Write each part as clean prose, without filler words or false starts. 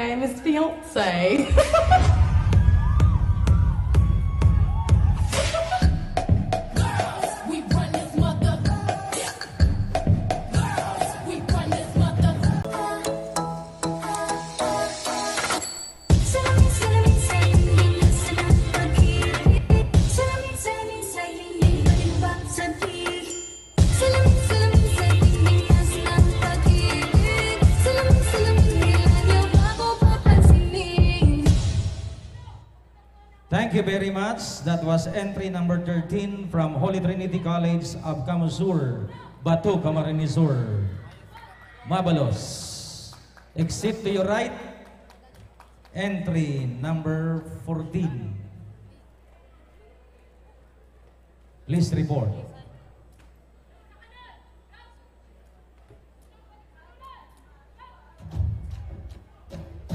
name is Fiance. Thank you very much. That was entry number 13 from Holy Trinity College of Camusur, Batu, Camarines Sur. Mabalos. Exit to your right. Entry number 14. Please report.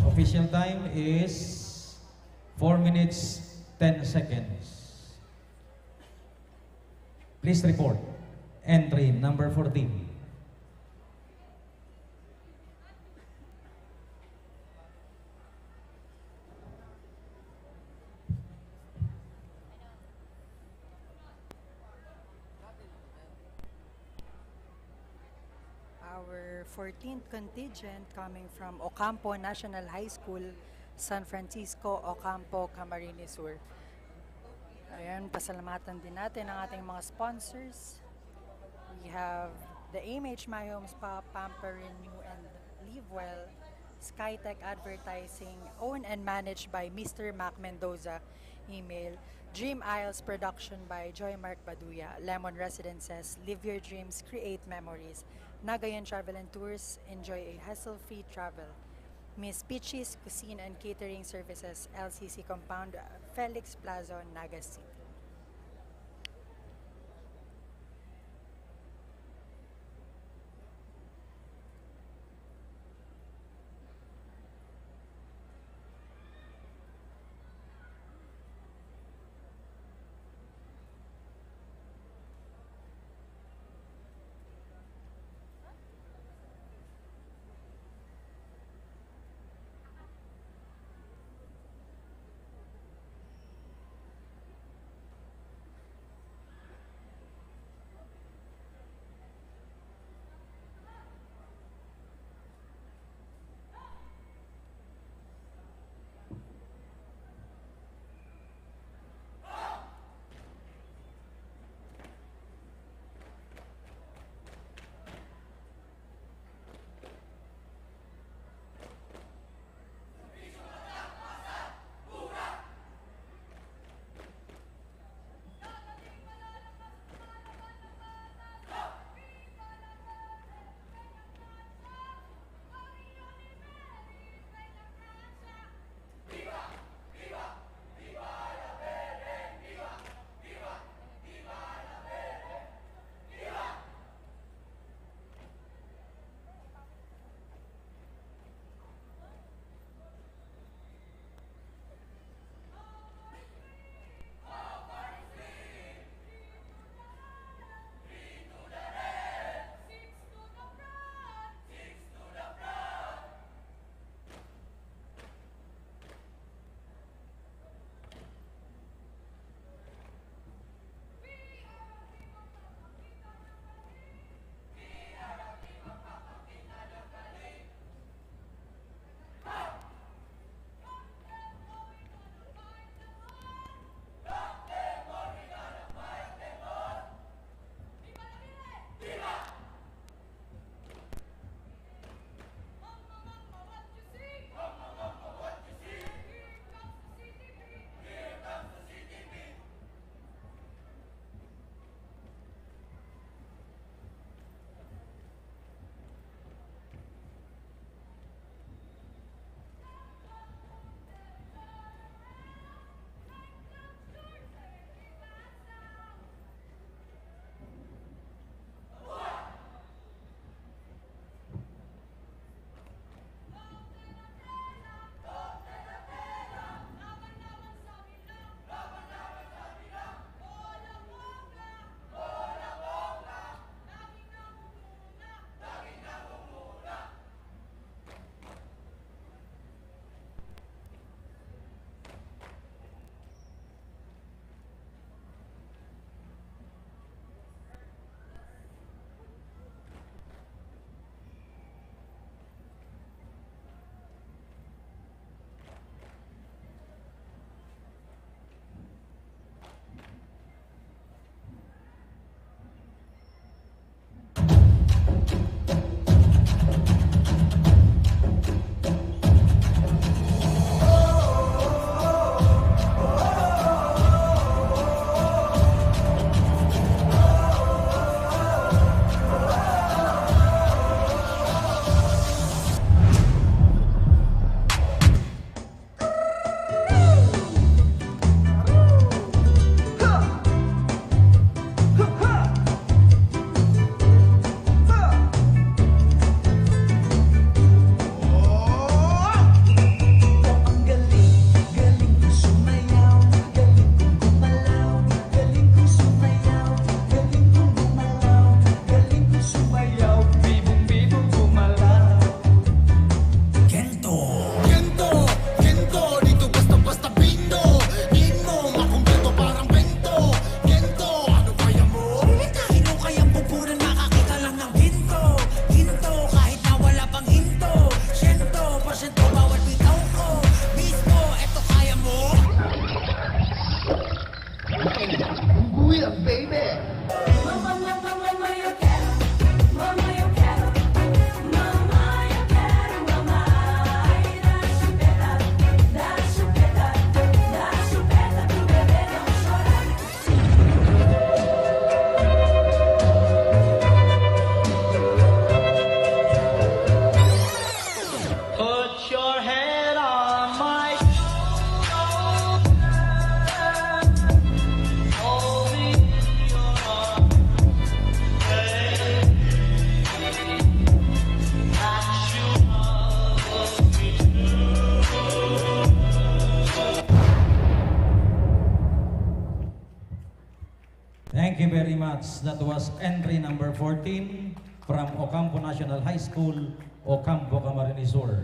Official time is 4 minutes 10 seconds. Please report. Entry number 14. Our 14th contingent coming from Ocampo National High School, San Francisco, Ocampo, Camarines Sur. Ayan, pasalamatan din natin ang ating mga sponsors. We have the AMH My Home Spa, Pamper Renew and Live Well, Skytech Advertising, owned and managed by Mr. Mac Mendoza. Email, Dream Isles Production by Joy Mark Baduya, Lemon Residences, Live Your Dreams, Create Memories, Nagayan Travel and Tours, enjoy a hassle-free travel. Miss Peaches Cuisine and Catering Services, LCC Compound, Felix Plaza, Naga City. Booyah, baby! Mama, mama, mama, eu quero. Mama, eu quero. Mama, eu quero. Mama, ai, dá chupeta. Dá chupeta. Dá chupeta pro bebê não chorar. Put your head on my hold me in your arms, baby. That you love me too. Thank you very much. That was entry number 14 from Ocampo National High School, Ocampo, Camarines Sur.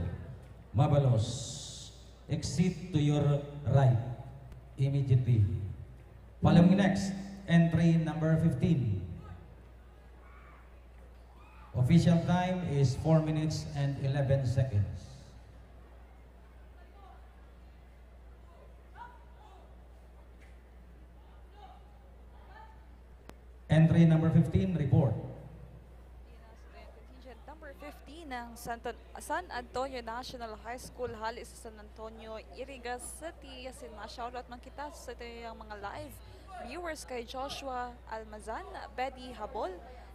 Mabalos, exit to your right immediately. Following next, entry number 15. Official time is 4 minutes and 11 seconds. Entry number 15, report. Contingent number 15 ng San Antonio National High School halis sa San Antonio, Irigas City. Asin ma-shoutout man kita sa yung mga live viewers kay Joshua Almazan, Betty Habol,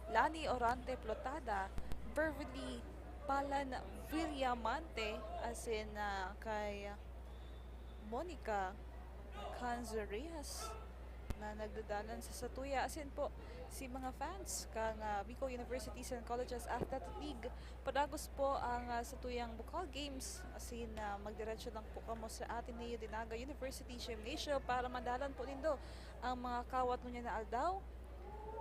Lani Orante Plotada, Beverly Palan Villamante, asin kay Monica Canzarias na nagdadalan sa Satuya. Asin po si mga fans kang Bicol Universities and Colleges Athletic League. Padagos po ang Satuyang Bukal Games. Asin magdiretso lang po kamo sa Ateneo Dinaga University Gymnasium para mandalan po nindo ang mga kawat niya na aldaw.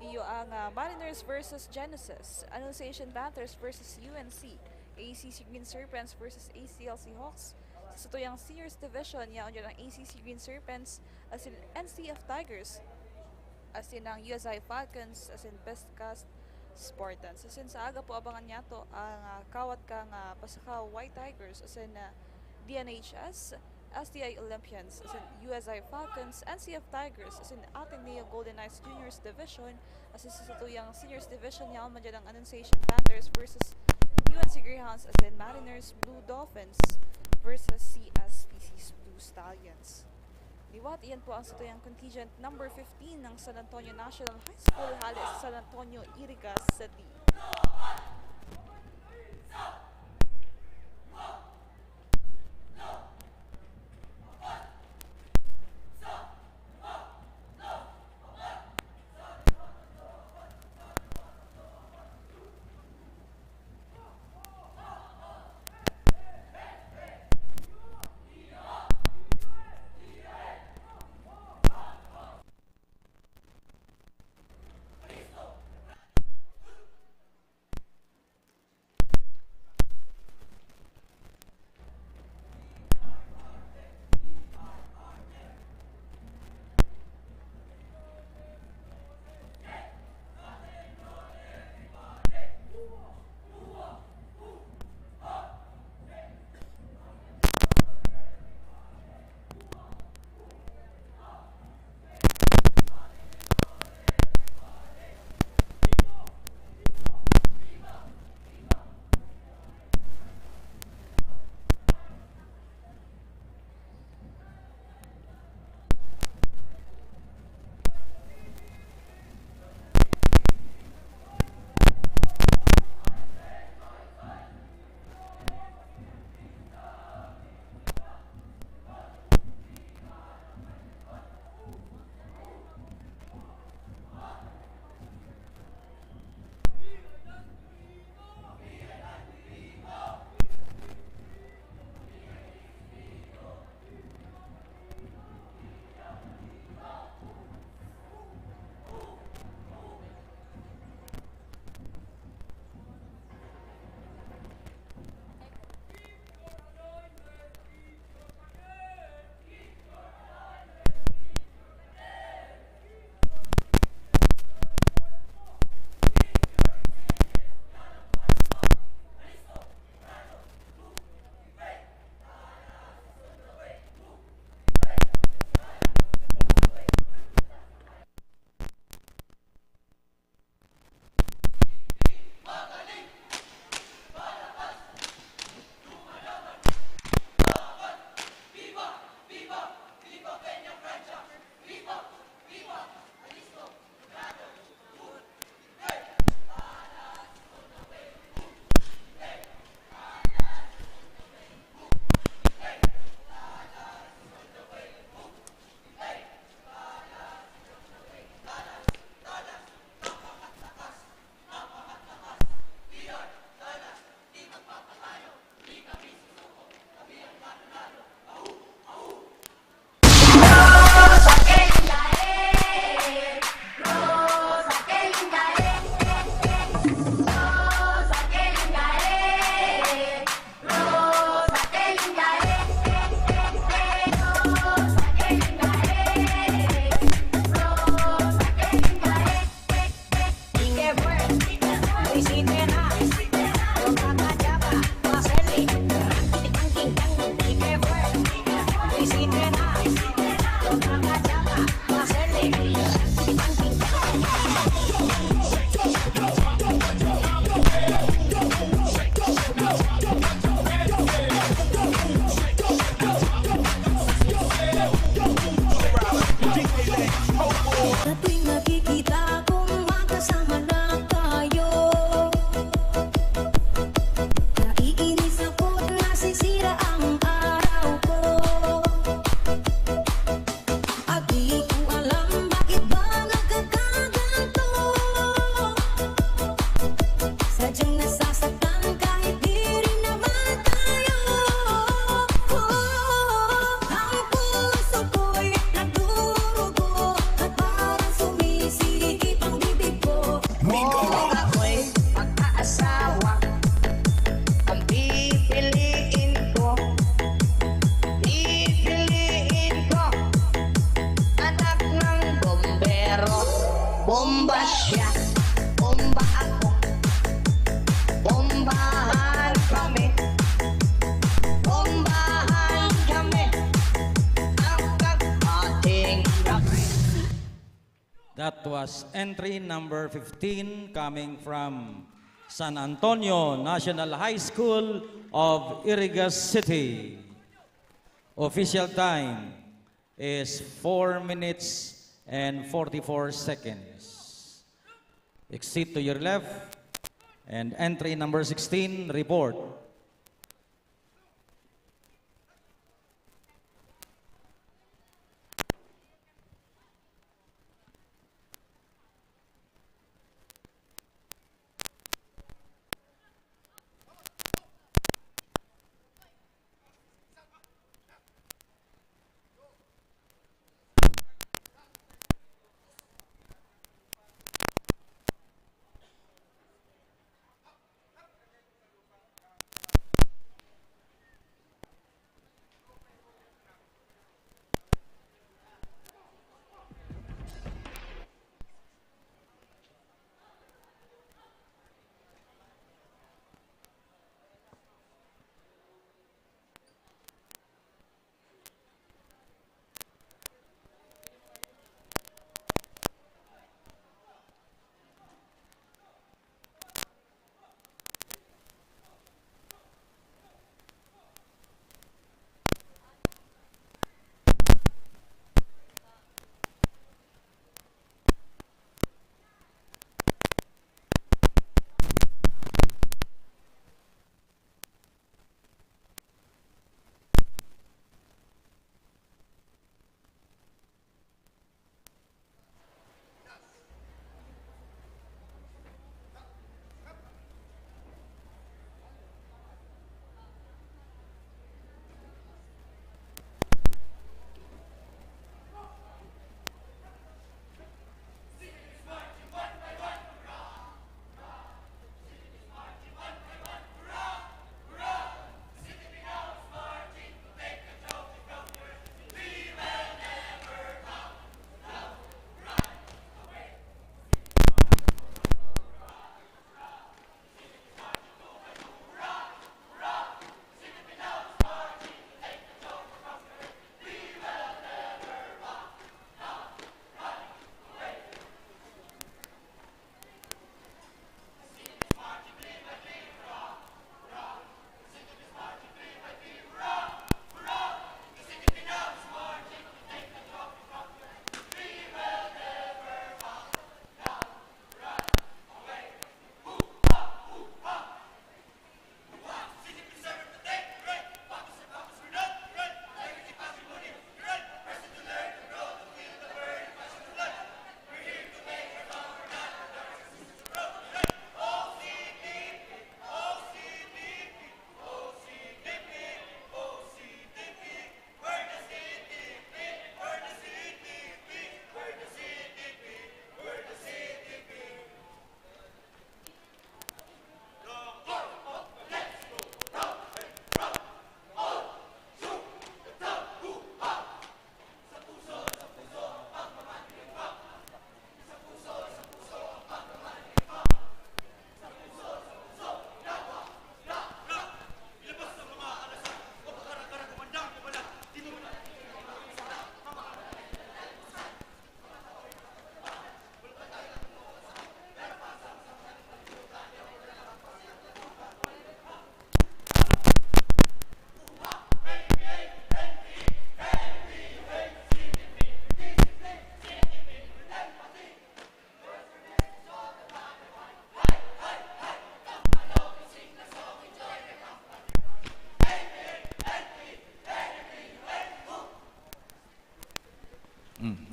Iyo ang Mariners versus Genesis, Annunciation Panthers versus UNC, ACC Green Serpents versus ACLC Hawks. Sa tuyang Seniors Division, yaon dyan ang ACC Green Serpents, as in NCF Tigers, as in ang USI Falcons, as in Bestcast Spartans. As in sa aga po abangan niya to ang kawat kang Pasakaw White Tigers, as in DNHS, STI Olympians, as in USI Falcons, NCF Tigers, as in Ateneo Golden Knights Juniors Division, as in sa tuyang Seniors Division, yaon man dyan ang Annunciation Panthers versus UNC Greyhounds, as in Mariners Blue Dolphins versus CSPC's Blue Stallions. Liwat, iyan po ang satuyang contingent number 15 ng San Antonio National High School halis sa San Antonio, Irigas City. Sa tuwing nakikita kong magkasama na tayo, naiinis ako at nasisira ang araw ko. At di ko alam bakit ba nagkakaganto. Sadyang nasasaktan kahit di rin naman tayo. Ang puso ko'y nagdurugo at parang sumisikip ang bibig ko. Kung ako'y mag-aasawa, ang pipiliin ko, anak ng bombero. Bomba siya, bomba ako, bombahan kami, ang ating gabi. That was entry number 15 coming from San Antonio National High School of Irigas City. Official time is 4 minutes and 44 seconds. Exit to your left and entry number 16, report.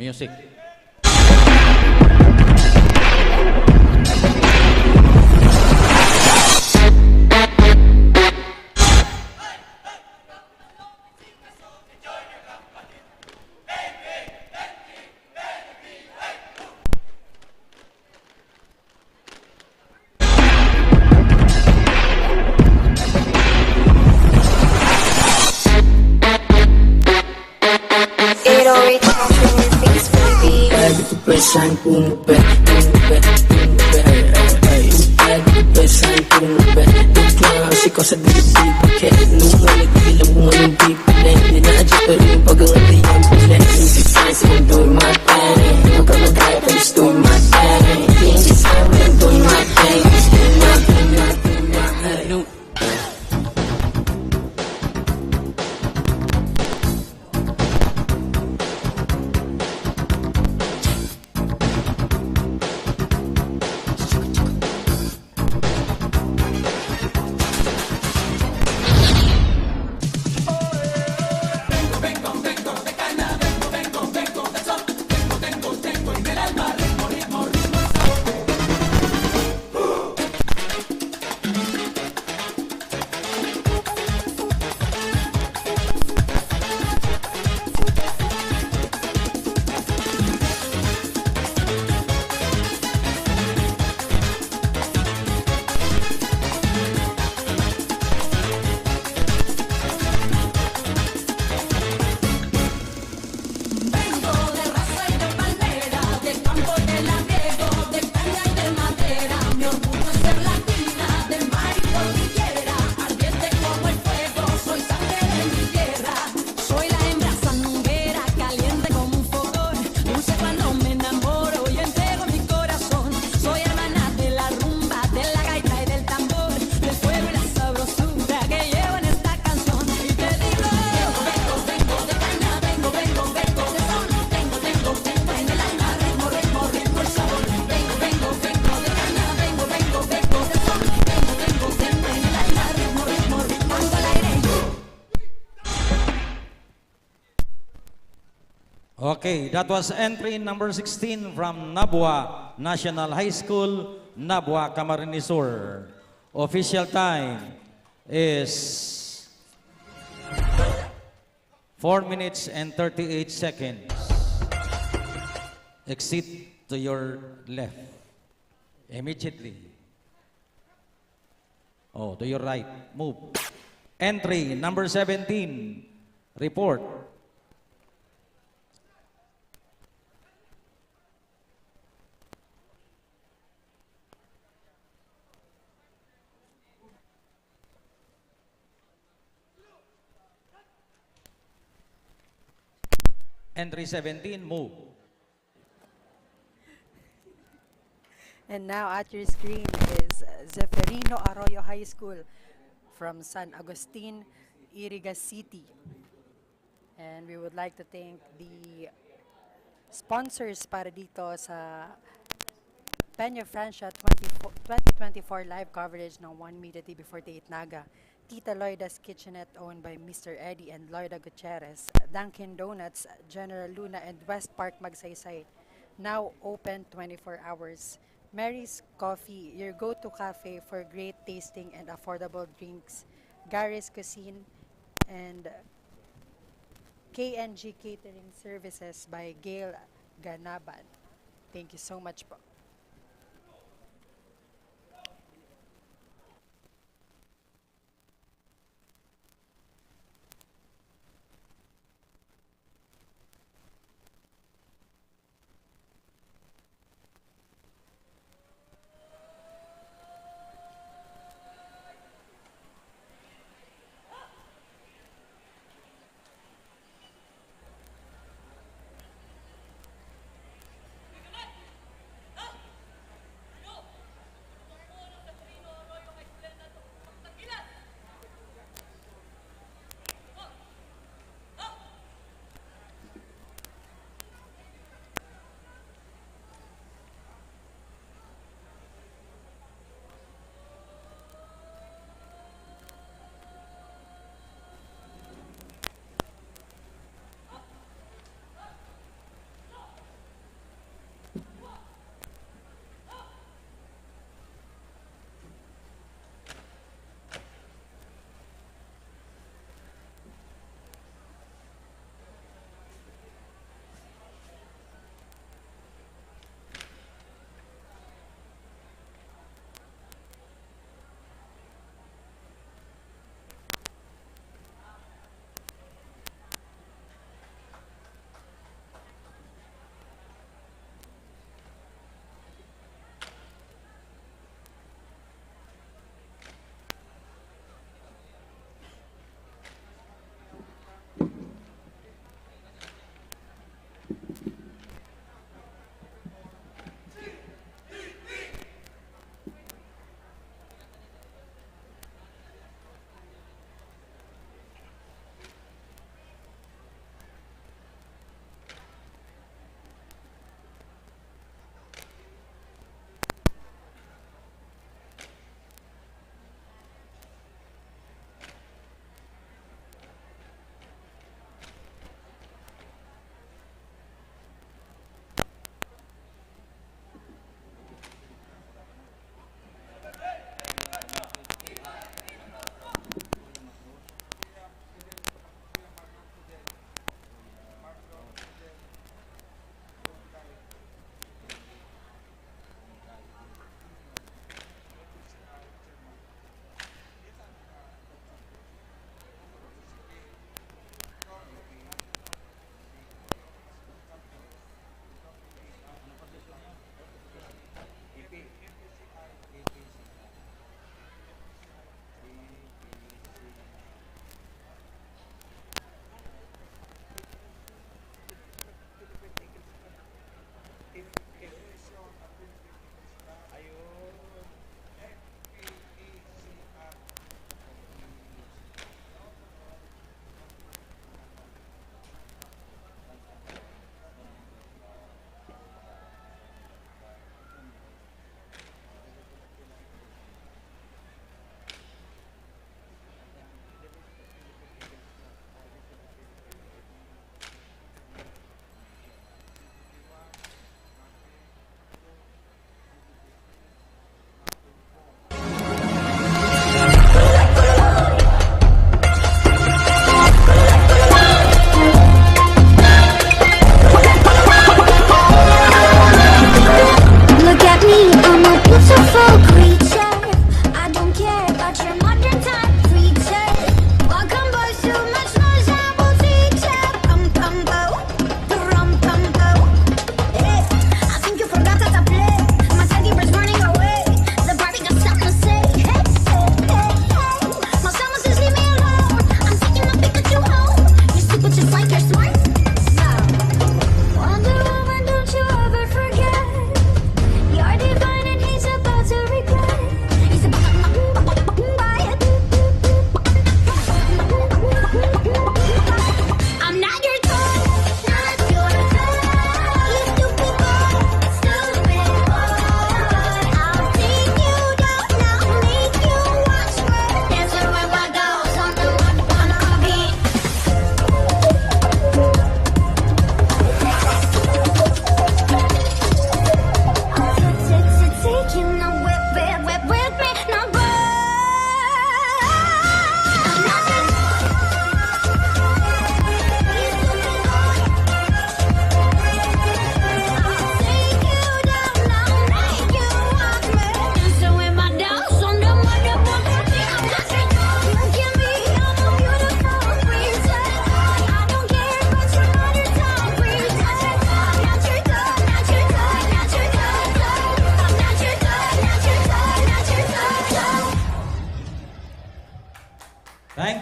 Music. Pwede ko pesan kumpe, pwede ko pesan kumpe. Kasi ko sa dibdib, kaya nung ulit ilang mo ng pipili. Hindi na adyo pa rin pag-angati ang pili. Hindi sa siyang doon matay, magkamagay pa gusto matay. Hindi sa mga doon matay, gusto matay. Vengo de raza y de palmera, del campo de labriego, de caña y de madera. Mi orgullo es ser latina, de mar y cordillera, ardiente como el fuego, soy sangre de mi tierra. Soy la hembra sandunguera, caliente como un fogón, dulce cuando me enamoro y entrego mi corazón. Soy hermana de la rumba, de la gaita y del tambor, del fuego y la sabrosura que llevo en esta canción. Y te digo, vengo de caña, vengo de sol, tengo en el alma ritmo el sabor. Vengo de caña, vengo de sol, tengo en el alma ritmo ando al aire. Okay, that was entry number 16 from Nabua National High School, Nabua, Camarines Sur. Official time is 4 minutes and 38 seconds. Exit to your left. Immediately. Oh, to your right. Move. Entry number 17. Report. Entry 17, move. And now at your screen is Zeferino Arroyo High School from San Agustin, Iriga City. And we would like to thank the sponsors para dito sa Peña Francia 2024 live coverage ng One Media TV 48 Naga. Tita Loida's Kitchenette, owned by Mr. Eddie and Loida Gutierrez. Dunkin' Donuts, General Luna and West Park Magsaysay, now open 24 hours. Mary's Coffee, your go-to cafe for great tasting and affordable drinks. Gary's Cuisine and KNG Catering Services by Gail Ganaban. Thank you so much po.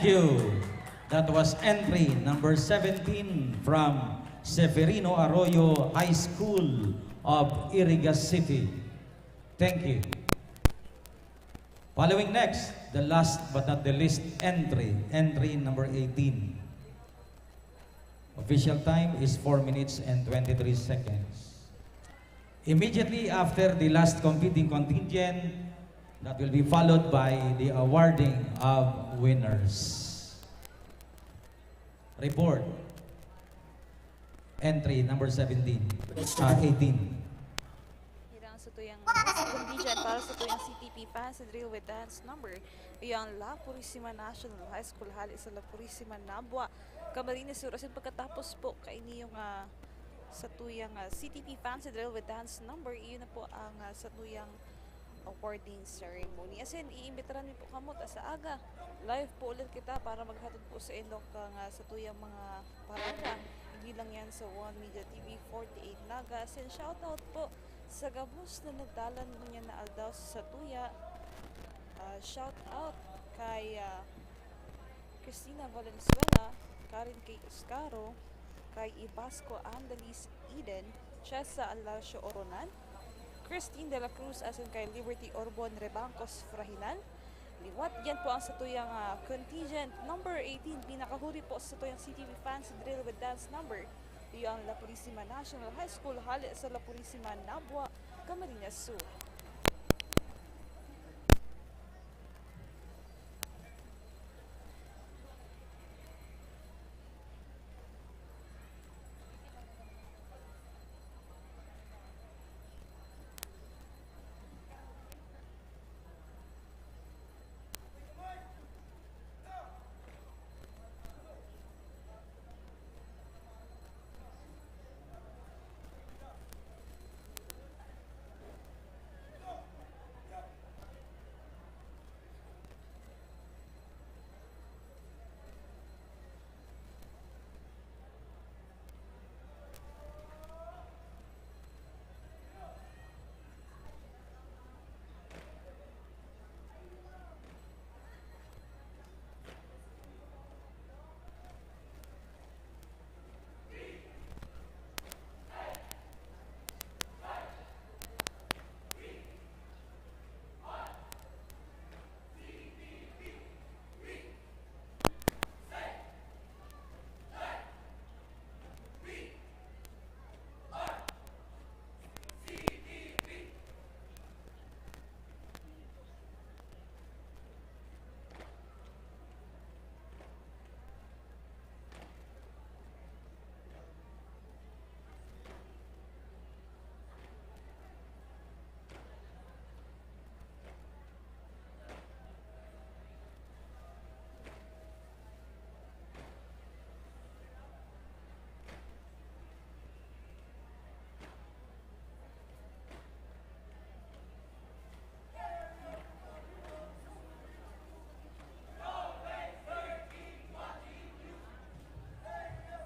you. That was entry number 17 from Severino Arroyo High School of Irigas City. Thank you. Following next, the last but not the least entry number 18. Official time is 4 minutes and 23 seconds. Immediately after the last competing contingent, that will be followed by the awarding of winners. Report. Entry number 18. Hirang sa tuyang contingent para sa tuyang CTP Fancy Drill with Dance number. Iyang La Purisima National High School hali sa La Purisima Nabua. Camarines Sur. Asin pagkatapos po kaini yung sa tuyang CTP Fancy Drill with Dance number. Iyon na po ang sa tuyang awarding ceremony. Asin iimbitaran niyo po kamot sa aga. Live po ulit kita para maghatod po sa inyo kang sa tuyang mga parada. Hindi lang yan sa One Media TV 48 Naga. Asin shoutout po sa gabos na nagdalan mo niya na aldaw sa tuya. Shoutout kay Cristina Valenzuela, Karen K. Oscaro, kay Ibasco Andalis Eden, Chesa Alasio Oronan, Christine de la Cruz, asin kay Liberty Orbon Rebancos Frahinan. Liwat, yan po ang satuyang contingent number 18, pinakahuri po sa satuyang CTV Fancy Drill with Dance number. Iyo ang La Purisima National High School hali sa La Purisima Nabua, Camarines Sur.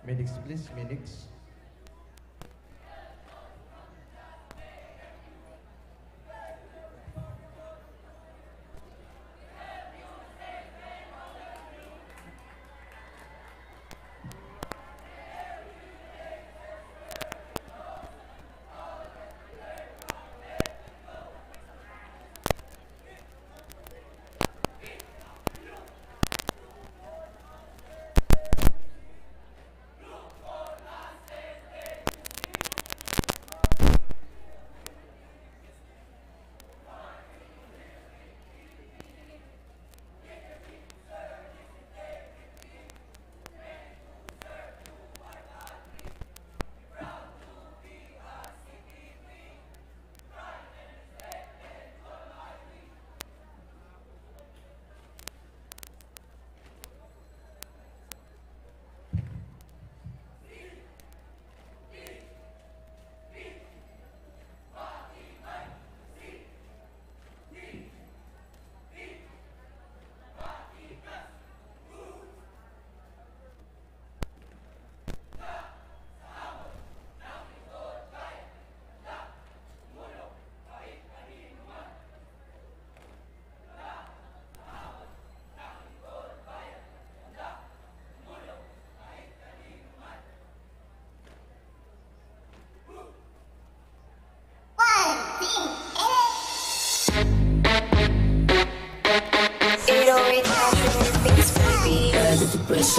Medics, please, medics.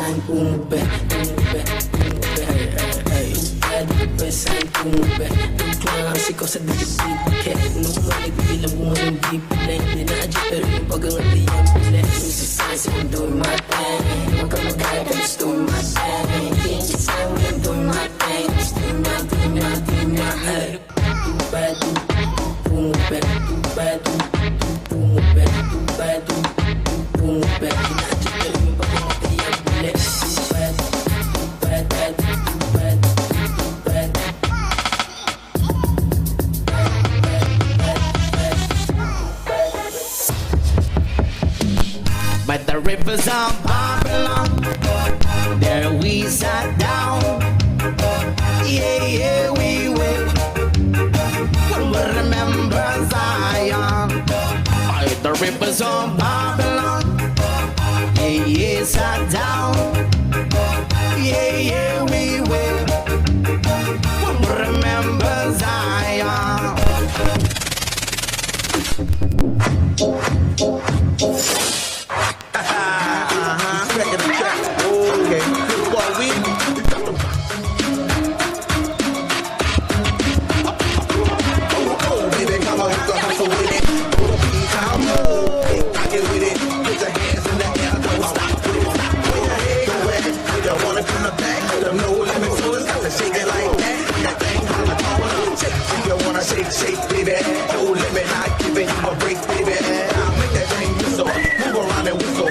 Pesan umbe, umbe, umbe. Ay, pesan umbe. Ang klase ko sa dibdib. Nung malik bilang kung anong bibili. Di na adyo pero yung pagangat di ang pili. Minsan sa mundo'y matay. Huwag ka magkaya, gusto'y matay. Hindi sa mundo'y matay. Gusto'y matay, matay, matay. Tubado, umbe, tubado, umbe, tubado, umbe. Di na adyo pero yung pagangat di ang pili. Tubado, tubado, tubado, tubado. By the rivers of Babylon, there we sat down. Yeah, yeah, we will. When we remember Zion. By the rivers of Babylon, yeah, yeah, sat down. Yeah, yeah, we will. When we remember Zion. Okay, well, we baby, come on, go hustle with it. Come on, I get with it. Put your hands in the air, don't stop with it. Put your head go at it. You want it from the back, there's no limit to it. Got to shake it like that. That thing on the corner. Shake, you wanna shake, shake, baby. No limit, not giving you a break, baby. I'll make that thing whistle, move around and whistle.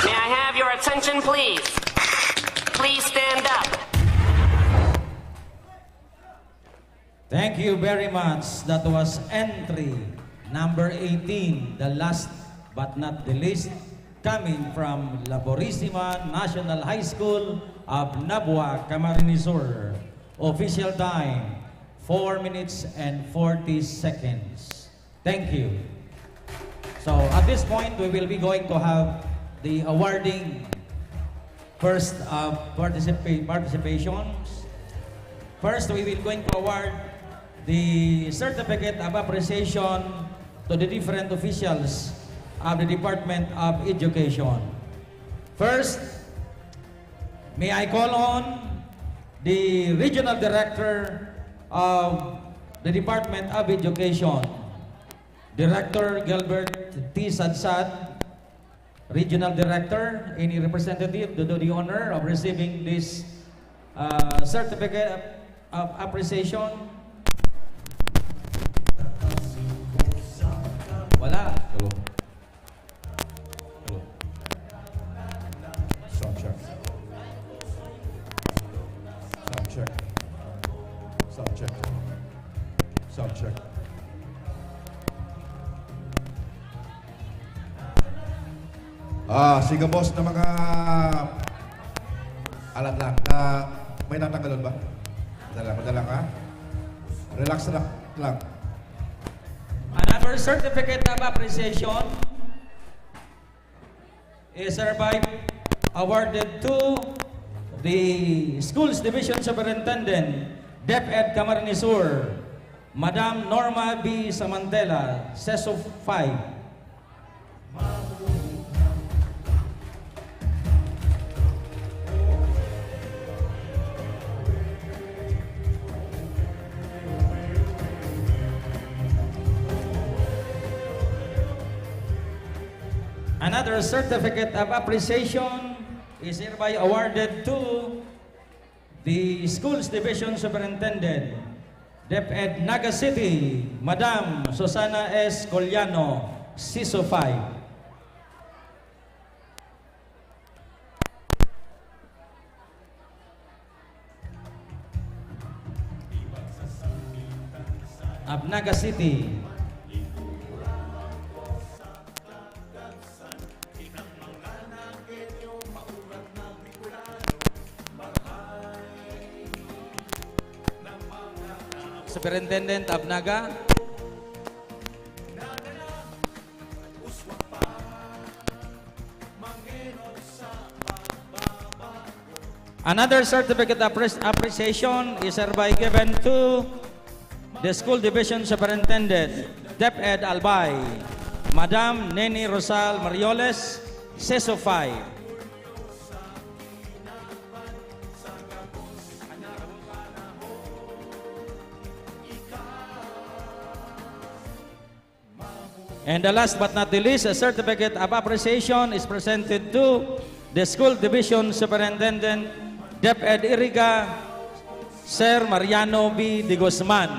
May I have your attention, please? Please stand up. Thank you very much. That was entry number 18, the last but not the least, coming from Laborissima National High School of Nabua, Camarines Sur. Official time, 4 minutes and 40 seconds. Thank you. So at this point, we will be going to have the awarding first participations. First, we will going to award the certificate of appreciation to the different officials of the Department of Education. First, may I call on the Regional Director of the Department of Education, Director Gilbert T. Sadsad, Regional Director, any representative to do the honor of receiving this certificate of appreciation? Wala. Hello. Hello. Sound check. Sound check. Sound check. Sound check. Sige boss na mga alat lang. May natanggalon ba? Madala ka? Relax lang. Another certificate of appreciation is hereby awarded to the Schools Division Superintendent, DepEd Camarines Sur, Madam Norma B. Samantela, CESO 5. Another certificate of appreciation is hereby awarded to the Schools Division Superintendent, DepEd Naga City, Madam Susana S. Coliano, CISO 5. Of Naga City. Superintendent of Naga. Another certificate of appreciation is hereby given to the School Division Superintendent, DepEd Albay, Madam Neni Rosal Marioles, CESO 5. And the last but not the least, a certificate of appreciation is presented to the School Division Superintendent, DepEd Iriga, Sir Mariano B. De Guzman.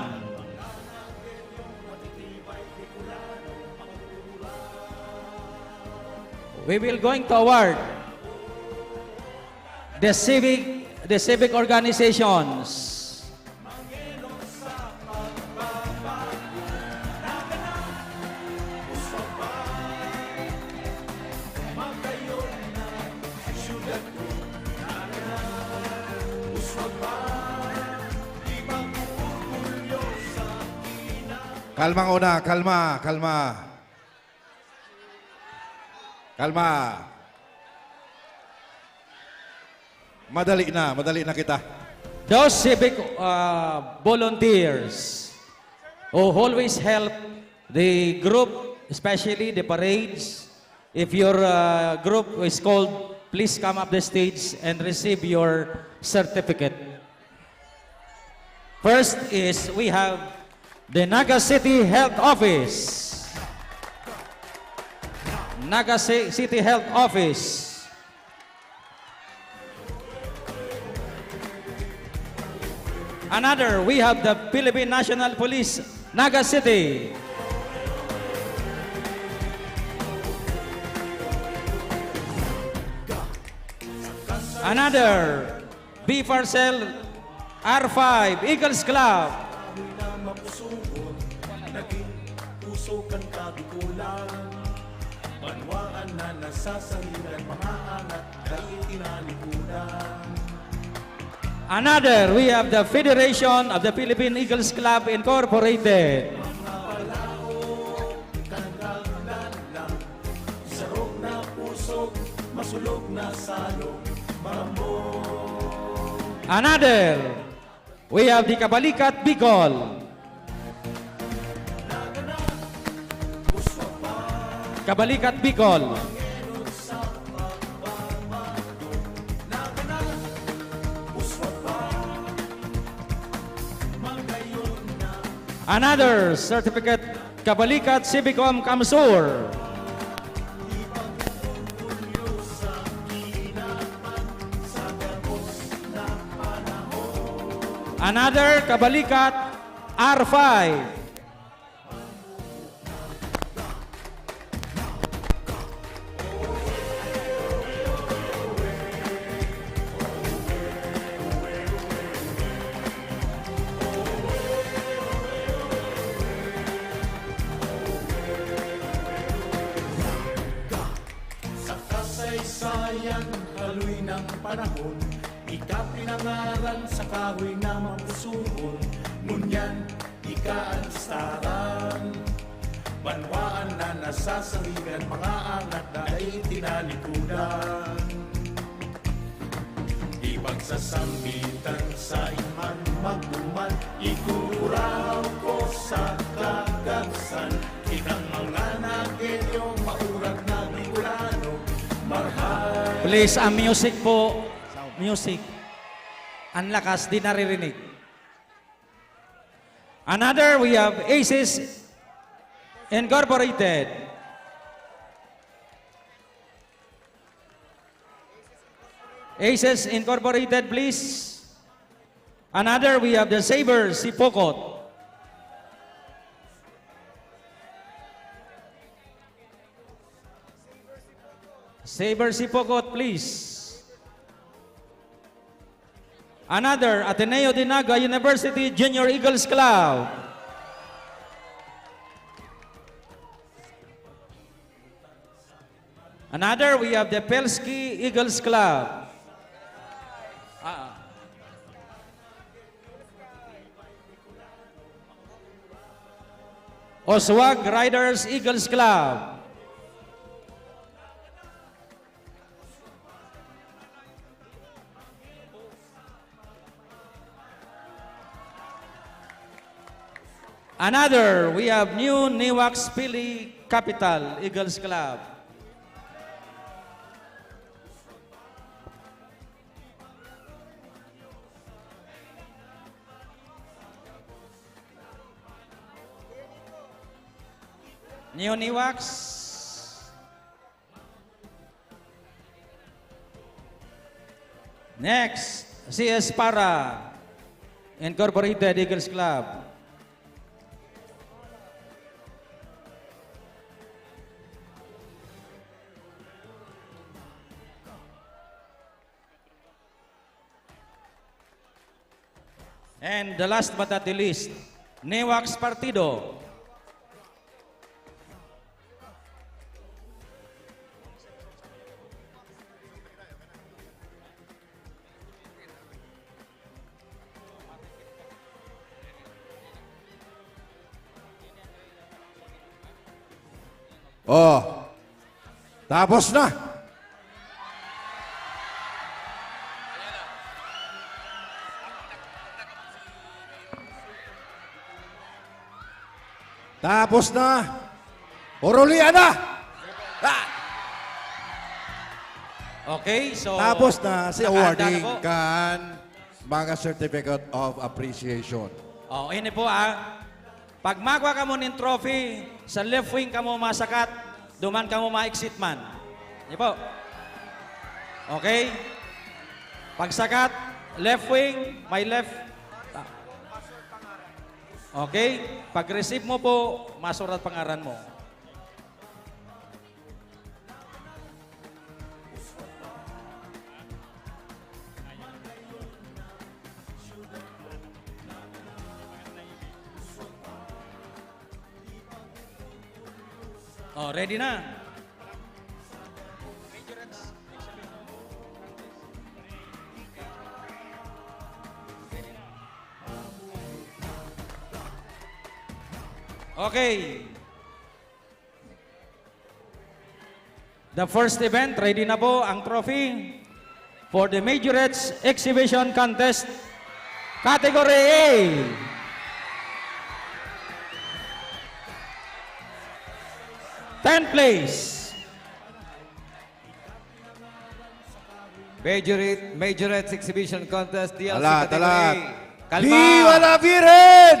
We will going to award the civic organizations. Kalma una, kalma. Kalma. Madali na kita. Those civic volunteers who always help the group, especially the parades. If your group is called, please come up the stage and receive your certificate. First is we have the Naga City Health Office. Naga City Health Office. Another, we have the Philippine National Police, Naga City. Another, B. Parcel, R5, Eagles Club. Another, we have the Federation of the Philippine Eagles Club Incorporated. Another, we have the Kabalikat Bicol. Kabalikat Bicol. Another certificate, Kabalikat Civicom Kamsur. Another Kabalikat R5. Sayang haloy ng panahon, ika pinangalan sa kahoy na mapusuhon. Ngunyan, ika ang staran, banwaan na nasasangigan, mga angat na ay tinalikudan. Ipagsasambitan sa iman magduman, ikuraw ko sa kagagsan, ikang mga nagilyong maurag na Bicolano. Please, ang music po. Music. Ang lakas, di naririnig. Another, we have Aces Incorporated. Aces Incorporated, please. Another, we have the Sabres Sipokot. Saber Sipokot, please. Another, Ateneo de Naga University Junior Eagles Club. Another, we have the Pelski Eagles Club. Oswag Riders Eagles Club. Another, we have New Newax Pili Capital Eagles Club. Neoniwax. Next, CS Para, Incorporated Eagles Club. And the last but not the least, Newax Partido. Oh, tapos na. Tapos na. Urulian na. Ah! Okay, so... Tapos na si nakahanda awarding na po. kan mga certificate of appreciation. Oh, ini po Pag magwa ka mo ng trophy, sa left wing ka mo masakat, duman ka mo ma-exit man. Ini po. Okay? Pagsakat, left wing, my left. Okay? Pag-receive mo po, masurat pangaran mo. Oh, ready na. Okay. The first event, ready na po ang trophy for the Majorettes Exhibition Contest Category A. Tenth place. Majorettes Exhibition Contest DLC Talat, talat. Kalma. Viva la Virgen!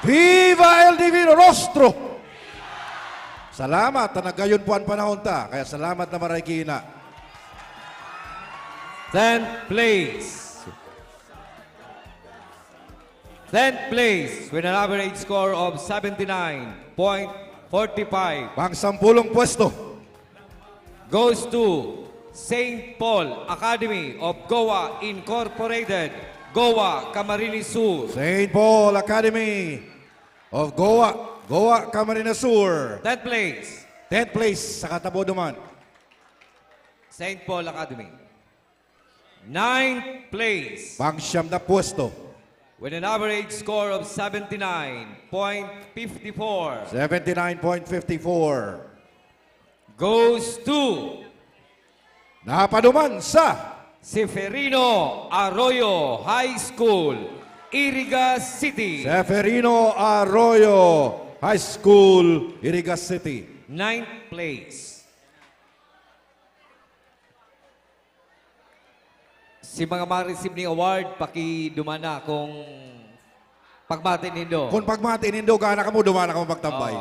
Viva el Divino Rostro! Salamat na nagayon po ang panahon ta. Kaya salamat na maray kina. 10th place. 10th place with an average score of 79.45 Pang sampulong pwesto. goes to St. Paul Academy of Goa Incorporated, Goa, Camarines Sur. St. Paul Academy of Goa, Goa, Camarines Sur. 10th place, 10th place sa Katabo duman. St. Paul Academy. 9th place Pang siyam na pwesto. with an average score of 79.54 79.54. goes to Napaduman sa Seferino Arroyo High School, Iriga City. Seferino Arroyo High School, Iriga City. 9th place. Si mga ma-receive ni award, pakidumana kung pagbati nindo. Kung pagmati nindo, gana ka mo, dumana ka mo magtambay.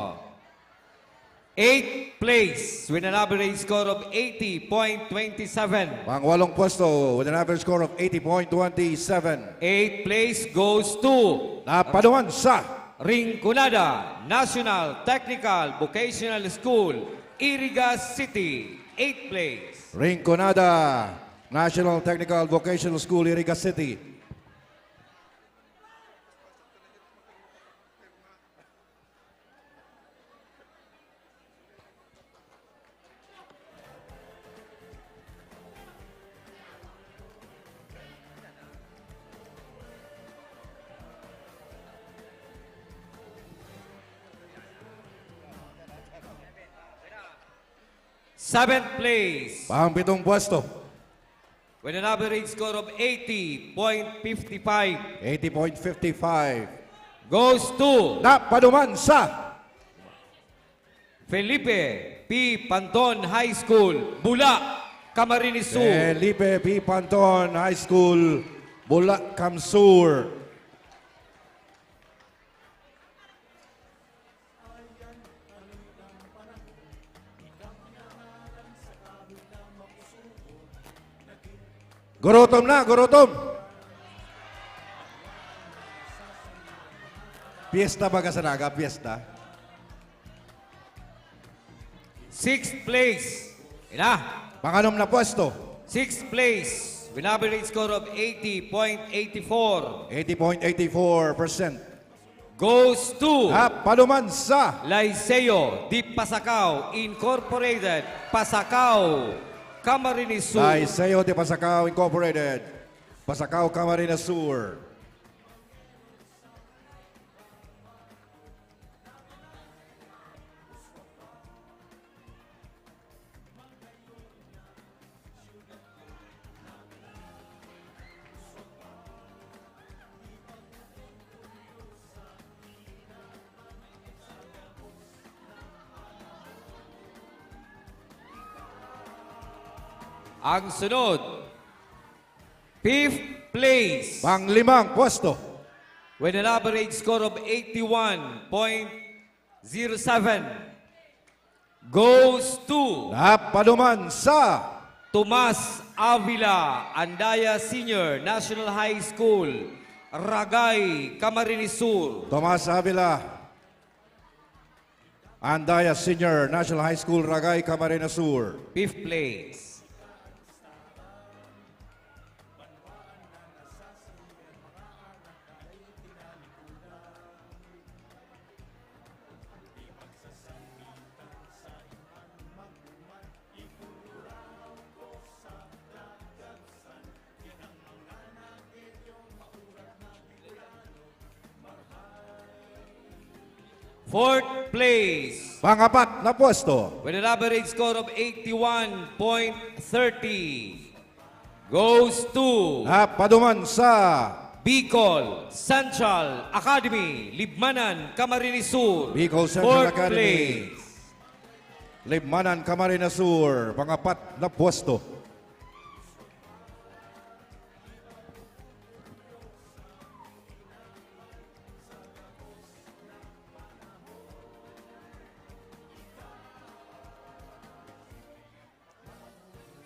8th place with an average score of 80.27. Pang walong pwesto with an average score of 80.27. 8th place goes to Napaduman sa Rinconada National Technical Vocational School, Iriga City. 8th place. Rinconada National Technical Vocational School, Iriga City. Seventh place Pang pitong pwesto, with an average score of 80.55 80.55. goes to Napaduman sa Felipe P. Panton High School, Bula, Camarines Sur. Felipe P. Panton High School, Bulacan Sur. Gurutom na, gurutom. Fiesta ba ka sa naga? Fiesta? 6th place. Ina. Panganom na pwesto. 6th place. With an average score of 80.84. 80.84%. Goes to Paluman sa Liceo di Pasacao Incorporated, Pasacao, Camarines Sur. Liceo de Pasacao Incorporated, Pasacao, Camarines Sur. Ang sunod, 5th place. Panglimang pwesto. With an average score of 81.07. Goes to Paluman sa Tomas Avila, Andaya Senior National High School, Ragay, Camarines Sur. Tomas Avila, Andaya Senior National High School, Ragay, Camarines Sur. 5th place. Fourth place. Pangapat na pwesto. With an average score of 81.30. Goes to Paduman sa Bicol Central Academy, Libmanan, Camarines Sur. Bicol Central Fourth Academy. place. Libmanan, Camarines Sur. Pangapat na pwesto.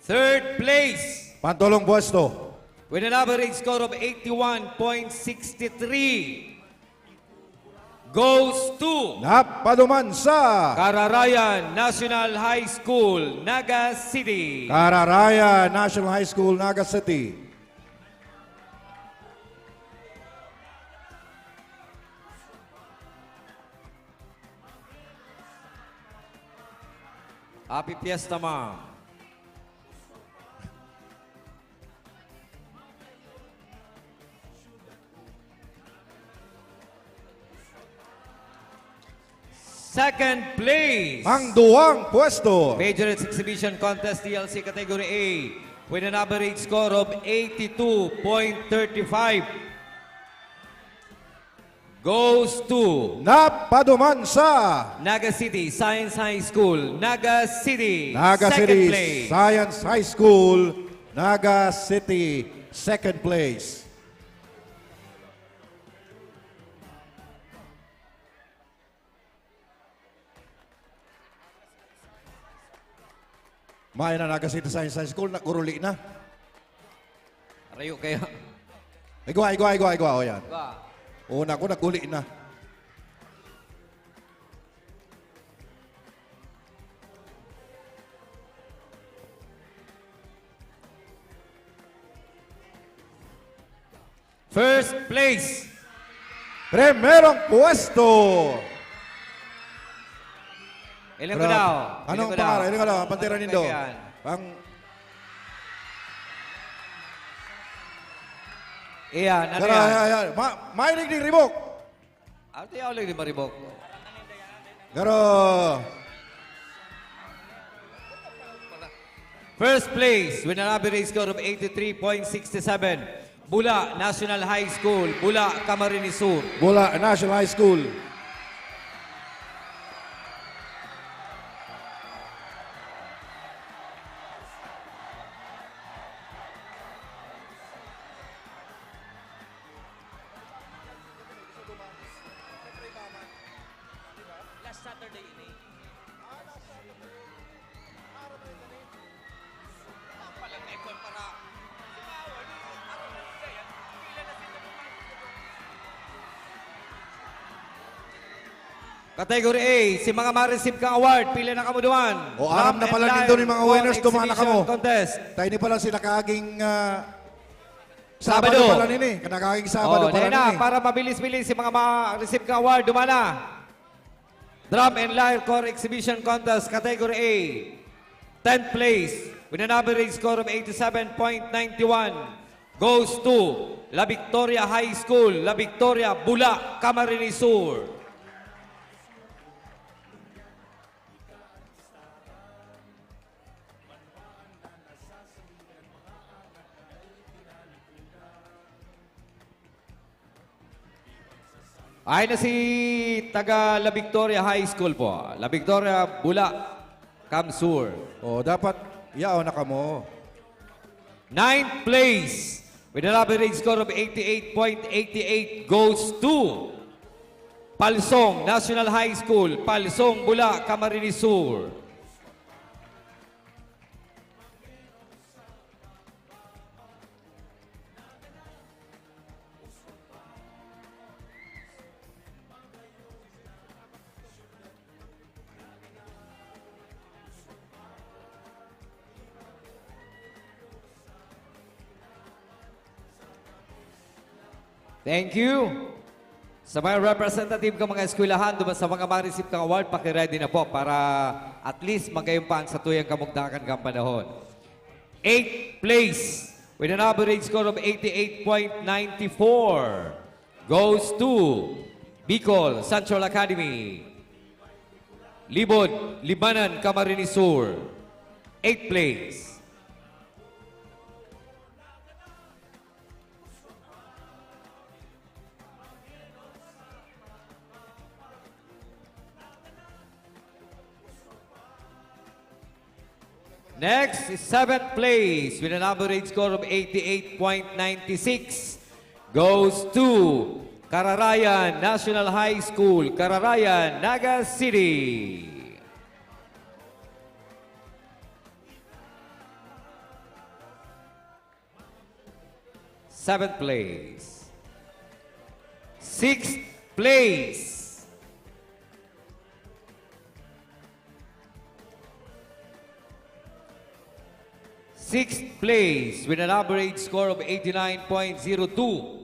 Third place. Pantulong pwesto. With an average score of 81.63. Goes to Paduman sa Kararayan National High School, Naga City. Kararaya National High School, Naga City. Happy Fiesta, ma'am. Second place. Pangduwang pwesto. Major Exhibition Contest DLC Category A with an average score of 82.35. Goes to Paduman sa Naga City Science High School, Naga City. Naga Second City place. Science High School, Naga City, second place. May na Naga City Science High School, naguruli na. Rayo kaya. Igwa. O yan. Ba? Una ko, naguli na. First place. Primerong pwesto. Ilan ko daw? Anong pangalan? Ilan ko daw? Ang pantira nindo. Pang... Iyan, ano Tara, yan? yan. Mainig ni Ribok. Ate ako lang di maribok. Pero... First place with an average score of 83.67. Bula National High School, Bula, Camarines Sur. Bula National High School. Category A, si mga ma-receive kang award, pila na kamo duman. O aram na pala Drum dito and ni mga Lion winners, Walk dumana Exhibition kamo. Contest. Tayo ni pala sila kaging Sabado. Sabado pala nini. Kanakaging Sabado pala na, nini. para mabilis-bilis si mga ma-receive kang award, dumana. Drum and Lyre Corps Exhibition Contest, Category A. 10th place with an average score of 87.91 goes to La Victoria High School, La Victoria, Bula, Camarines Sur. Ay na si taga La Victoria High School po. La Victoria, Bula, Camsur. O dapat yao na kamo. 9th place with an average score of 88.88 goes to Palsong National High School, Palsong, Bula, Camarines Sur. Thank you. Sa mga representative ka mga eskwelahan, duman sa mga ma-receive kang award, pakiready na po para at least magayumpaan sa tuyang kamugdakan kang panahon. 8th place with an average score of 88.94 goes to Bicol Central Academy. Libod, Libanan, Camarines Sur. 8th place. Next is 7th place with an average score of 88.96 goes to Kararayan National High School, Kararayan, Naga City. Seventh place. 6th place. Sixth place with an average score of 89.02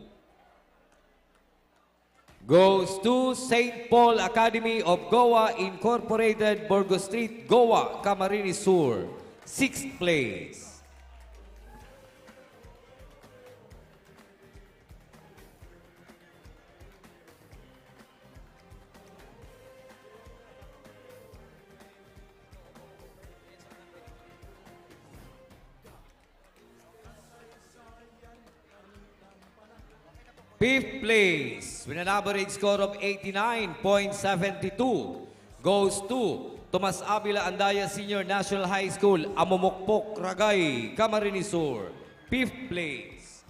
goes to St. Paul Academy of Goa Incorporated, Burgos Street, Goa, Camarines Sur. 6th place. Fifth place with an average score of 89.72 goes to Tomas Avila Andaya Senior National High School, Amumukpok, Ragay, Camarines Sur. 5th place.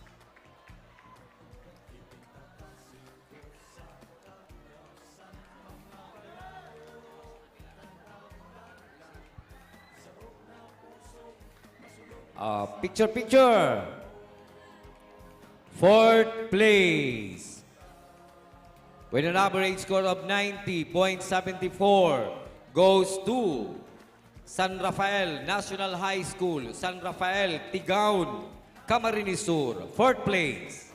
Picture. 4th place with an average score of 90.74 goes to San Rafael National High School, San Rafael, Tigaon, Camarines Sur. 4th place.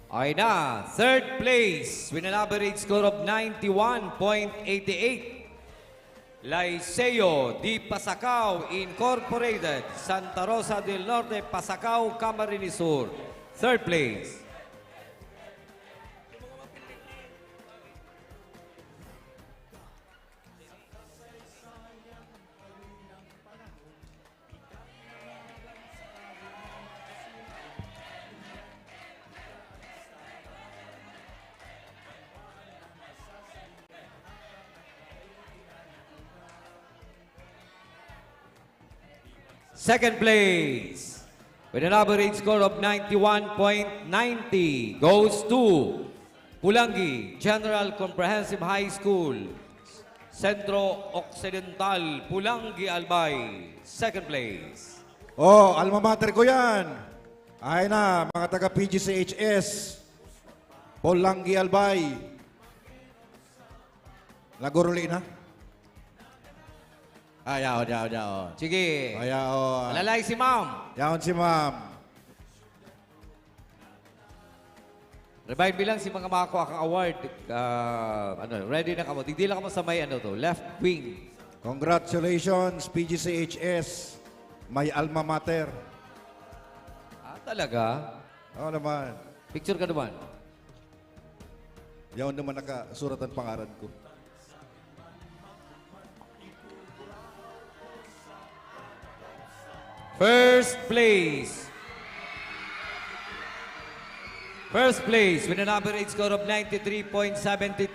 Okay na, 3rd place with an average score of 91.88. Liceo di Pasacao Incorporated, Santa Rosa del Norte, Pasacao, Camarines Sur. 3rd place. Second place, with an average score of 91.90, goes to Pulangi General Comprehensive High School, Centro Occidental, Pulangi, Albay. Second place. Oh, alma mater ko yan. Ay na, mga taga PGCHS. Polangi Albay. Naguruli na? Ayaw, ayaw. Sige. Ayaw. Alalay si ma'am. Yaon si ma'am. Remind me lang si mga makakuha kang award. Ready na ka mo. Hindi lang ka mo sa may left wing. Congratulations, PGCHS. May alma mater. Talaga? Oo naman. Picture ka naman. Yaon naman nakasurat ang pangalan ko. First place. First place with an average score of 93.72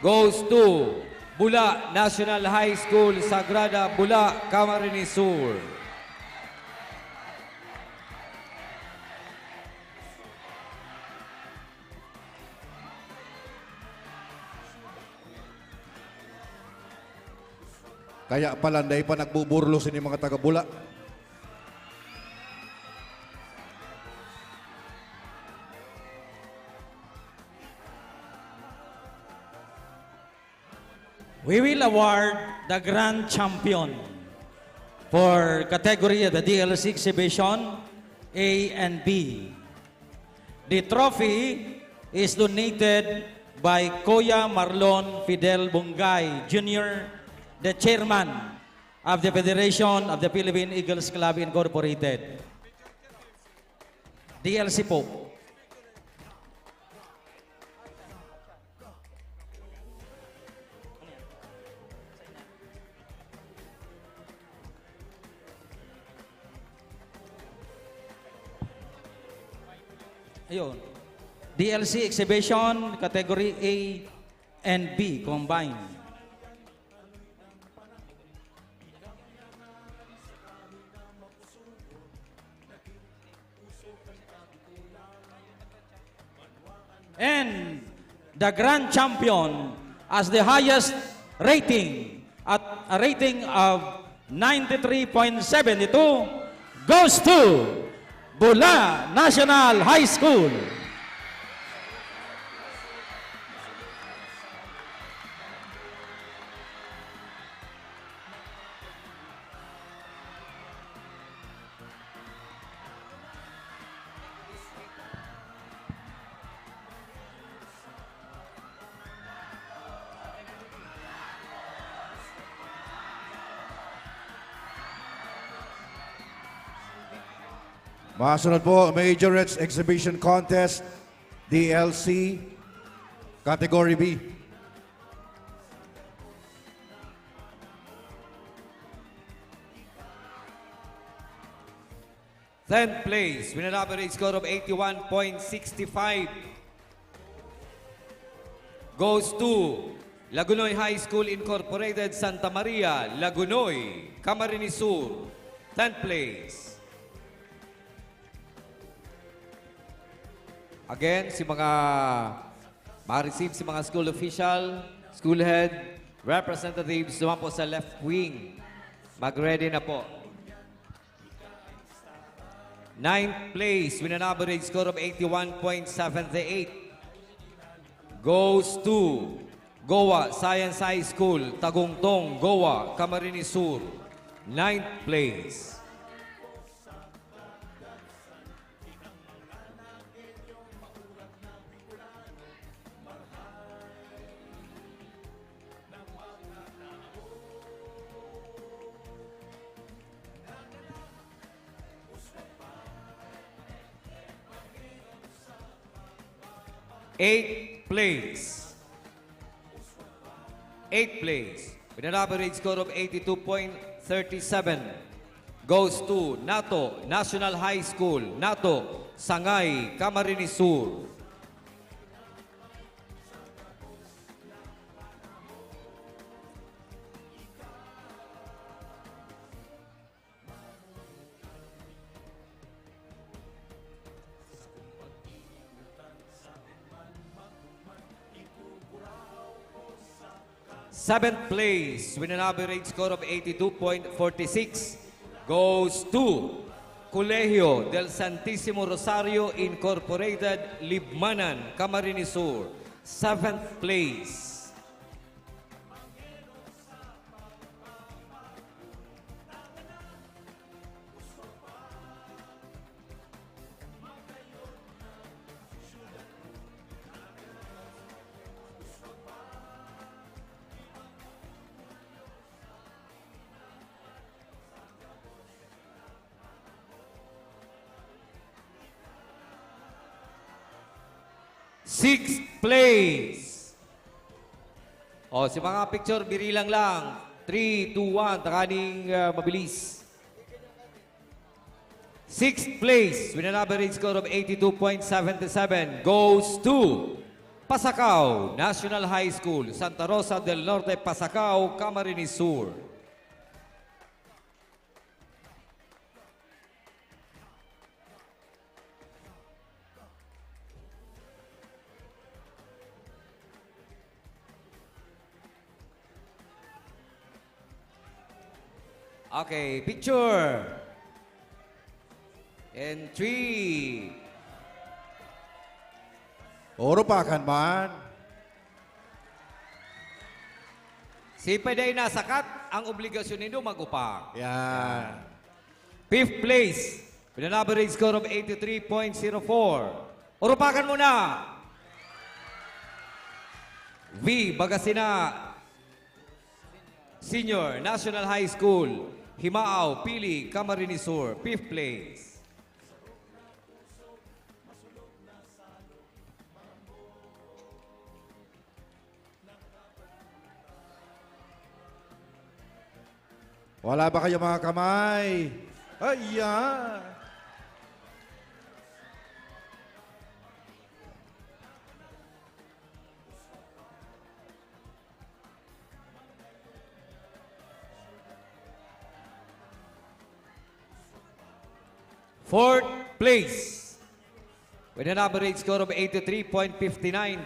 goes to Bula National High School, Sagrada, Bula, Camarines Sur. Kaya pala, hindi pa nagbuburlo sini mga taga-Bula. We will award the grand champion for category of the DLC exhibition A and B. The trophy is donated by Kuya Marlon Fidel Bungay Jr., the chairman of the Federation of the Philippine Eagles Club Incorporated. DLC po. Ayun. DLC exhibition, category A and B combined. And the grand champion as the highest rating at a rating of 93.72 goes to Bula National High School. Masunod po, Majorettes Exhibition Contest, DLC, Category B. Tenth place with an average score of 81.65 goes to Lagunoy High School Incorporated, Santa Maria, Lagunoy, Camarines Sur. 10th place. Again, si mga ma-receive si mga school official, school head, representatives naman po sa left wing. Mag-ready na po. 9th place with an average score of 81.78 goes to Goa Science High School, Tagungtong, Goa, Camarines Sur. 9th place. Eighth place. Eighth place with an average score of 82.37 goes to Nato National High School, Nato, Sangay, Camarines Sur. Seventh place with an average score of 82.46 goes to Colegio del Santísimo Rosario Incorporated, Libmanan, Camarines Sur. Seventh place. Sixth place. O, si mga picture, birilang lang. 3, 2, 1, takaning mabilis. Sixth place with an average score of 82.77 goes to Pasacao National High School, Santa Rosa del Norte, Pasacao, Camarines Sur. Okay, picture. And 3. Urupakan man. Si Peday na sakat, ang obligasyon nito mag-upang. Yan. Fifth place with an average score of 83.04. Urupakan mo na. V. Bagasina Senior National High School, Himao, Pili, Camarines Sur. Fifth place. Wala ba kayo mga kamay? Ayan. Fourth place with an average score of 83.59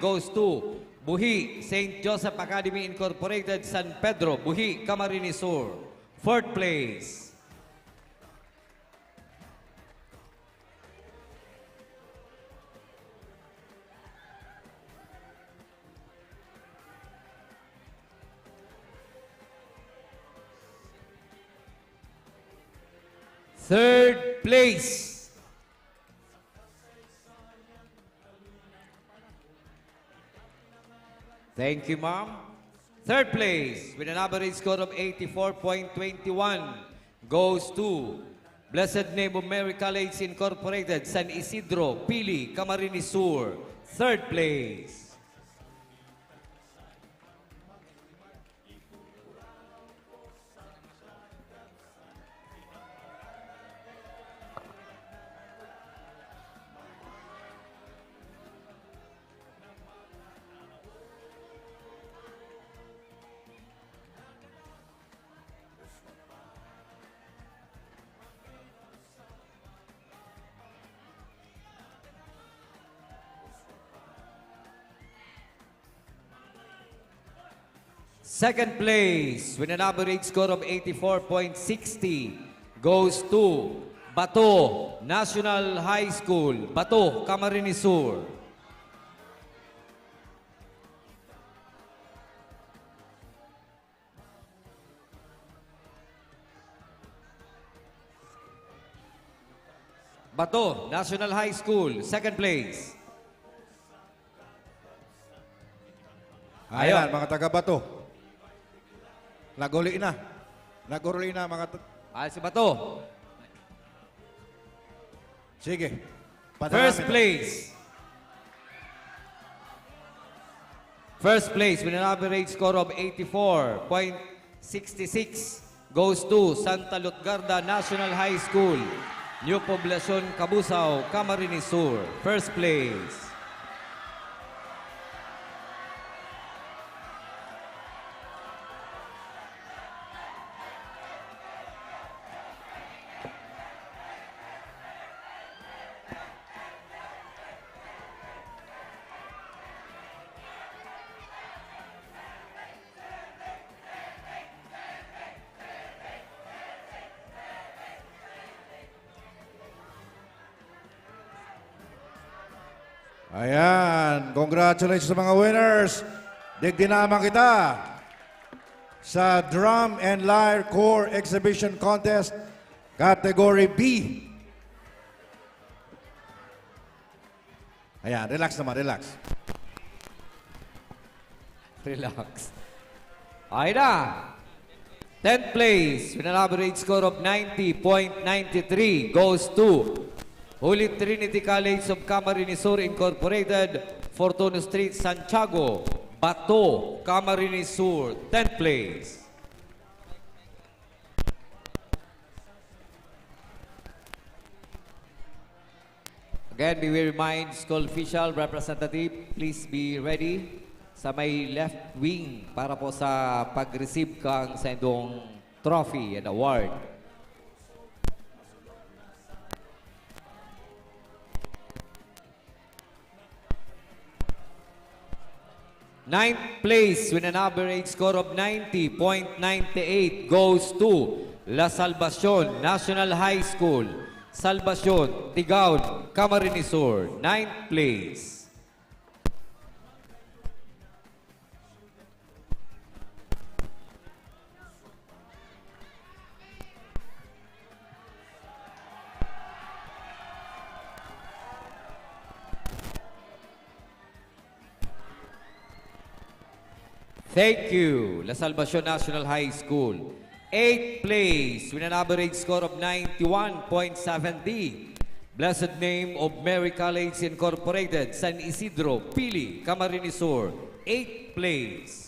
goes to Buhi St. Joseph Academy Incorporated, San Pedro, Buhi, Camarines Sur. Fourth place. Third place. Thank you, ma'am. Third place with an average score of 84.21 goes to Blessed Name of Mary College Incorporated, San Isidro, Pili, Camarines Sur. Third place. Second place with an average score of 84.60 goes to Bato National High School, Bato, Camarines Sur. Bato National High School, second place. Ayan, mga taga-Bato. Naguli na. Naguli na, mga... Ay, si Bato. Sige. First place. First place with an average score of 84.66 goes to Santa Lutgarda National High School, New Poblacion, Cabusao, Camarines Sur. First place. Ayan, congratulations sa mga winners. Digdinaman kita sa Drum and Lyre Corps Exhibition Contest, Category B. Ayan, relax naman, relax. Relax. Ay na. 10th place with an average score of 90.93 goes to Holy Trinity College of Camarines Sur Incorporated, Fortuna Street, Santiago, Bato, Camarines Sur. 10th place. Again, we will remind school official representative, please be ready sa may left wing para po sa pag-receive kang sa inyong trophy and award. Ninth place with an average score of 90.98 goes to La Salvacion National High School, Salvacion, Tigaon, Camarines Sur. 9th place. Thank you, La Salvacion National High School. 8th place with an average score of 91.70. Blessed Name of Mary College Incorporated, San Isidro, Pili, Camarines Sur. 8th place.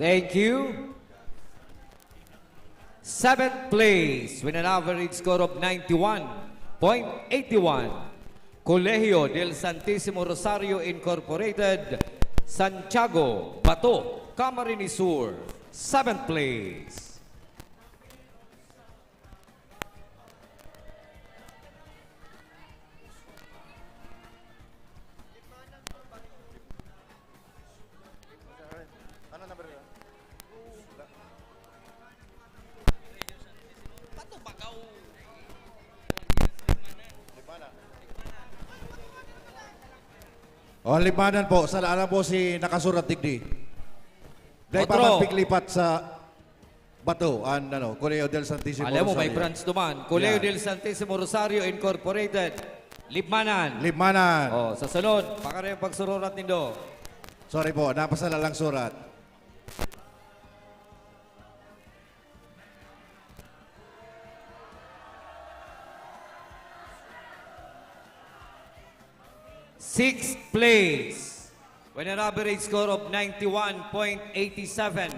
Thank you. 7th place with an average score of 91.81. Colegio del Santísimo Rosario Incorporated, Santiago, Bato, Camarines Sur. 7th place. O, limanan po. Saan po si nakasurat digdi? Dahil Otro. papaglipat sa Bato, Colegio del Santísimo Alam mo, may Rosario. branch naman. Colegio Yeah. del Santísimo Rosario Incorporated, Libmanan. Limanan. Oh, sa sunod, pakarayang pagsururat nindo. Sorry po, napasala lang surat. Sixth place with an average score of 91.87.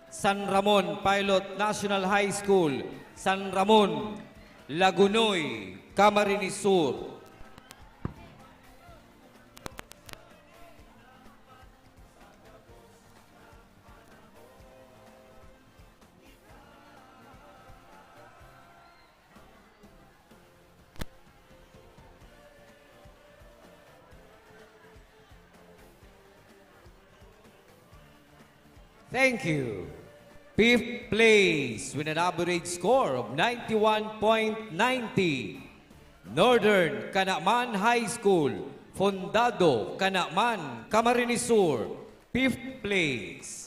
San Ramon Pilot National High School, San Ramon, Lagunoy, Camarines Sur. Thank you. Fifth place with an average score of 91.90. Northern Canaman High School, Fondado, Canaman, Camarines Sur. Fifth place.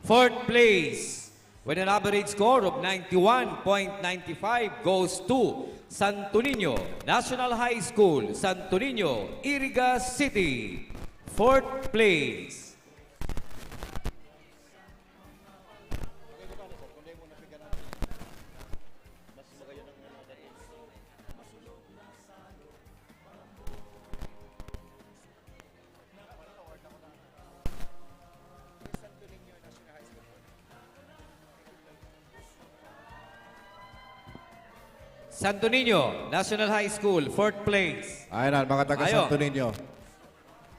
Fourth place with an average score of 91.95 goes to Santo Niño National High School, Santo Niño, Iriga City. Fourth place. Santo Niño National High School, 4th place. Ayan na, mga taga Ayo. Santo Niño.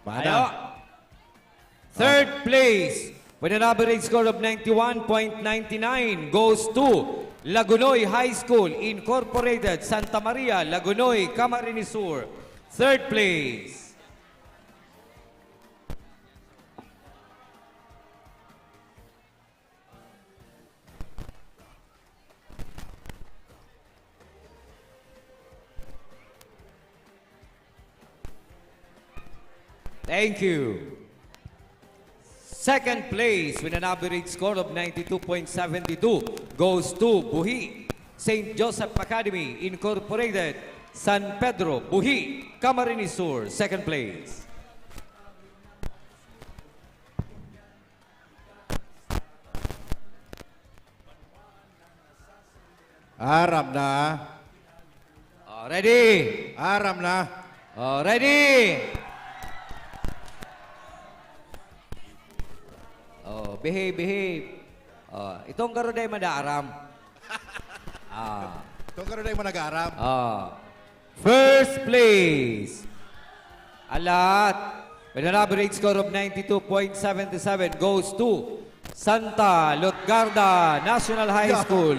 Ayo. 3rd place with an average score of 91.99 goes to Lagunoy High School Incorporated, Santa Maria, Lagunoy, Camarines Sur. 3rd place. Thank you. 2nd place with an average score of 92.72 goes to Buhi, St. Joseph Academy Incorporated, San Pedro, Buhi, Camarines Sur. 2nd place. Aram na. Ready? Aram na. Ready? Behave, behave. Itong karon day madaaram. Ito ka rin mo nag-aram. 1st place. Alat. With an average score of 92.77 goes to Santa Lutgarda National High School,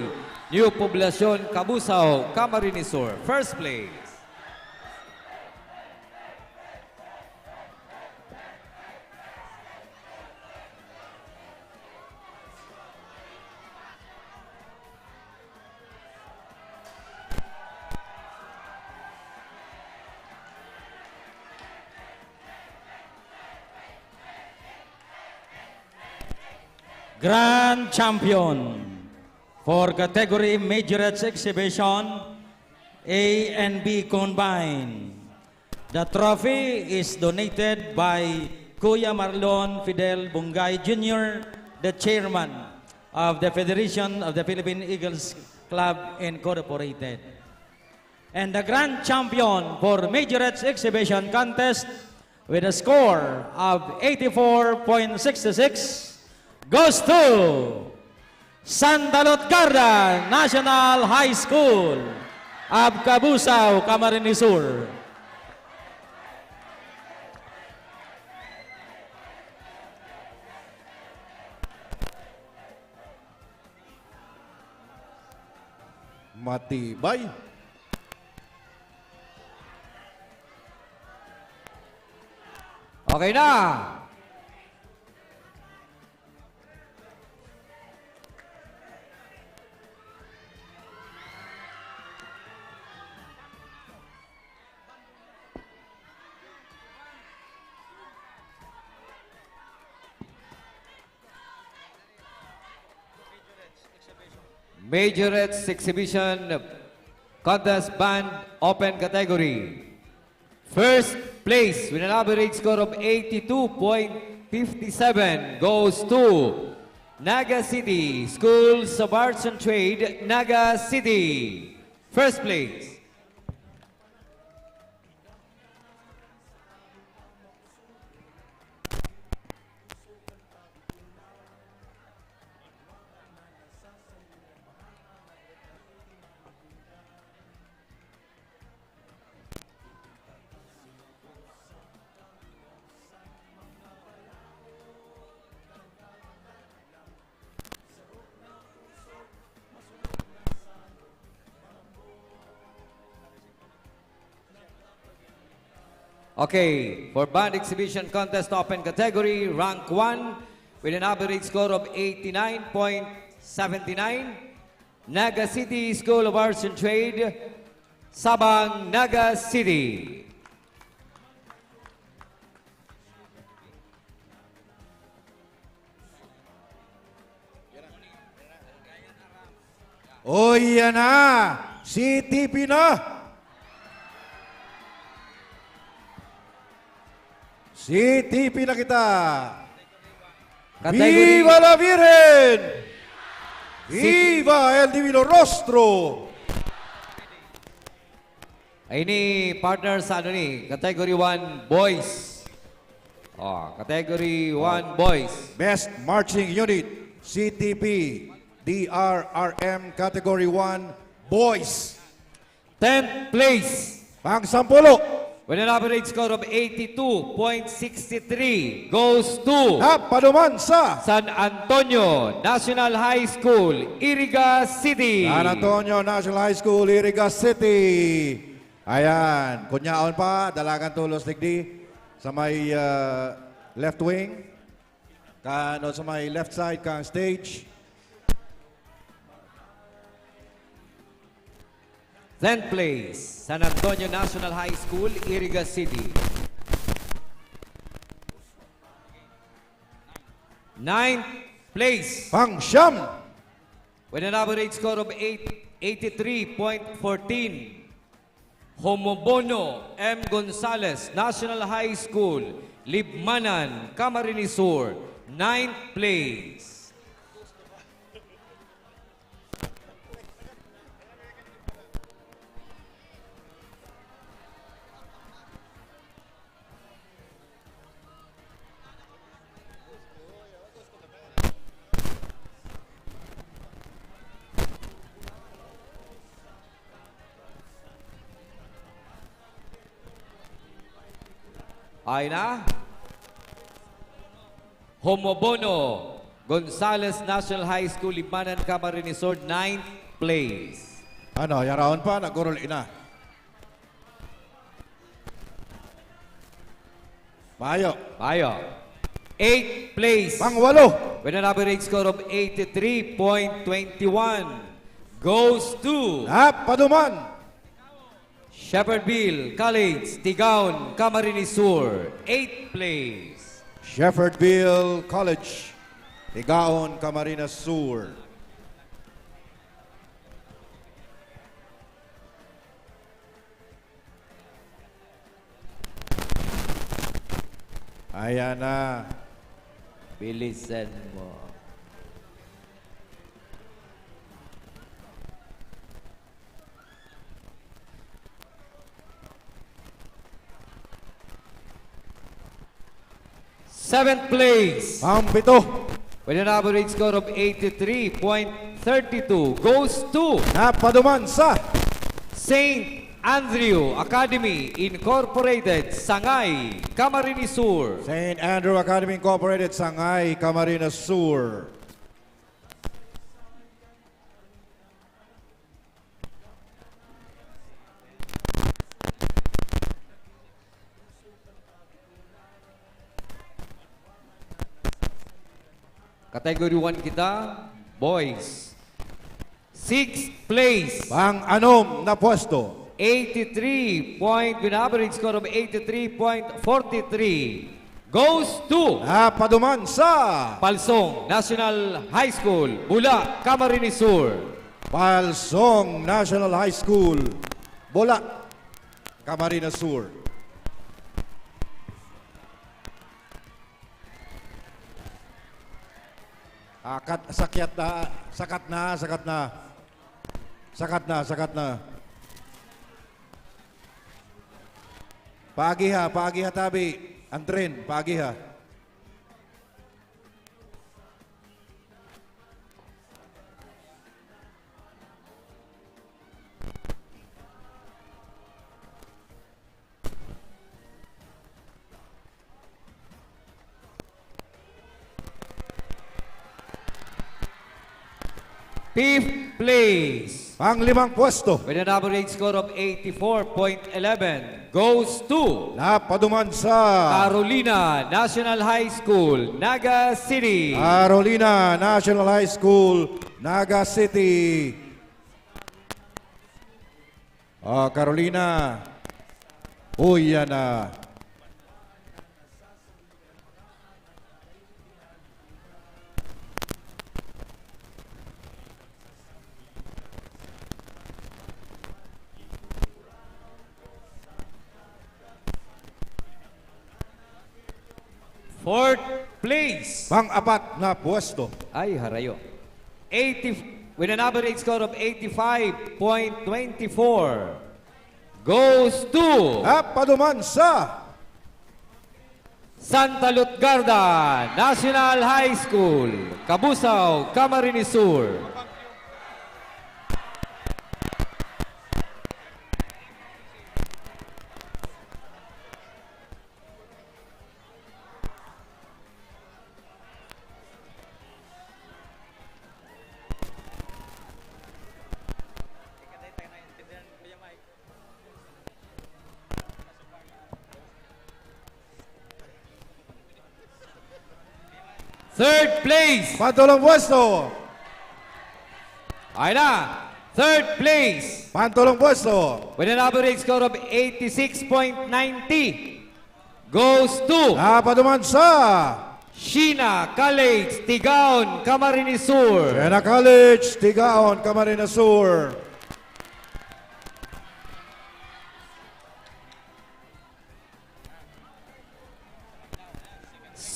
New Poblacion, Cabusao, Camarines Sur. 1st place. Grand Champion for category Majorettes Exhibition A and B combined. The trophy is donated by Kuya Marlon Fidel Bungay Jr., the chairman of the Federation of the Philippine Eagles Club Incorporated. And the grand champion for Majorettes Exhibition Contest with a score of 84.66 goes to Santa Lutgarda National High School of Cabusao, Camarines Sur. Matibay. Okay na. Majorettes Exhibition Contest Band Open Category. 1st place with an average score of 82.57 goes to Naga City Schools of Arts and Trade, Naga City. 1st place. Okay, for Band Exhibition Contest Open Category, rank 1 with an average score of 89.79, Naga City School of Arts and Trade, Sabang, Naga City. O yan na, CTP na. CTP na kita. Category- Viva la Virgen! Viva el Divino Rostro! Ay ni partner sa ano ni, Category 1 Boys. Category 1 Boys. Best Marching Unit, CTP, DRRM Category 1, Boys. 10th place. Pang-sampulo. With an average score of 82.63 goes to Napaduman sa San Antonio National High School, Iriga City. San Antonio National High School, Iriga City. Ayan, kunyaon pa, dalagan tulos digdi sa may left wing. Kano sa may left side kang stage. 10th place, San Antonio National High School, Iriga City. 9th place, Pang-siyam. with an average score of 83.14, Homobono M. Gonzales National High School, Libmanan, Camarines Sur. 9th place. Ay na. Homobono Gonzales National High School, Libmanan, Camarines Sur, 9th place. Ano, yaraon pa, nagurol ina. Mayo. Tayo. 8th place. Pang-walo. With an average score of 83.21 goes to Napaduman. Shepherdville College, Tigaon, Camarines Sur, 8th place. Shepherdville College, Tigaon, Camarines Sur. Ayan na. Bilisan mo. Seventh place. Pang-pito. With an average score of 83.32 goes to Napaduman sa St. Andrew Academy Incorporated, Sangay, Camarines Sur. St. Andrew Academy Incorporated, Sangay, Camarines Sur. Category 1 kita, boys. 6th place. Pang-anom na pwesto. 83 point with an average score of 83.43 goes to Napaduman sa Palsong National High School, Bula, Camarines Sur. Palsong National High School, Bula, Camarines Sur. Sakat na. Pagi ha tabi. Antrin, pagi ha. Fifth place. Pang-limang pwesto. With an average score of 84.11 goes to Napaduman sa Carolina National High School, Naga City. Carolina National High School, Naga City. Carolina. Uy, yan na. Fourth place. Pang-apat na pwesto. Ay, harayo. 80, with an average score of 85.24 goes to Napaduman sa Santa Lutgarda National High School, Cabusao, Camarines Sur. Third place. Pantulong pwesto. Ay na. Third place. Pantulong pwesto. With an average score of 86.90 goes to Napaduman sa Sheena College, Tigaon, Camarines Sur. Sena College, Tigaon, Camarines Sur.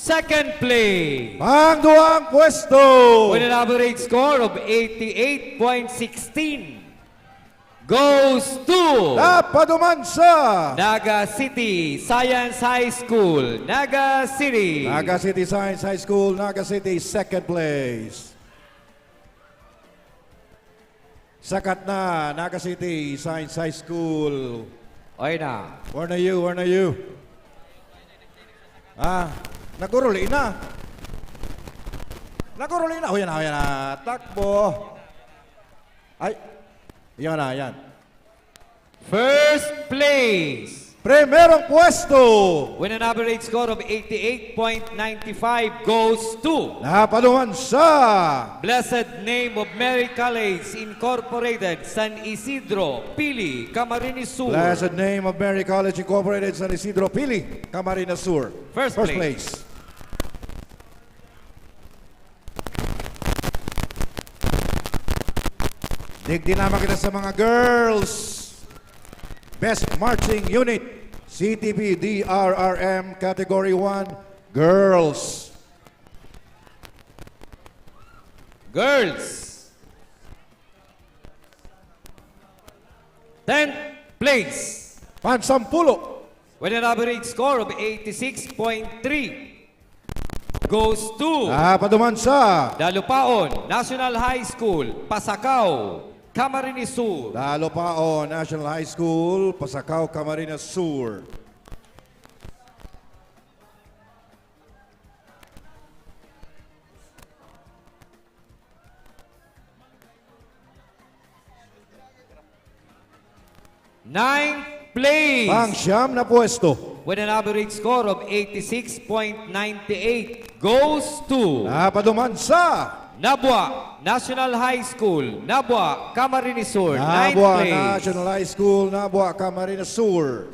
Second place. Pangduang pwesto. With an average score of 88.16 goes to Napaduman sa Naga City Science High School, Naga City. Naga City Science High School, Naga City, second place. Sakat na, Naga City Science High School. Ay na. Where na you? Where na you? Naguruli na. Naguruli na. O yan na, o yan na. Takbo. Ay, yan na, yan. First place. Primerong pwesto. With an average score of 88.95 goes to Napaduman sa Blessed Name of Mary College Incorporated, San Isidro, Pili, Camarines Sur. Blessed Name of Mary College Incorporated, San Isidro, Pili, Camarines Sur. First place. Digdi naman kita sa mga girls. Best Marching Unit, CTP DRRM Category 1, Girls. Girls. 10th place. Pansampulo. With an average score of 86.3 goes to Napaduman sa Dalupaon National High School, Pasacao, Camarines Sur. Dalupao National High School, Pasacao, Camarines Sur. Ninth place. Pangsyam na pwesto. With an average score of 86.98 goes to Napaduman sa Nabwa National High School, Nabwa, Camarines Sur. Ninth Nabua place. National High School, Nabua, Camarines Sur.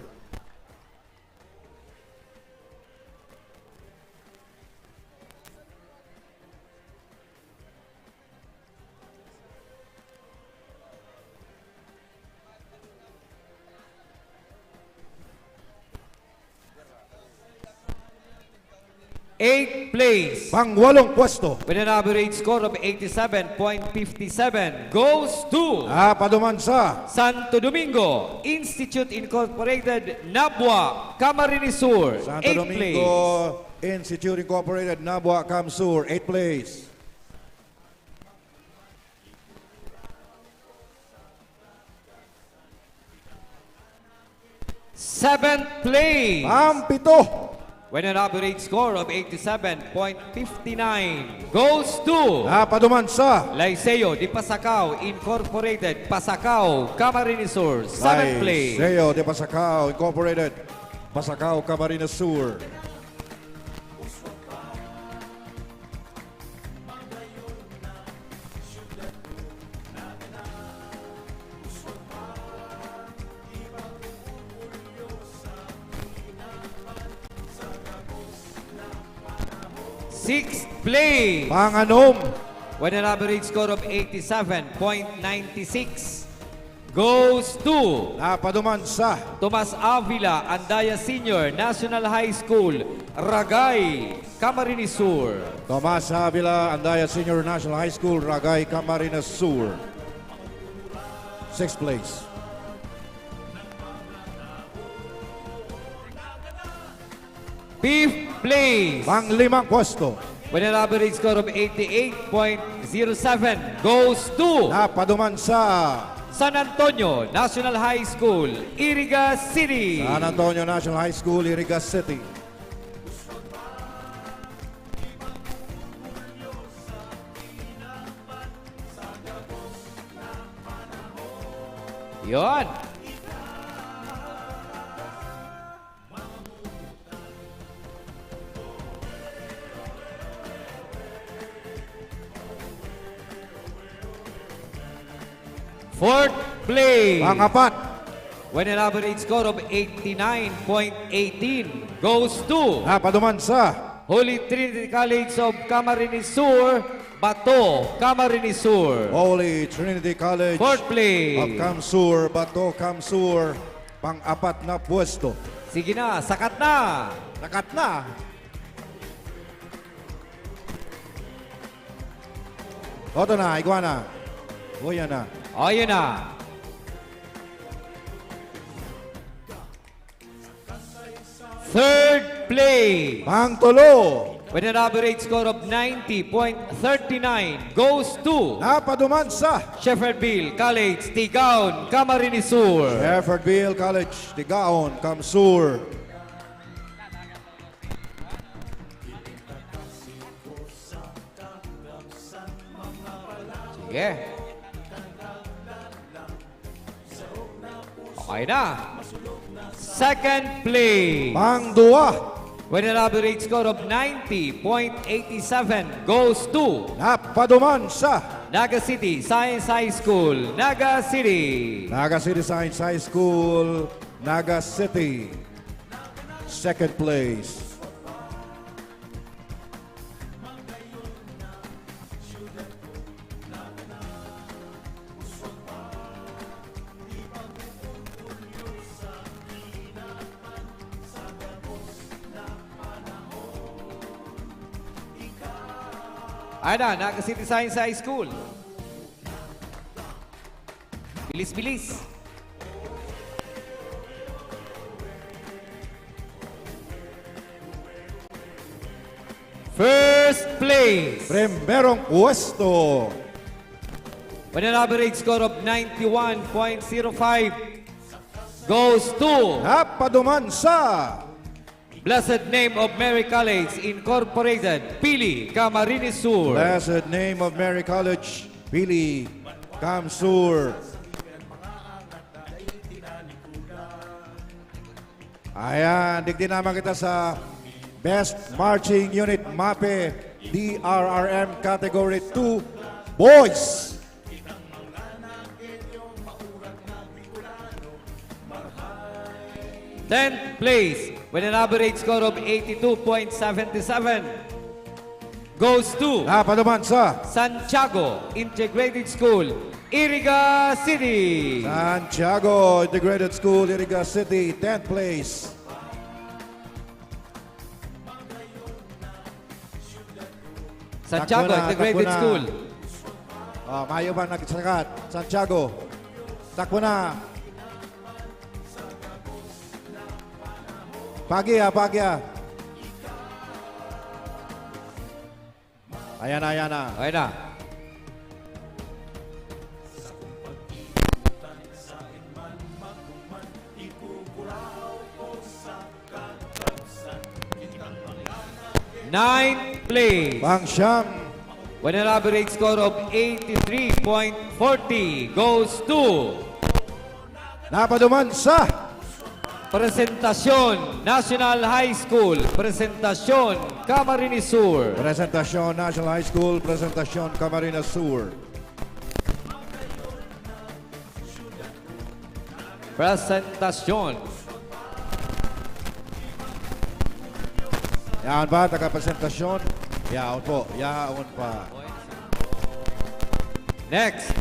Eighth place. Pangwalong pwesto. With an average score of 87.57 goes to Napaduman sa Santo Domingo Institute Incorporated, Nabwa, Camarines Sur. Santo Eighth Domingo Institute Incorporated, Nabua, Camsur, 8th place. place. Seventh place. Pampito. With an average score of 87.59 goes to Napaduman sa Liceo de Pasacao Incorporated, Pasacao, Camarines Sur. 7th place. Liceo de Pasacao Incorporated, Pasacao, Camarines Sur. Sixth place. Panganom. With an average score of 87.96 goes to Napaduman sa Tomas Avila Andaya Senior National High School, Ragay, Camarines Sur. Tomas Avila Andaya Senior National High School, Ragay, Camarines Sur. 6th place. Fifth place. Panglimang pwesto. With an average score of 88.07 goes to Napaduman sa San Antonio National High School, Iriga City. San Antonio National High School, Iriga City. Yon. Fourth place. Pang-apat. With an average score of 89.18 goes to Napaduman sa Holy Trinity College of Camarines Sur, Bato, Camarines Sur. Holy Trinity College Fourth of place. Kamsur, Bato, Kamsur. Pang-apat na pwesto. Sige na, sakat na. Nakat na. Oto na, Iguana. O yan na. O, yun na. Third place. Pang-tulo. With an average score of 90.39 goes to Napaduman sa Shepherdville College, Tigaon, Camarines Sur. Shepherdville College, Tigaon, Kamsur. Sige. Okay na. Second place. Pang-duwa. With an average score of 90.87 goes to Napaduman sa Naga City Science High School, Naga City. Naga City Science High School, Naga City. Second place. Ayan na, Naga City Science High School. Bilis-bilis. First place. Primerong pwesto. With an average score of 91.05 goes to Napaduman sa Blessed Name of Mary College Incorporated, Pili, Camarines Sur. Blessed Name of Mary College, Pili, Kamsur. Ayan, digdi naman kita sa Best Marching Unit MAPE DRRM Category 2 Boys. Tenth place with an average score of 82.77 goes to Napaduman sa Santiago Integrated School, Iriga City. Santiago Integrated School, Iriga City, 10th place. Santiago Integrated Takbo na. School. Mayo ba nagsakat? Santiago. Takbo na. Pagya. Ayan na. Okay na. Ninth place Pang-siyam. with an average score of 83.40 goes to Napaduman sa Presentacion National High School, Presentacion Camarines Sur. Presentacion National High School, Presentacion Camarines Sur. Presentacion. Yaon ba, taga-presentasyon? Yaon po, yaon pa. Next,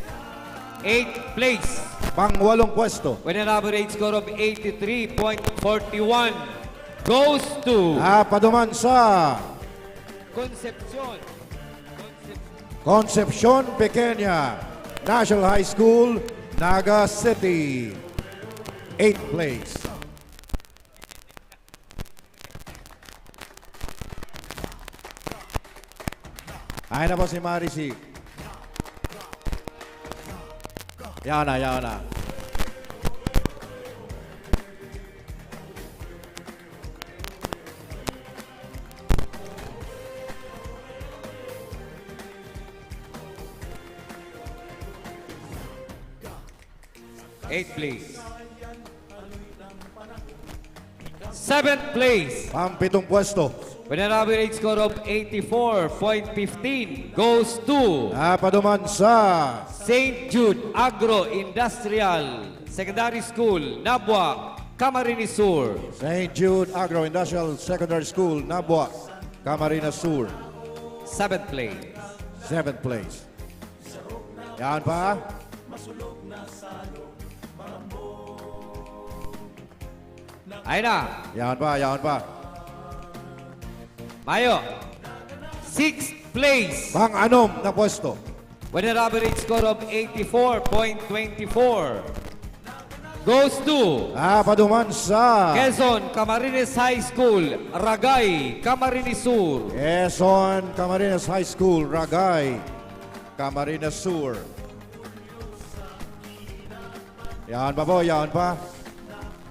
8th place Pang-walong pwesto. with an average score of 83.41 goes to Napaduman sa Concepcion. Concepcion Pequeña National High School, Naga City. 8th place. Ay na po si Marisi. Yaon na. Eighth place. 7th place Pang-pitong pwesto. with an average score of 84.15 goes to Napaduman sa St. Jude Agro-Industrial Secondary School, Nabua, Camarines Sur. St. Jude Agro-Industrial Secondary School, Nabua, Camarines Sur. 7th place. 7th place. Yan pa. Ayun na. Yan pa, yan pa. Mayo. 6th place. Pang-anom na pwesto. With an average score of 84.24 goes to Napaduman sa Quezon Camarines High School, Ragay, Camarines Sur. Quezon Camarines High School, Ragay, Camarines Sur. Yan pa po, yan pa.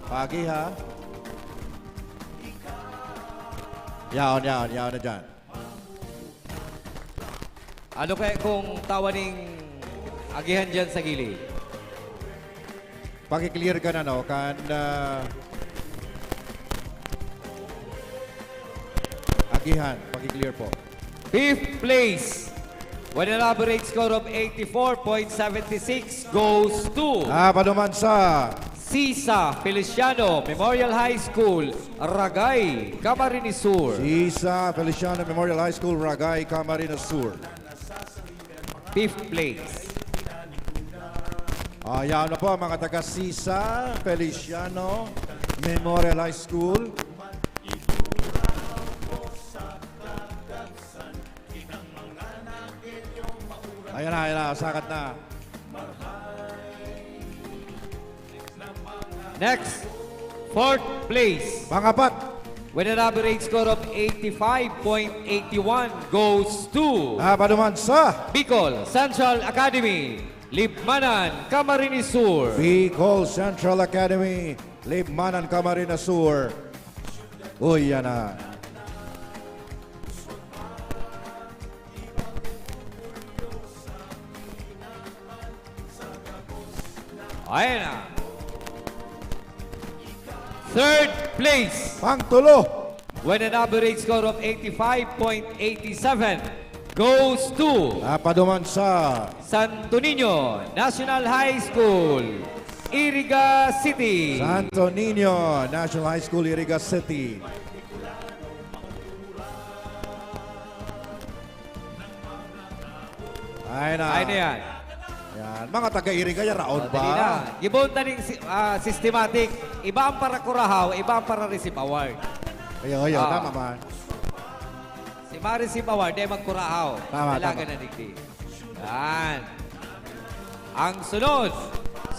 Pagi ha. Yan na dyan. Ano kaya kung tawaning agihan dyan sa gilid? Paki-clear ka na, no? Agihan, paki-clear po. 5th place with an average score of 84.76 goes to Napaduman sa Sisa Feliciano Memorial High School, Ragay, Camarines Sur. Sisa Feliciano Memorial High School, Ragay, Camarines Sur. 5th place. Ayan na po mga taga Sisa Feliciano Memorial High School. Ayan na, sakat na. Next, 4th place Pangapat, with an average score of 85.81 goes to napaduman sa Bicol Central Academy, Libmanan, Camarines Sur. Bicol Central Academy, Libmanan, Camarines Sur. Uy, yan na. Ayan na. 3rd place Pangtulo, with an average score of 85.87 goes to napaduman sa Santo Niño National High School, Iriga City. Santo Niño National High School, Iriga City. Ay na. Ay na yan. Yan. Mga taga-Iriga yan, raon Dali na. ba? Gibon taning systematic. Iba ang para Curahaw, iba ang para Receive Award. Ayaw, Ah. tama man. Si Ma-Receive Award, ay mag-Curahaw. Tama, Dalaga tama. na digdi. Yan. Ang sunod,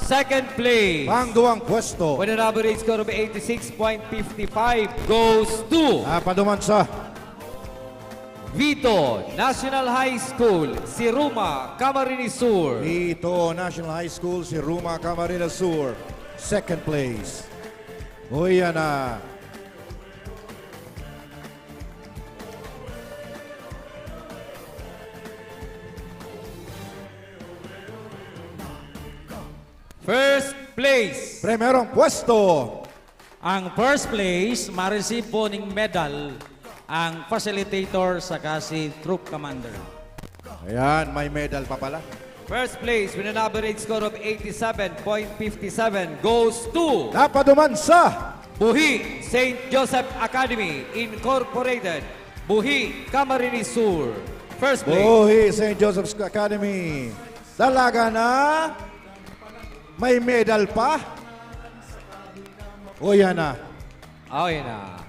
2nd place. Pangduwang pwesto, With an average score of 86.55 goes to napaduman sa Vito National High School, Siruma, Camarines Sur. Vito National High School, si Ruma Camarines Sur. 2nd place. Uy, yan na. First place. Primerong pwesto, Ang first place, ma-receive po ng medal ang facilitator sa si troop commander. ayan, may medal pa pala. First place with an average score of 87.57 goes to Napaduman sa Buhi St. Joseph Academy Incorporated, Buhi, Camarines Sur. First place. Buhi St. Joseph's Academy. Dalaga na. May medal pa. O yan na. Oh, yan na.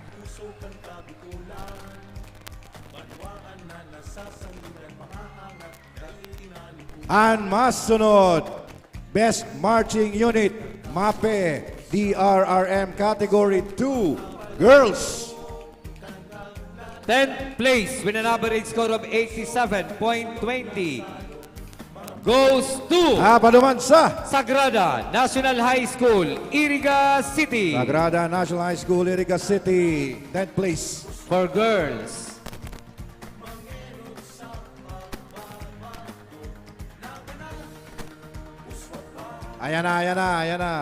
Ang masunod, Best Marching Unit, MAPE, DRRM Category 2, Girls. 10th place with an average score of 87.20 goes to Napaduman sa Sagrada National High School, Iriga City. Sagrada National High School, Iriga City, 10th place. For girls. Ayan na, ayan na, ayan na.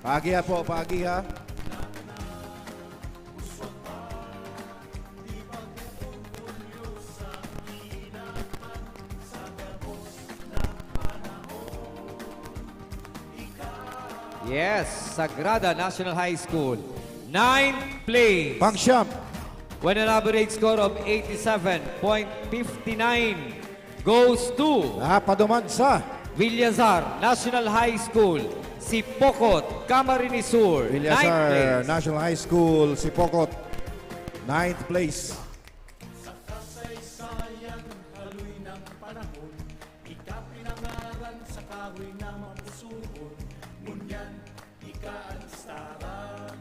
Pagi ha po, pagi ha. Yes, Sagrada National High School. 9th place. Pang-siyam. With an average score of 87.59 goes to Napaduman sa Villazar National High School, Sipokot, Camarines Sur. 9th Villasar place. National High School, Sipokot. 9th place. Sa kasaysayan, haloy ng panahon, ika pinangalan sa kahoy na mapusuon, ngunyan, ika ang staran.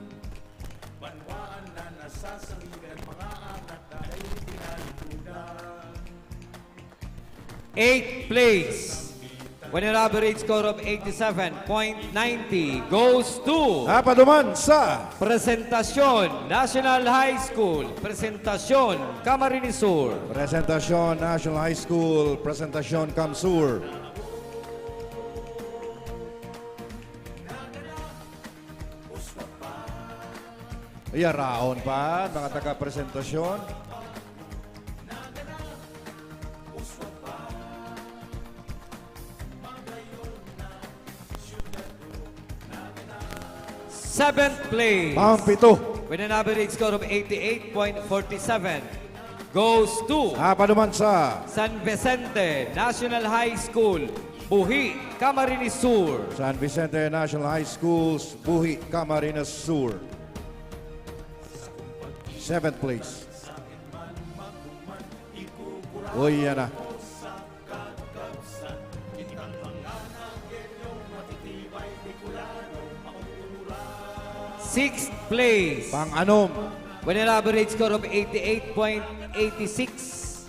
Banwaan na nasasangigan, mga anak dahil pinalitudan. 8th place. With an average score of 87.90 goes to Napaduman sa Presentacion National High School, Presentacion Camarines Sur. Presentacion National High School, Presentacion Camsur. Raon pa, mga taga-presentasyon. Seventh place. Pang-pito. With an average score of 88.47 goes to Napaduman sa San Vicente National High School, Buhi, Camarines Sur. San Vicente National High Schools, Buhi, Camarines Sur. 7th place. Uy, yan na. Sixth place. Pang-anom. With an average score of 88.86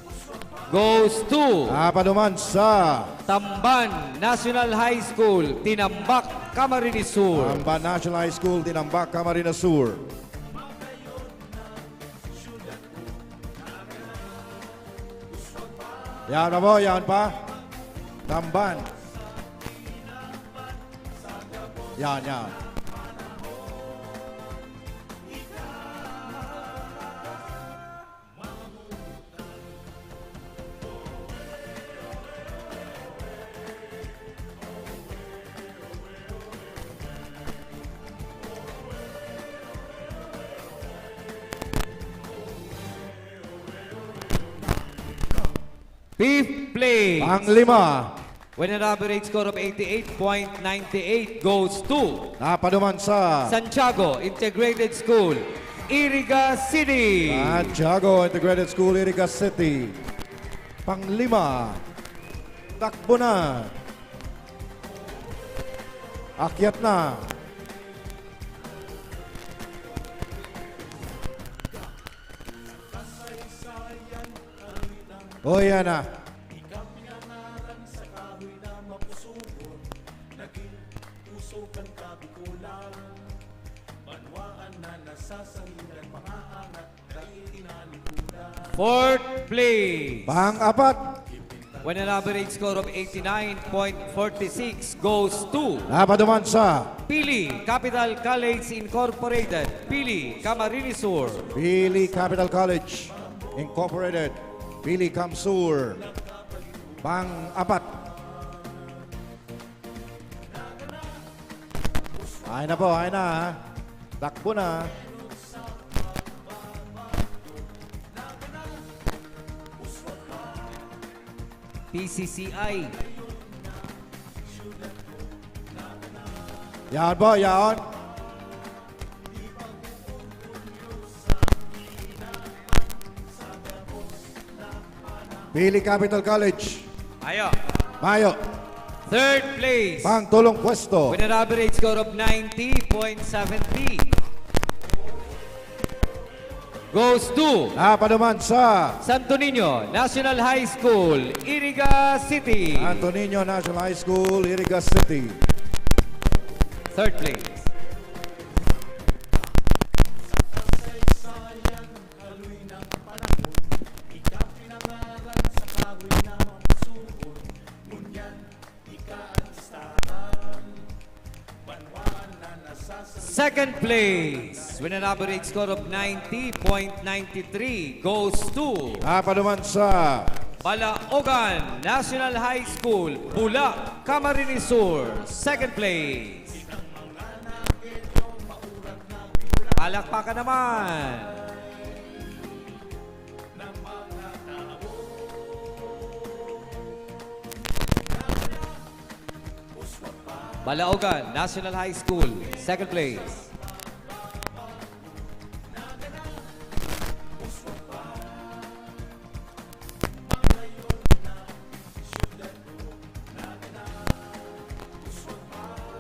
goes to Napaduman sa Tamban National High School, Tinambak, Camarines Sur. Tamban National High School, Tinambak, Camarines Sur. Yan na mo, yan pa. Tamban. Yan, yan. Fifth place. Pang-lima. With an average score of 88.98 goes to Napaduman sa Santiago Integrated School, Iriga City. Santiago Integrated School, Iriga City. Pang-lima. Takbo na. Akyat na. O yan na. Ika pinangalan sa kahoy na mapusuon, naging tusukan kabikulan. Banwaan na nasasangigan, mga anak dahil tinalikudan. Fourth place. Pang-apat. With an average score of 89.46 goes to Napaduman sa Pili Capital College Incorporated, Pili, Camarines Sur. Pili Capital College Incorporated, Pili Camsur. Pang-apat. Ay na po, ay na. Takbo na. PCCI. Yan po, yan. Pili Capital College. Ayo. Mayo. Third place. Pang-tulong pwesto. With an average score of 90.70 goes to Napaduman sa Santo Niño National High School, Iriga City. Santo Niño National High School, Iriga City. Third place. Second place with an average score of 90.93 goes to Napaduman sa Balaogan National High School, Bula, Camarines Sur. Second place. Palakpakan naman. Balaogan National High School, second place.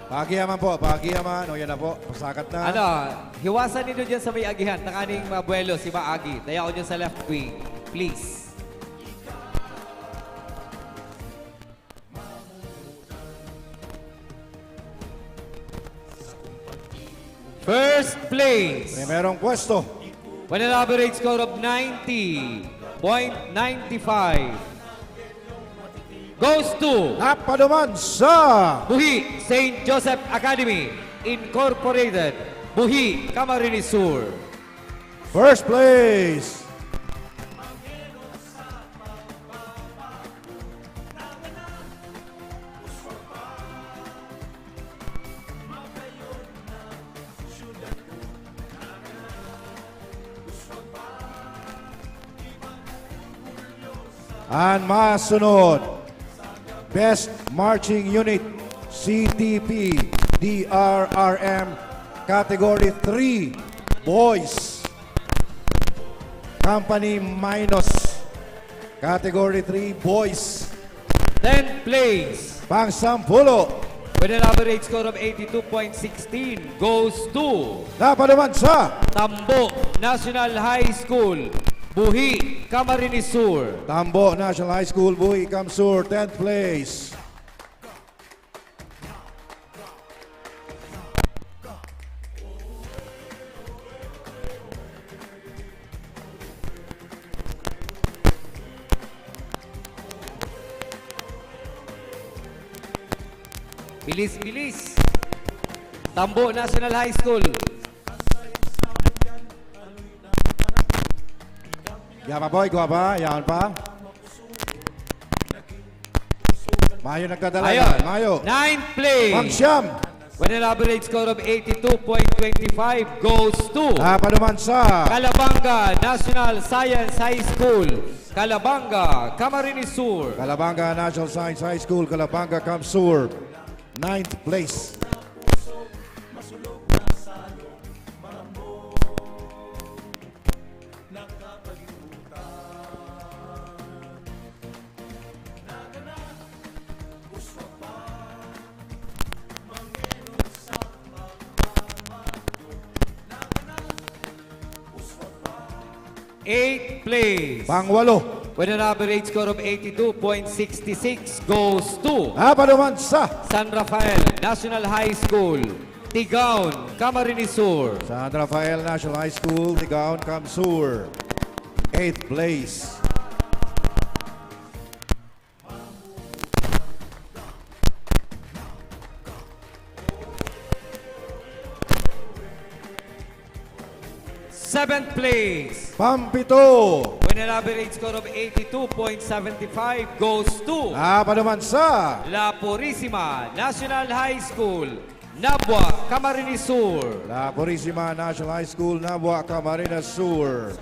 Pagiyaman po, pagiyaman. O yan na po, pasakat na. Ano, hiwasan ninyo dyan sa may agihan. Takaning mabuelo, si Maagi. Dayaw nyo sa left wing. Please. First place. Primerong pwesto. With an average score of 90.95. Goes to Napaduman sa Buhi St. Joseph Academy Incorporated, Buhi, Camarines Sur. first place. Ang masunod, Best Marching Unit, CTP, DRRM, Category 3, Boys. Company minus, Category 3, Boys. 10th place. Pang-sampulo, With an average score of 82.16 goes to napaduman sa Tambo National High School, Buhi, Camarines Sur. Tambo National High School, Buhi, Camsur, 10th place. Bilis, bilis. Tambo National High School. Yan pa boy, kuha pa, yan pa. Mayo nagdadala. Ayun. Mayo. 9th place. Pang-siyam, With an average score of 82.25 goes to napaduman sa Calabanga National Science High School, Calabanga, Camarines Sur. Calabanga National Science High School, Calabanga, Camsur, 9th place. Eighth place. Pang-walo, With an average score of 82.66 goes to napaduman sa San Rafael National High School, Tigaon, Camarines Sur. San Rafael National High School, Tigaon, Camsur, 8th place. Seventh place. Pampito, With an average score of 82.75 goes to napaduman sa La Purísima National High School, Nabua, Camarines Sur. La Purísima National High School, Nabua, Camarines Sur.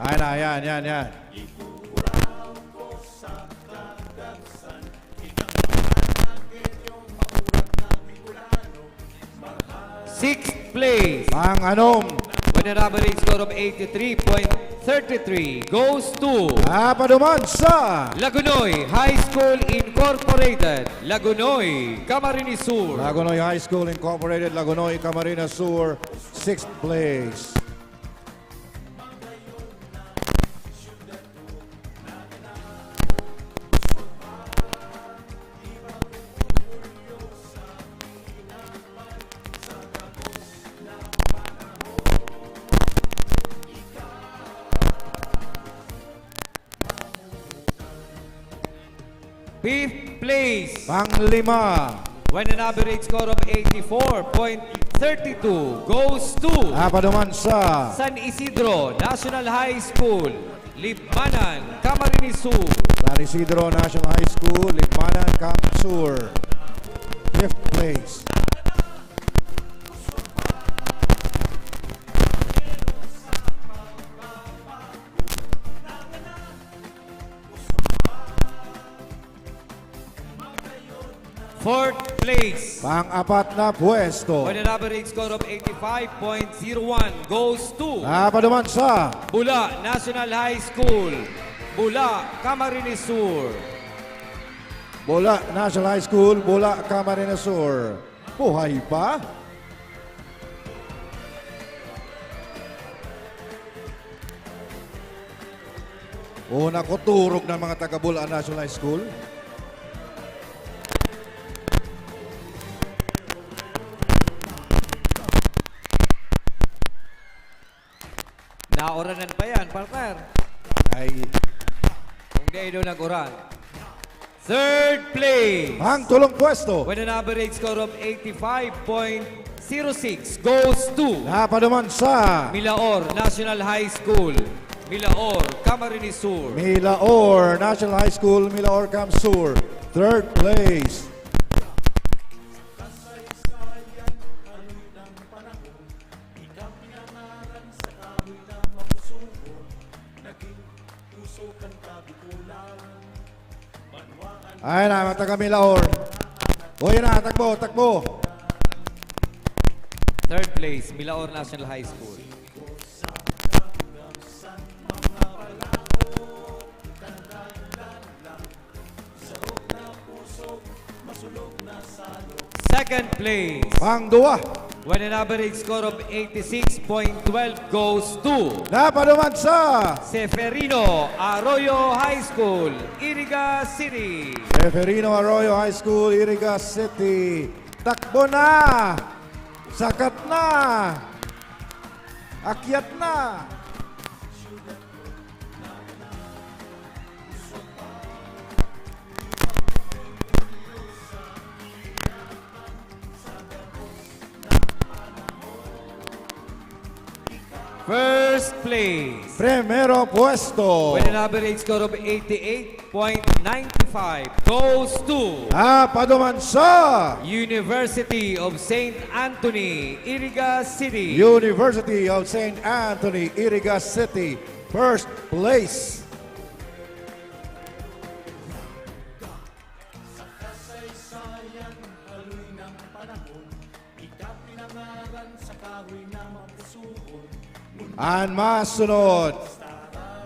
Ayan, yan. Sixth place. Pang-anom, With an average score of 83.33 goes to napaduman sa Lagunoy High School Incorporated, Lagunoy, Camarines Sur. Lagunoy High School Incorporated, Lagunoy, Camarines Sur, 6th place. Fifth place. Pang-lima, With an average score of 84.06 32 goes to Napaduman sa San Isidro National High School, Libmanan, Camarines Sur. San Isidro National High School, Libmanan, Camp Sur. 5th place. Fourth place. Pang-apat na pwesto. With an average score of 85.01 goes to Napaduman sa Bula National High School, Bula, Camarines Sur. Bula National High School, Bula, Camarines Sur. Buhay pa? Una ko turog ng mga taga Bula National High School. Naoranan pa yan, partner. Ay, Kung di daw nag-oran. Third place. pang-tulong pwesto. With an average score of 85.06 goes to Napaduman sa Milaor National High School, Milaor, Camarines Sur. Milaor National High School, Milaor, Camp Sur. 3rd place. Ay na, mga taga Milaor. Uy na, takbo, takbo. Third place, Milaor National High School. Second place, Pang-duwa. with an average score of 86.12 goes to Napaduman sa Seferino Arroyo High School, Iriga City. Seferino Arroyo High School, Iriga City. Takbo na! Sakat na! Akyat na! First place, Primero puesto. with an average score of 88.95 goes to Napaduman sa University of St. Anthony, Iriga City. University of St. Anthony, Iriga City. First place. Ang masunod,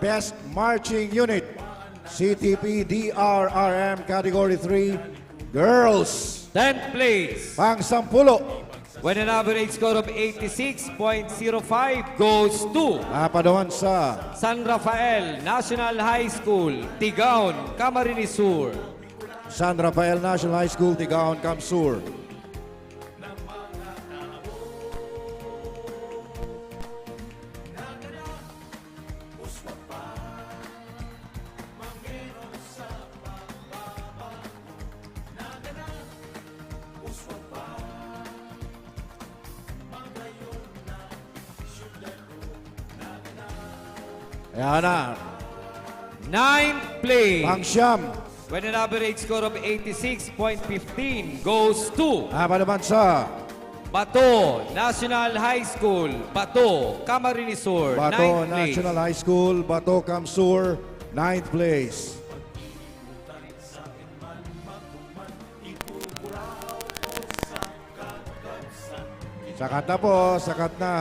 Best Marching Unit, CTP DRRM Category 3, Girls. 10th place, Pang-sampulo. with an average score of 86.05 goes to Napaduman sa San Rafael National High School, Tigaon, Camarines Sur. San Rafael National High School, Tigaon, Camp Sur. Ayan na. 9th place, Pang-siyam. with an average score of 86.15 goes to Napaduman sa Bato National High School, Bato, Camarines Sur. Bato 9th place. National High School, Bato, Camp Sur, 9th place. Sakat na po, sakat na.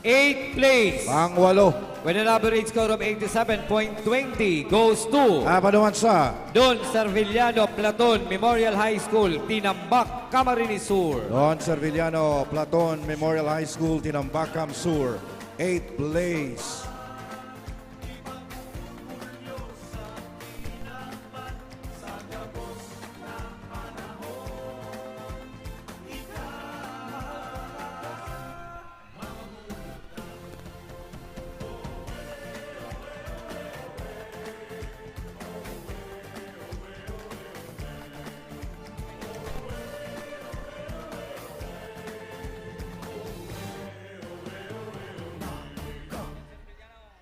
Eighth place, Pang-walo. with an average score of 87.20 goes to Napaduman sa Don Servillano Platon Memorial High School, Tinambak, Camarines Sur. Don Servillano Platon Memorial High School, Tinambak, Camp Sur, 8th place.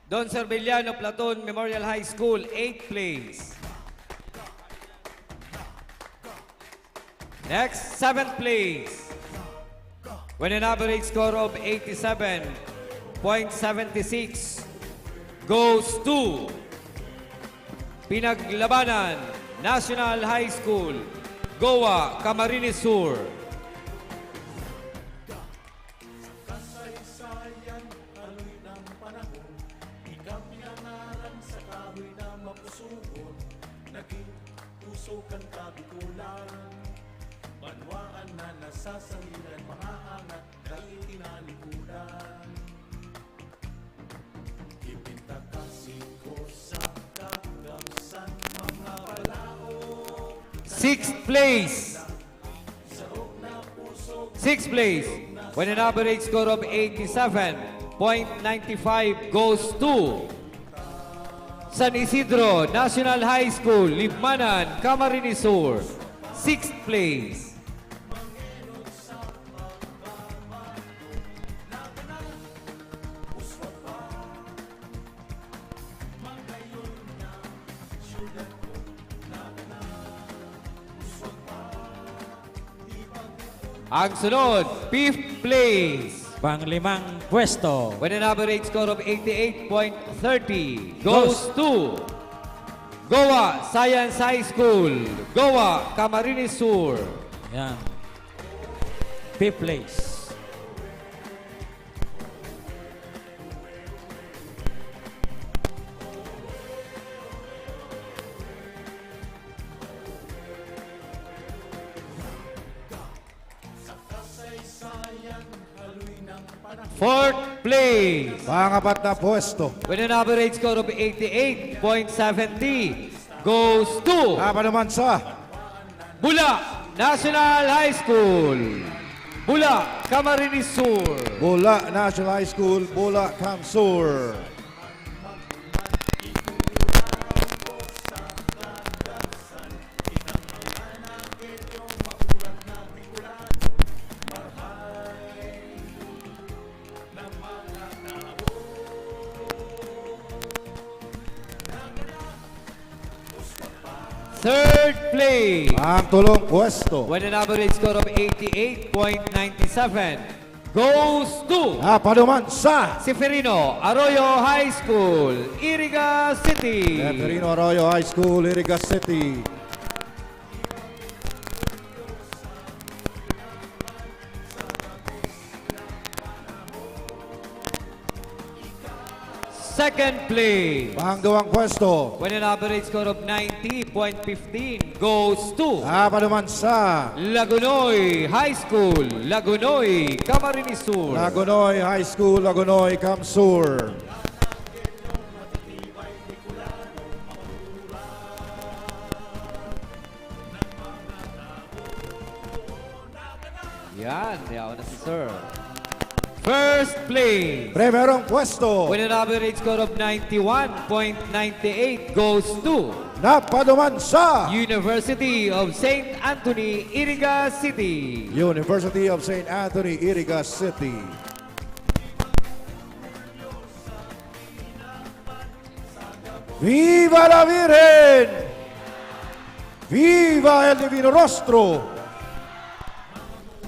Don Serviliano Platoon Memorial High School, 8th place. Next, 7th place. With an average score of 87.76 goes to Pinaglabanan National High School, Goa, Camarines Sur. Kasaysayan, aloy ng panahon, ikaw pinangalan sa kahoy na mapusugon, naging tusukan kabikulan, banwaan na nasasaliran, mahaangat dahil tinalikudan. Ipinta kasiko sa kagamsan, mga palao, 6th place. 6th place. With an average score of 87.95 goes to San Isidro National High School, Libmanan, Camarines Sur. 6th place. Ang sunod, 5th place. Panglimang pwesto. With an average score of 88.30 goes to Goa Science High School, Goa, Camarines Sur. Yan. 5th place. kasaysayan, aloy ng panahon. 4th place. Pangapat na pwesto. With an average score of 88.70 goes to Laban naman sa Bula National High School, Bula, Camarines Sur. Bula National High School, Bula, Kamsur. Third place. Ang tulong pwesto. With an average score of 88.97 goes to Laban naman sa Seferino Arroyo High School, Iriga City. Seferino Arroyo High School, Iriga City. Second place. Panggawang pwesto. With an average score of 90.15 goes to Laban naman sa Lagunoy High School, Lagunoy, Camarines Sur. Lagunoy High School, Lagunoy, Kamsur. Yan, yaw na si Sir. First place. Primerong pwesto. With an average score of 91.98 goes to Napaduman sa University of St. Anthony, Iriga City. University of St. Anthony, Iriga City. Viva la Virgen! Viva el Divino Rostro!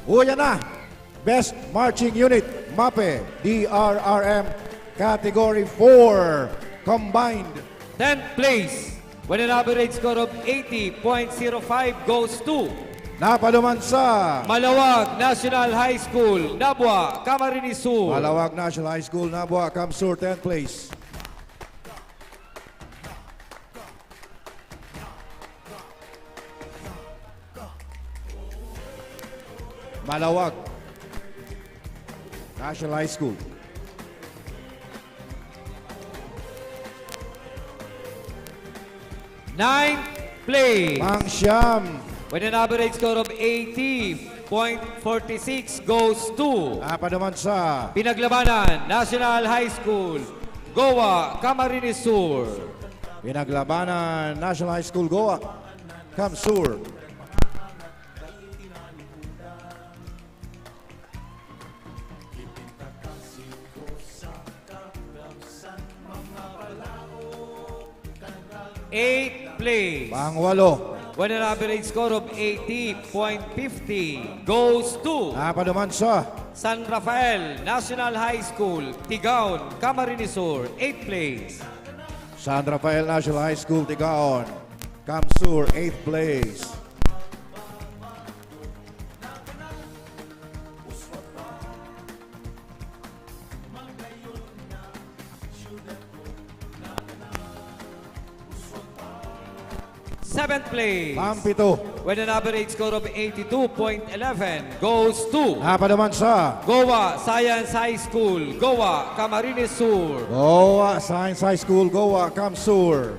Uya na, Best Marching Unit, MAPE, DRRM, Category 4, Combined. 10th place. With an average score of 80.05 goes to Napaduman sa Malawag National High School, Nabua, Camarines Sur. Malawag National High School, Nabua, Kamsur, 10th place. Malawag National High School. Ninth place. Mangsyam. With an average score of 80.46 goes to Napaduman sa Pinaglabanan National High School, Goa, Camarines Sur. Pinaglabanan National High School, Goa, Kamsur. 8th place. Pang-walo. With an average score of 80.50 goes to Apa naman sa San Rafael National High School, Tigaon, Camarines Sur, 8th place. San Rafael National High School, Tigaon. Kamsur, 8th place. Seventh place. Pang-pito. With an average score of 82.11 goes to Apa naman sa Goa Science High School, Goa, Camarines Sur. Goa Science High School, Goa, Kamsur.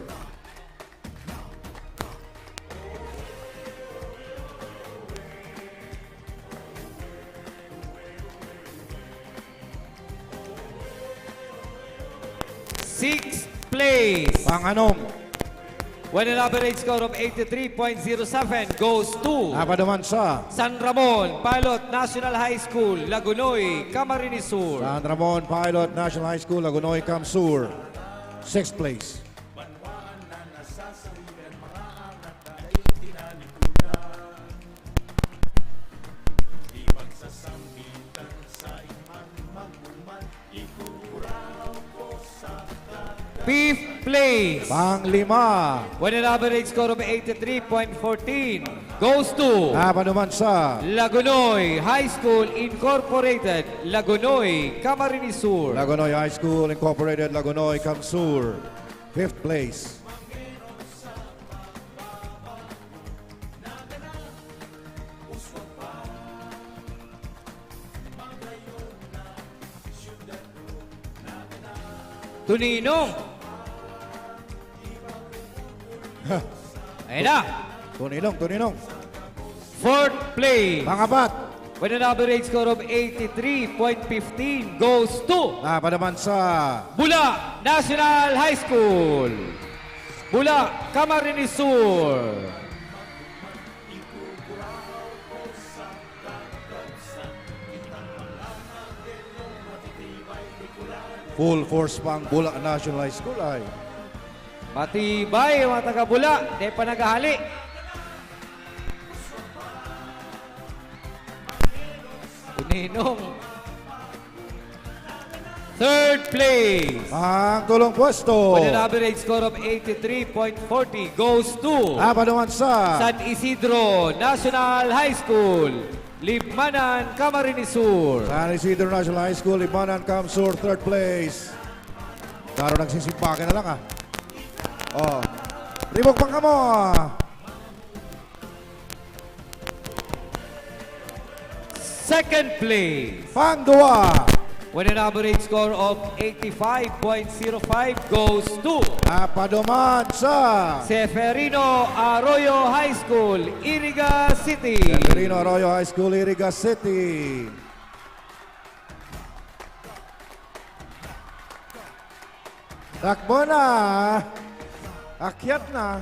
Sixth place. Pang-anom. With an average score of 83.07 goes to Apa naman sa San Ramon Pilot National High School, Lagunoy, Camarines Sur. San Ramon Pilot National High School, Lagunoy, Kamsur. 6th place. Fifth place. Pang-lima. With an average score of 83.14 goes to Apa naman sa Lagunoy High School Incorporated, Lagunoy, Camarines Sur. Lagunoy High School Incorporated, Lagunoy, Kamsur. 5th place. Tuninong. Ayan na. Tuninong. Fourth place. Pang-apat. With an average score of 83.15 goes to Apa naman sa Bula National High School, Bula, Camarines Sur. Full force pang Bula National High School ay Matibay mga taga-Bula, di pa naghahali. Tuninong. Third place. ang tulong pwesto. With an average score of 83.40 goes to Apa naman sa San Isidro National High School, Libmanan, Camarines Sur. San Isidro National High School, Libanan, Kamsur, 3rd place. Klaro nagsisipakan na lang ah. Oh. Ribok pang kamo. Second place. Pang-dua. With an average score of 85.05 goes to Apa naman sa Seferino Arroyo High School, Iriga City. Perino Arroyo High School, Iriga City. Takbo na. Akyat na.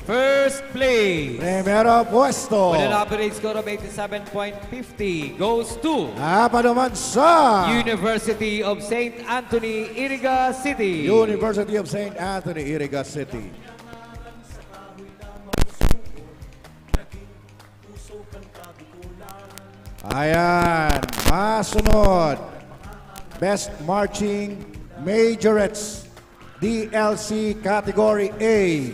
First place. Primero puesto. With an average score of 87.50 goes to Apa naman sa University of St. Anthony, Iriga City. University of St. Anthony, Iriga City. Ayan, masunod. Best Marching Majorettes, DLC Category A.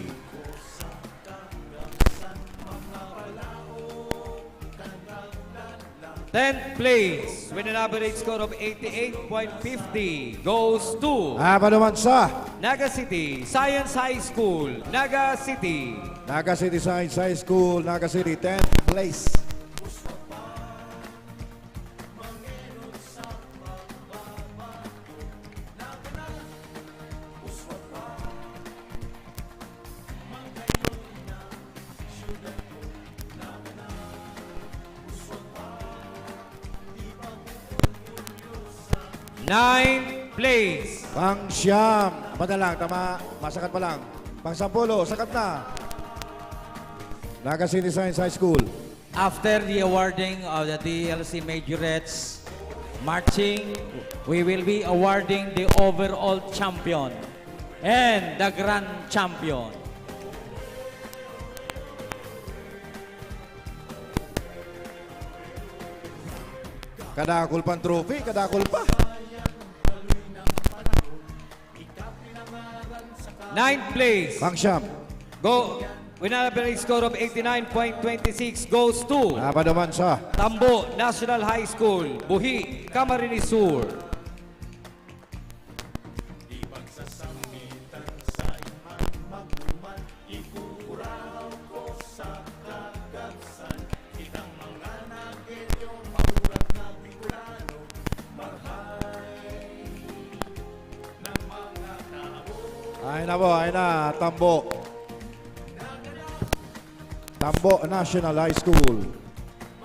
Tenth place with an average score of 88.50 goes to Apa naman sa Naga City Science High School, Naga City. Naga City Science High School, Naga City, 10th place. Ninth place. Pang-siyam. Apa na lang, tama, masakat pa lang. Pang-sampulo, sakat na. Naga City Science High School. After the awarding of the DLC Majorettes Marching, we will be awarding the overall champion and the grand champion. Kadakol pang trophy, kadakol pa. 9th place. Pang siyam. Go. With an average score of 89.26 goes to Napaduman sa Tambo National High School, Buhi, Camarines Sur. ay na, Tambo. Tambo National High School.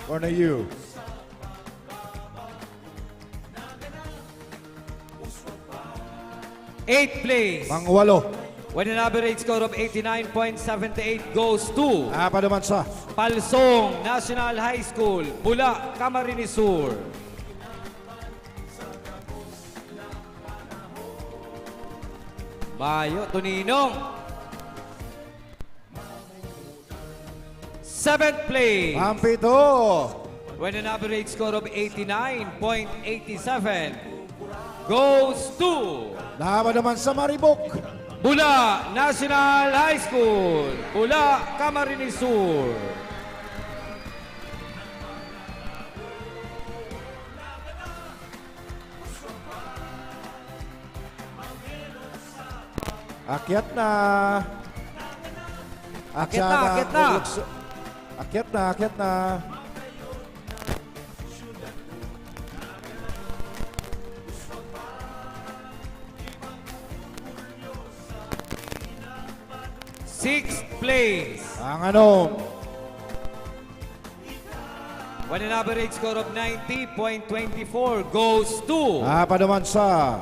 For you. Eighth place. Pang walo. With an average score of 89.78 goes to Napaduman sa Palsong National High School, Bula, Camarines Sur. Bayo, Tuninong. 7th place. Pang pito. With an average score of 89.87 goes to Napaduman sa Maribok. Bula National High School, Bula, Camarines Sur. Akyat na. Akyat na, akyat na. Akyat na, akyat na. Sixth place. Ang ano, With an average score of 90.24 goes to napaduman sa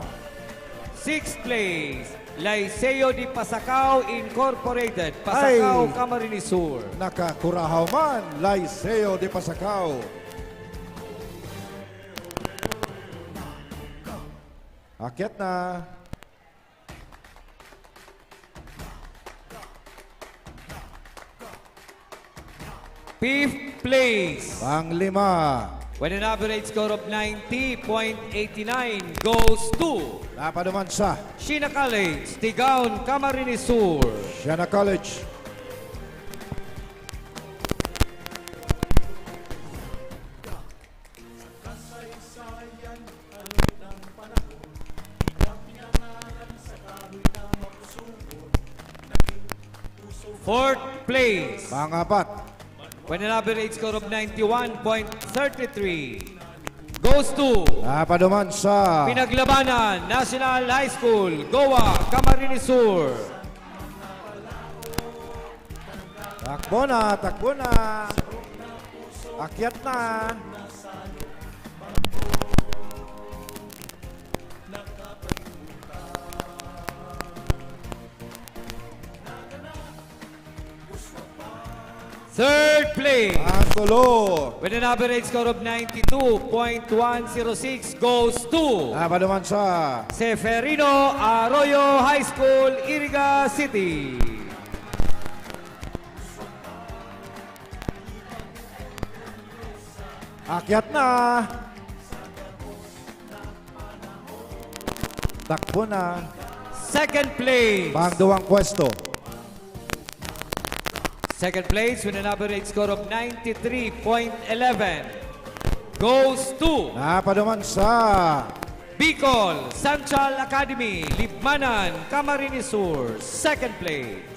6th place, Liceo de Pasacao Incorporated, Pasacao, Ay. Camarines Sur. nakakurahaw man, Liceo de Pasacao. Akyat na. Fifth place. Pang lima. With an average score of 90.89 goes to Napaduman sa Sheena College, Tigaon, Camarines Sur. Siena College. Fourth place. Pangapat. With an average score of 91.33 goes to Napaduman sa Pinaglabanan National High School, Goa, Camarines Sur. takbo na, takbo na. Akyat na. Third place. Ang tulo. With an average score of 92.106 goes to Napaduman sa Seferino Arroyo High School, Iriga City. akyat na. Takbo na. Second place. Pangduwang pwesto. Second place with an average score of 93.11 goes to Napaduman sa Bicol Central Academy, Libmanan, Camarines Sur. Second place.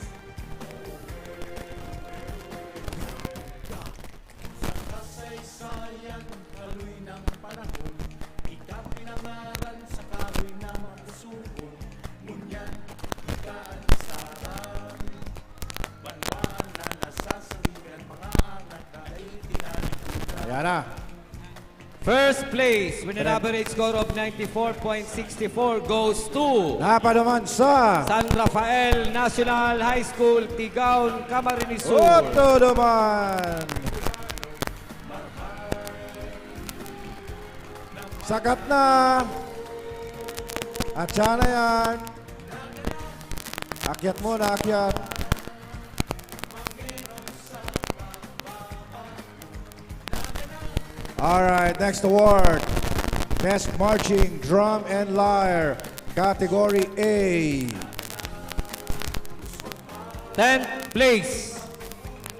Ayan na. First place with an average score of 94.64 goes to Napaduman sa San Rafael National High School, Tigaon, Camarines Sur. Otto naman. Sakat na. At siya na yan. Akyat muna, akyat. Alright, next award. Best Marching Drum and Lyre, Category A. 10th place.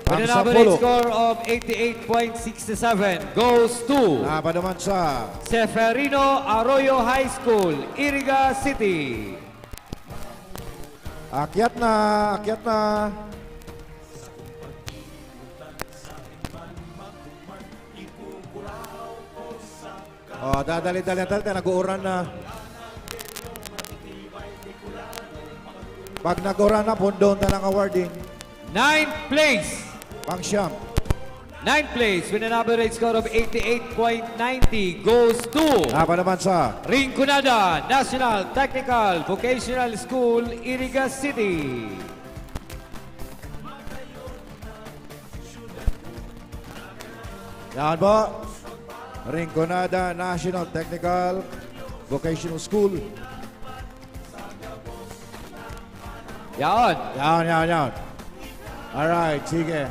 With an Ang average 10. score of 88.67 goes to Napa naman sa Seferino Arroyo High School, Iriga City. akyat na, akyat na. Oh, dadali-dali, nag-uuran na. Pag nag-uuran na, pundon na ng awarding. 9th place. Pang siyam. 9th place with an average score of 88.90 goes to Napa naman sa Rinconada National Technical Vocational School, Iriga City. yan po. Rinconada National Technical Vocational School. Yan. Yan. Alright, sige.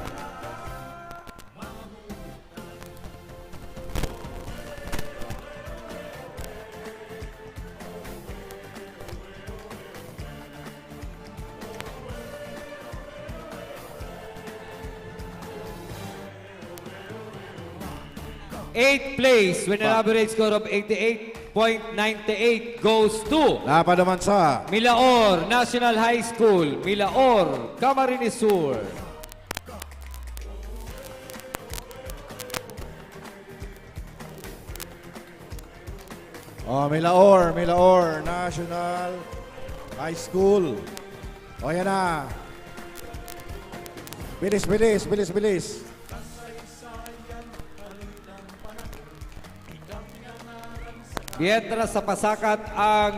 Eighth place with an average score of 88.98 goes to Napa naman sa Milaor National High School, Milaor, Camarines Sur. Oh, Milaor National High School. O, yan na. Bilis. Dientra sa pasakat ang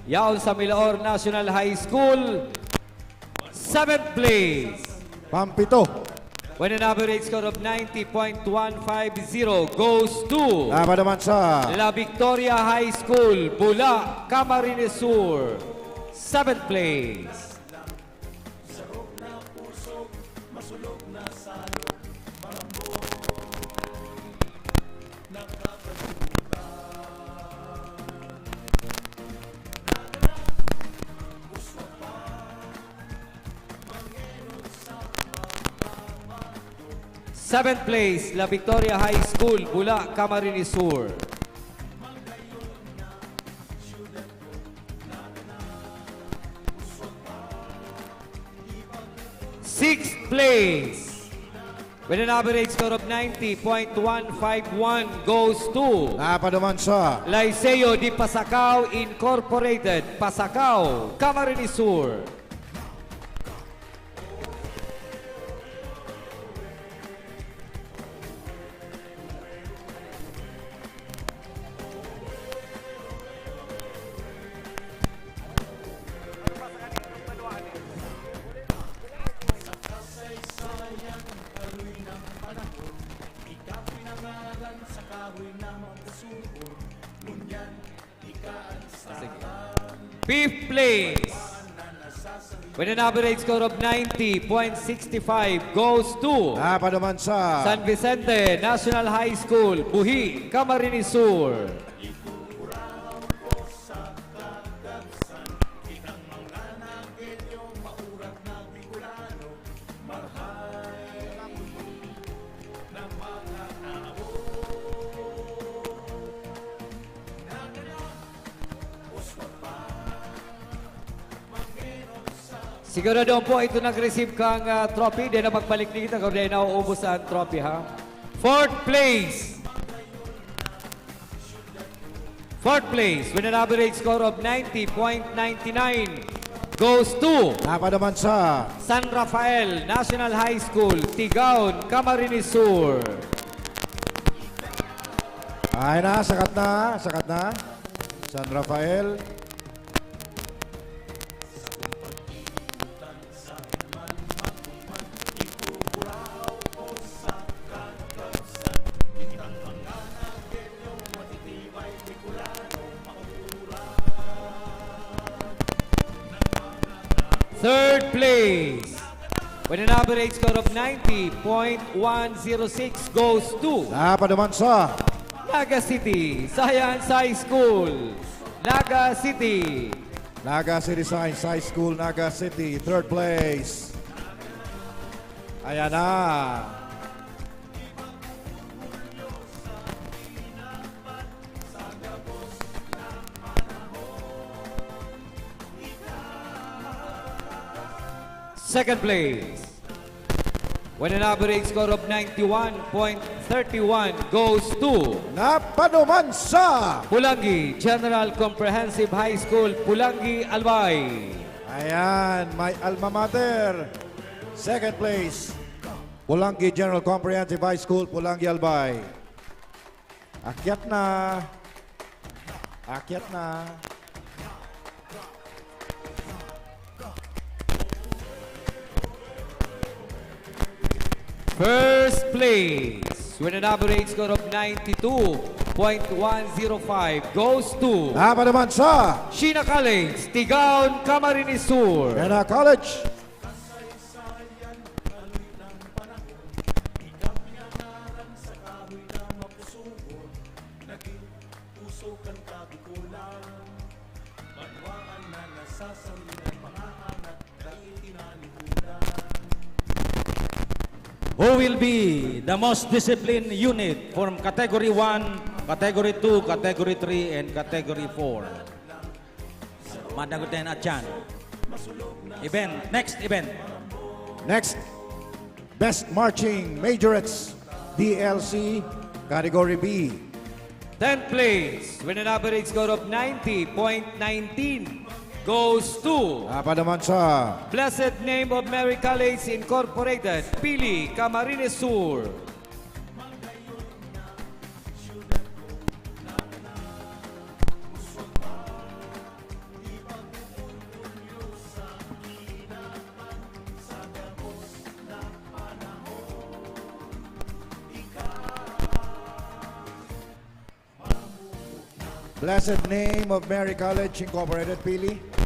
yaon sa Milaor National High School. 7th place. Pampito. With an average score of 90.150 goes to Napa naman sa La Victoria High School, Bula, Camarines Sur. 7th place. Seventh place, La Victoria High School, Bula, Camarines Sur. Sixth place, with an average score of 90.151 goes to Napa naman sa Liceo de Pasacao Incorporated, Pasacao, Camarines Sur. Fifth place, with an average score of 90.65 goes to Napa naman sa San Vicente National High School, Buhi, Camarines Sur. Sigurado po ito nag-receive kang trophy. Di na magbalik ni kita kung di na uubos ang trophy, ha? Fourth place. Fourth place with an average score of 90.99 goes to Napa naman sa San Rafael National High School, Tigaon, Camarines Sur. Ay na, sakat na. San Rafael. Third place, with an average score of 90.106, goes to Dapat naman sa Naga City Science High School. Naga City. Naga City Science High School, Naga City. Third place. Ayan na. Second place, with an average score of 91.31, goes to Napanuman sa Pulangi General Comprehensive High School, Pulangi, Albay. Ayan, my alma mater. Second place, Pulangi General Comprehensive High School, Pulangi, Albay. Akyat na. Akyat na. First place, with an average score of 92.105, goes to Dapat naman sa Sheena College, Tigaon, Camarines Sur. Mena College. Who will be the most disciplined unit from Category 1, Category 2, Category 3, and Category 4? Madagutin at yan. Next event. Next, Best Marching Majorettes, DLC, Category B. 10th place, with an average score of 90.19, goes to Dapat naman sa Blessed Name of Mary College Incorporated, Pili, Camarines Sur. Blessed Name of Mary College Incorporated, Pili.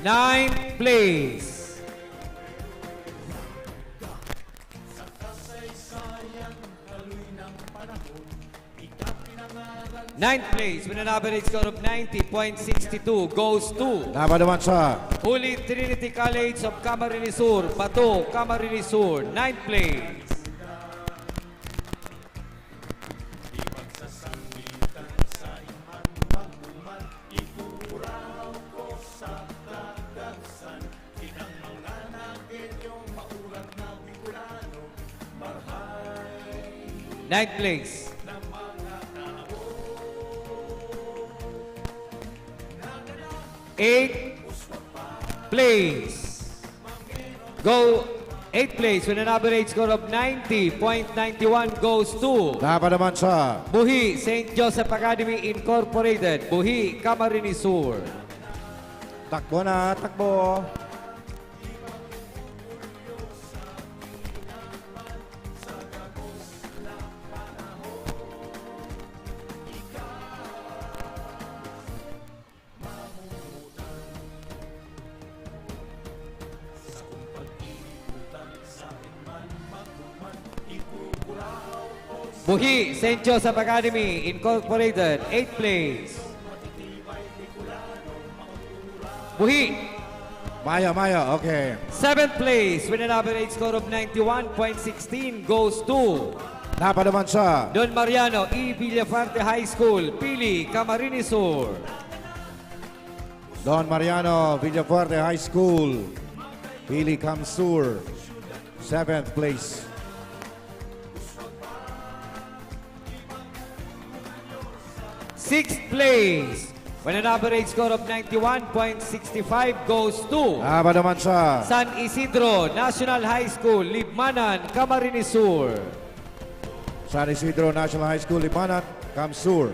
Ninth place, with an average score of 90.62, goes to Dapat naman sa Holy Trinity College of Camarines Sur, Bato, Camarines Sur. 9th place. Ninth place. Eighth place. Go 8th place with an average score of 90.91 goes to Dapat naman sa Buhi St. Joseph Academy Incorporated, Buhi, Camarines Sur. takbo na, takbo. Buhi St. Joseph Academy Incorporated, 8th place. Buhi, Maya, okay. 7th place with an average score of 91.16 goes to Dapat naman sa Don Mariano E. Villafarte High School, Pili, Camarines Sur. Don Mariano Villafuerte High School, Pili, Camsur. 7th place. Sixth place with an average score of 91.65 goes to Dapat naman sa San Isidro National High School, Libmanan, Camarines Sur. San Isidro National High School, Limanan, Camsur.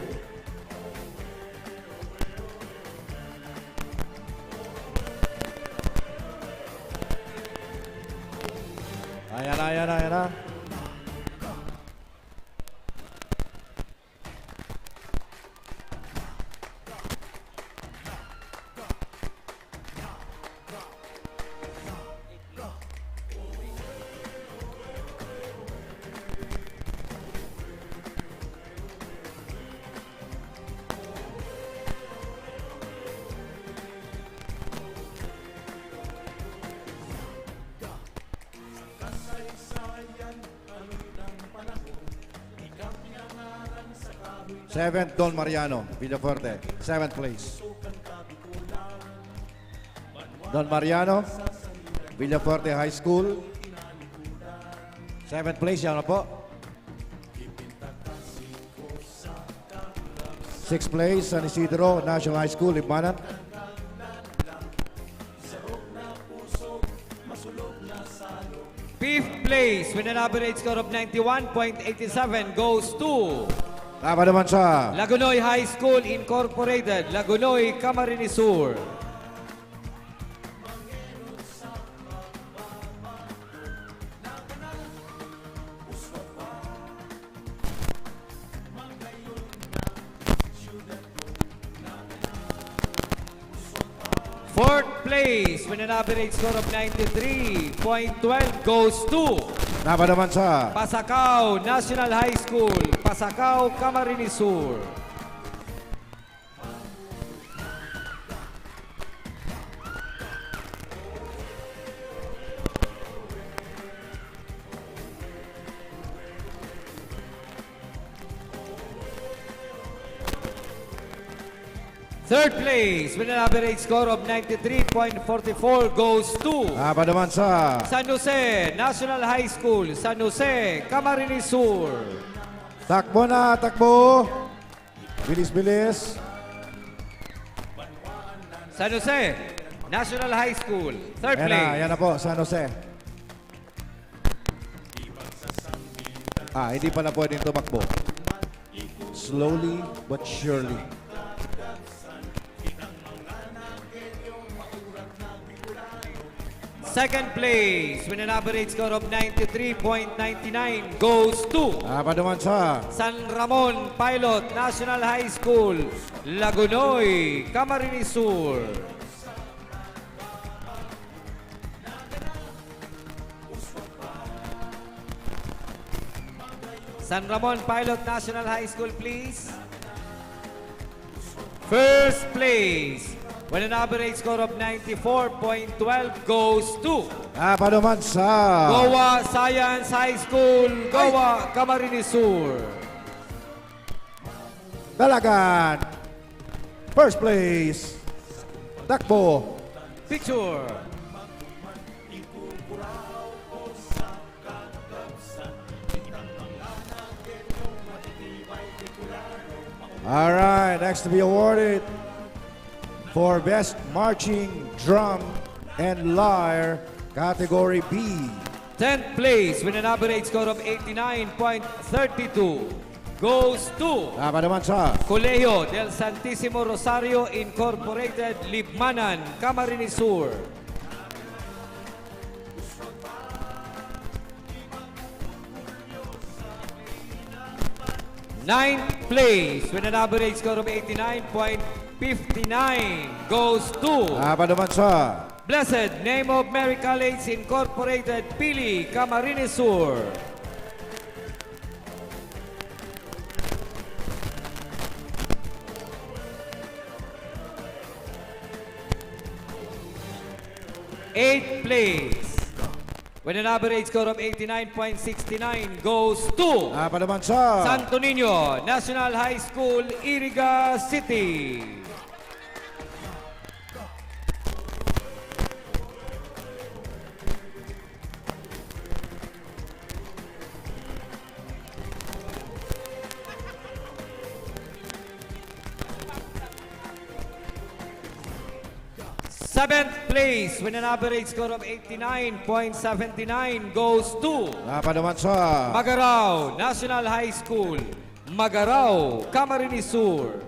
Ayan na. 7th, Don Mariano, Villafuerte. 7th place. Don Mariano, Villafuerte High School. 7th place, yan na po. 6th place, San Isidro National High School, Libmanan. Fifth place with an average score of 91.87 goes to Tama naman sa Lagunoy High School Incorporated, Lagunoy, Camarines Sur. Fourth place with an average score of 93.12 goes to Tama naman sa Pasacao National High School, Pasacao, Camarines Sur. Third place with an average score of 93.44 goes to Tama naman sa San Jose National High School, San Jose, Camarines Sur. Takbo na, takbo. Bilis-bilis. San Jose National High School, third Yan place. na po, San Jose. Hindi pala pwedeng tumakbo. Slowly but surely. Second place with an average score of 93.99 goes to Tama naman sa San Ramon Pilot National High School, Lagunoy, Camarines Sur. San Ramon Pilot National High School, please. First place with an average score of 94.12 goes to Tama naman sa Goa Science High School, Goa, Camarines Sur. Dalagan. First place. Takbo. Picture. All right, next to be awarded for Best Marching Drum and Lyre, Category B. 10th place with an average score of 89.32 goes to Tama naman sa Colegio del Santissimo Rosario Incorporated, Libmanan, Camarines Sur. Ninth place with an average score of 89.59 goes to Tama naman sa Blessed Name of Mary College Incorporated, Pili, Camarines Sur. Eighth place with an average score of 89.69 goes to Tama naman sa Santo Niño National High School, Iriga City. Seventh place with an average score of 89.79 goes to Tama naman sa Magarao National High School, Magarao, Camarines Sur.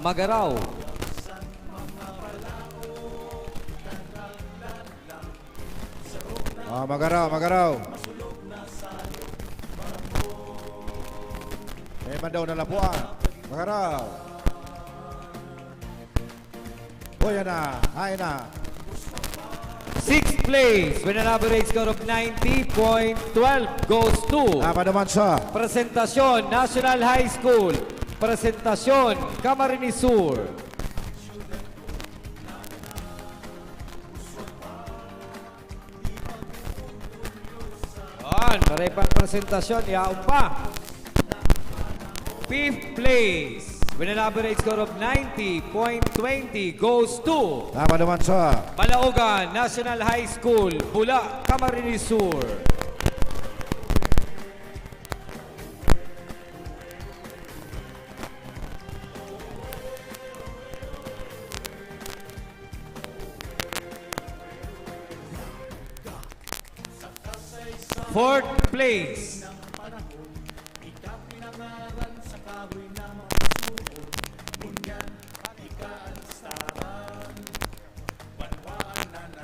Magarao. Magaraw, Magaraw. May daw na lapuan. Magaraw. O yan na, ay na. Sixth place with an average score of 90.12 goes to Tama naman sa Presentación National High School, Presentación, Camarines Sur. Yan, maripang presentasyon, yaon pa. 5th place, with an average score of 90.20, goes to Dapat naman sa Balaugan National High School, Bula, Camarines Sur. Fourth place,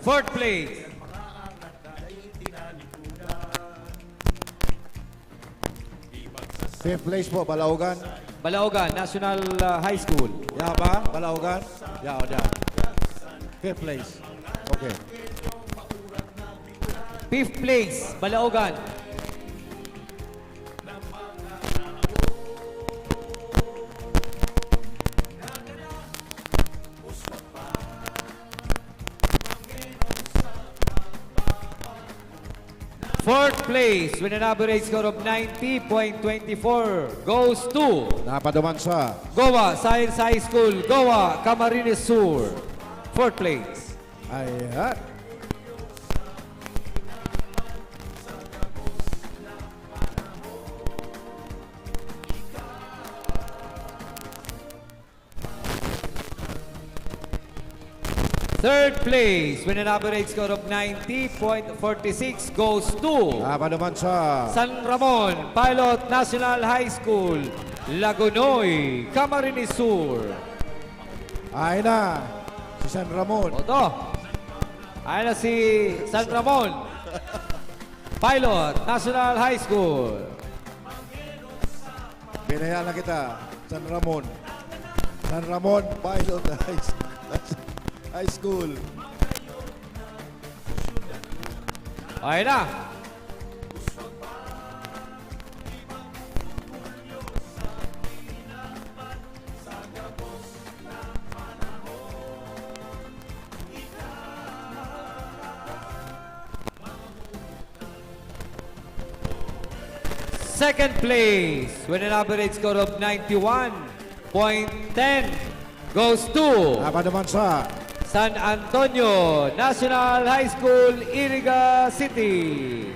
fourth place, fifth place po, Balaugan. Balaugan National High School. Ya ba? Balaugan? Ya, o ya. Fifth place. Okay. Fifth place, Balaugan. Fourth place, with an average score of 90.24, goes to Dapat naman sa Goa Science High School, Goa, Camarines Sur. Fourth place. Ayan. Third place, with an average score of 90.46, goes to Dapat naman sa San Ramon Pilot National High School, Lagunoy, Camarines Sur. ay na si San Ramon. Oto. Ayan na si San Ramon Pilot National High School. Binaya na kita, San Ramon. San Ramon Pilot High School. Ayan na. Second place, with an average score of 91.10, goes to Dapat naman sa San Antonio National High School, Iriga City.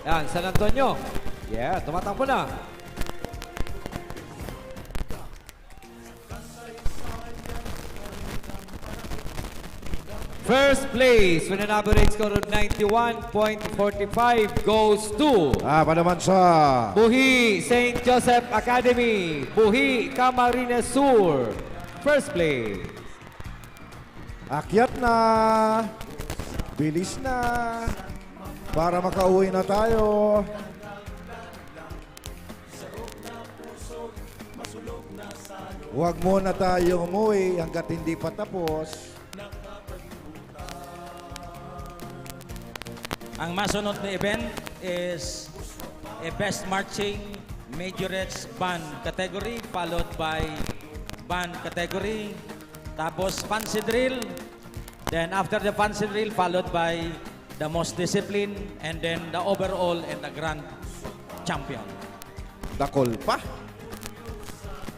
Yan, San Antonio. Yeah, tumatakbo na. First place, with an average score of 91.45, goes to Dapat naman sa Buhi St. Joseph Academy, Buhi, Camarines Sur. First place. akyat na. Bilis na. Para makauwi na tayo. Huwag muna tayo umuwi hanggat hindi pa tapos. Ang masunod na event is a Best Marching Majorettes Band category followed by band category. Tapos fancy drill. Then after the fancy drill followed by the most discipline and then the overall and the grand champion. Dakol pa.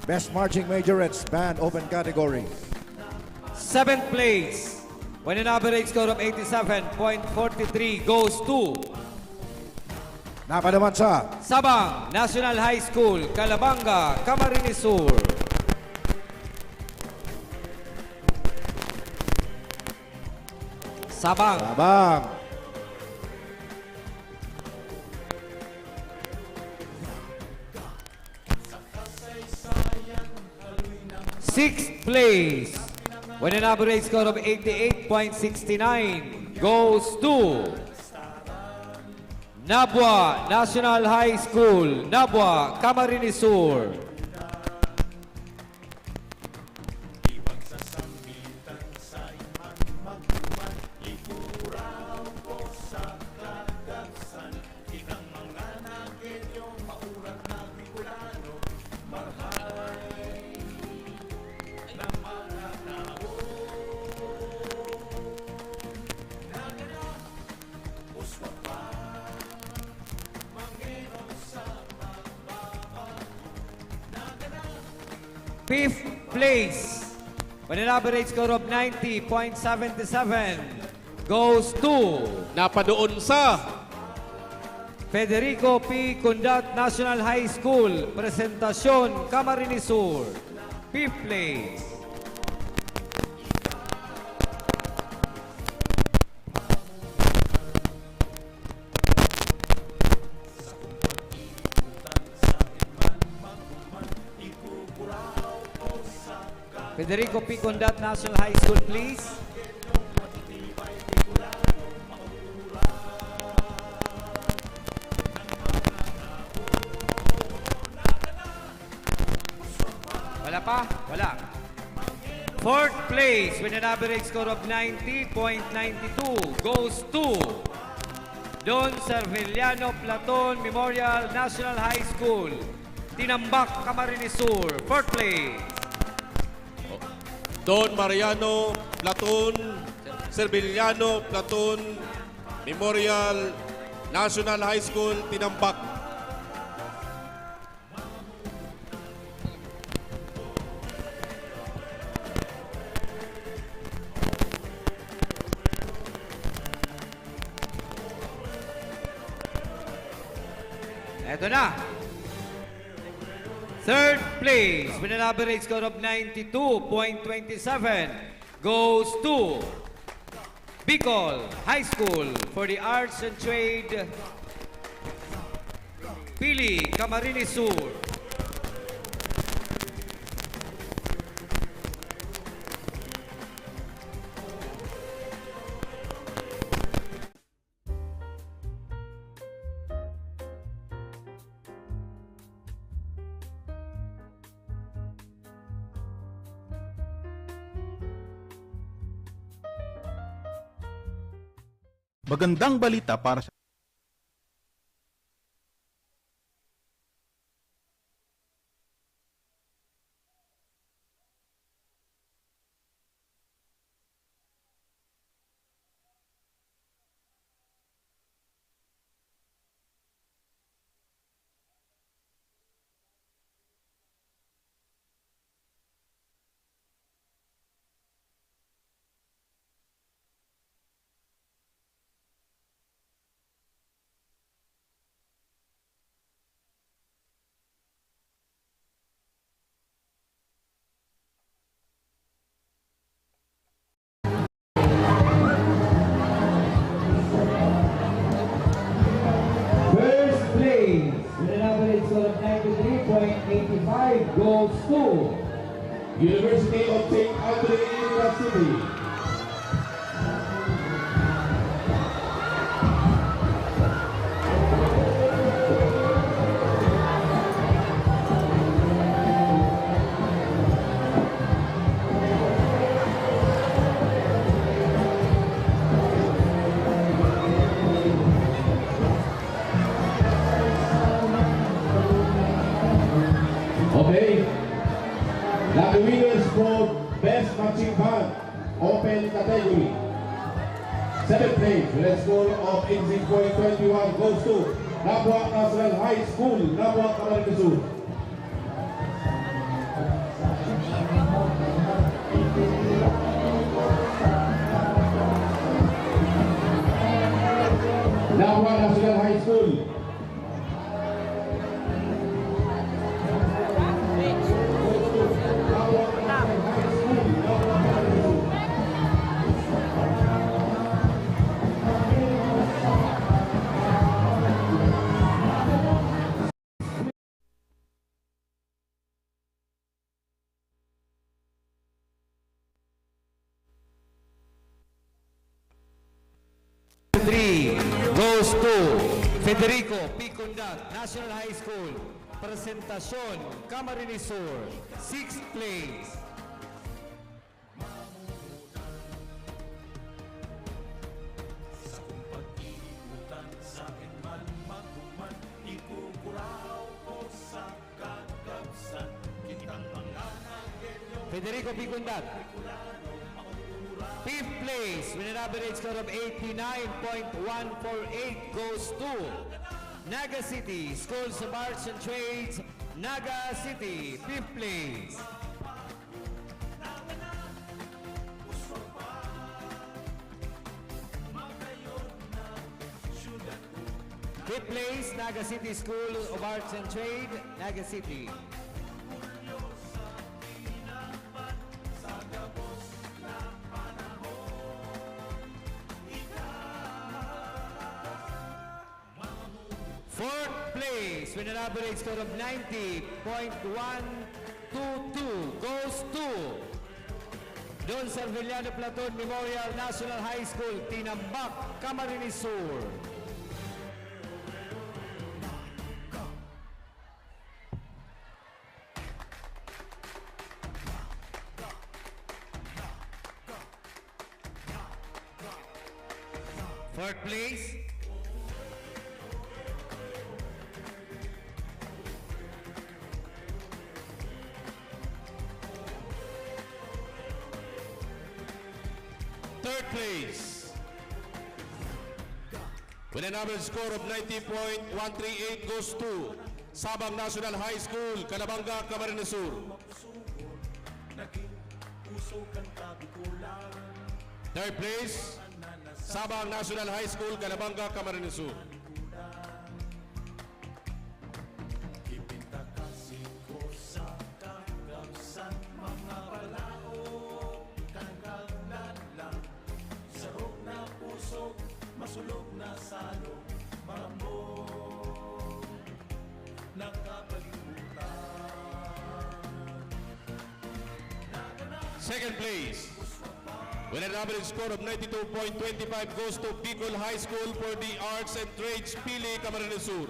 Best Marching Majorettes Band Open Category. Seventh place, with an average score of 87.43, goes to Dapat naman sa Sabang National High School, Calabanga, Camarines Sur. Sabang. Abang. Sixth place, with an average score of 88.69, goes to Nabwa National High School, Nabwa, Camarines Sur. Fifth place, with an average score of 90.77, goes to Napadoon sa Federico P. Cundat National High School, Presentacion, Camarines Sur. Fifth place. Federico P. Cundat National High School, please. Wala pa? Wala. Fourth place with an average score of 90.92 goes to Don Serviliano Platon Memorial National High School, Tinambak, Camarines Sur. Fourth place. Don Mariano Platon, Serviliano Platon, Memorial National High School, Tinambak. Eto na. Third place with an average score of 92.27 goes to Bicol High School for the Arts and Trade, Pili, Camarines Sur. Magandang balita para sa First place with an average score of 93.85 goes to University of St. Andre University. Okay. The winners for Best Marching Band Open Category. 7th place with a score of 86.21 goes to Nabuac National High School, Nabuac, Camarines Sur. Nabuac National High School. goes to Federico P. Cundat National High School, Presentacion, Camarines Sur. 6th place. Federico P. Cundat. 5th place with an average score of 89.148 goes to Naga City Schools of Arts and Trades, Naga City. 5th place. Fifth place, Naga City School of Arts and Trade, Naga City. Fourth place, with an average score of 90.122, goes to Don Servillano Platoon Memorial National High School, Tinambak, Camarines Sur. Fourth place, Third place, with an average score of 90.138 goes to Sabang National High School, Calabanga, Camarines Sur. Third place, Sabang National High School, Calabanga, Camarines Sur. Masulog na salong marambong nakapalimutan. Second place, with an average score of 92.25 goes to Bicol High School for the Arts and Trades, Pili, Camarines Sur.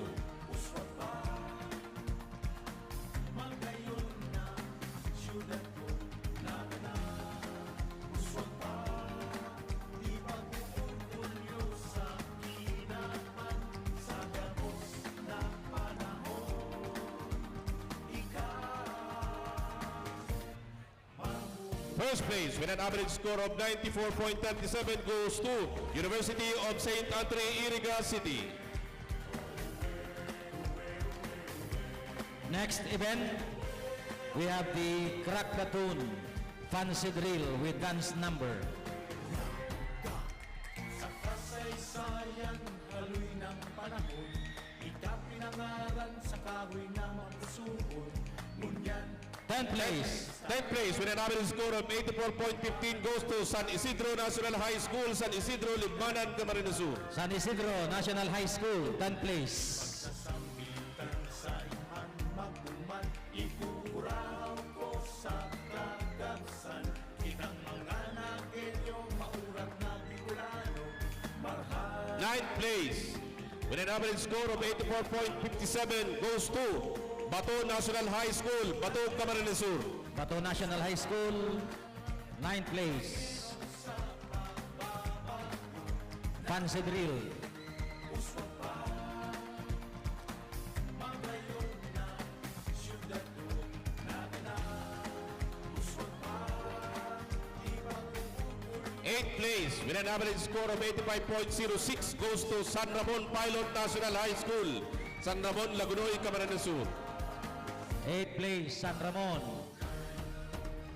First place with an average score of 94.37 goes to University of St. Andre, Iriga City. Next event, we have the Crack Platoon Fancy Drill with dance number. Sa kasaysayan, haloy ng panahon, ikapinangaran sa kahoy ng masuhon. Ngunyan, 10th place, 10th place with an average score of 84.15 goes to San Isidro National High School, San Isidro, Libmanan, Camarines Sur. San Isidro National High School, 10th place. kasambitan sa iman magduman, ikuraw ko sa kagabsan. Kitang mga naginyong maurat na Bicolano, marahal. 9th place with an average score of 84.57 goes to Bato National High School, Bato, Camarines Sur. Bato National High School, 9th place. Fancy Drill. Eighth place with an average score of 85.06 goes to San Ramon Pilot National High School, San Ramon, Lagunoy, Camarines Sur. 8th place, San Ramon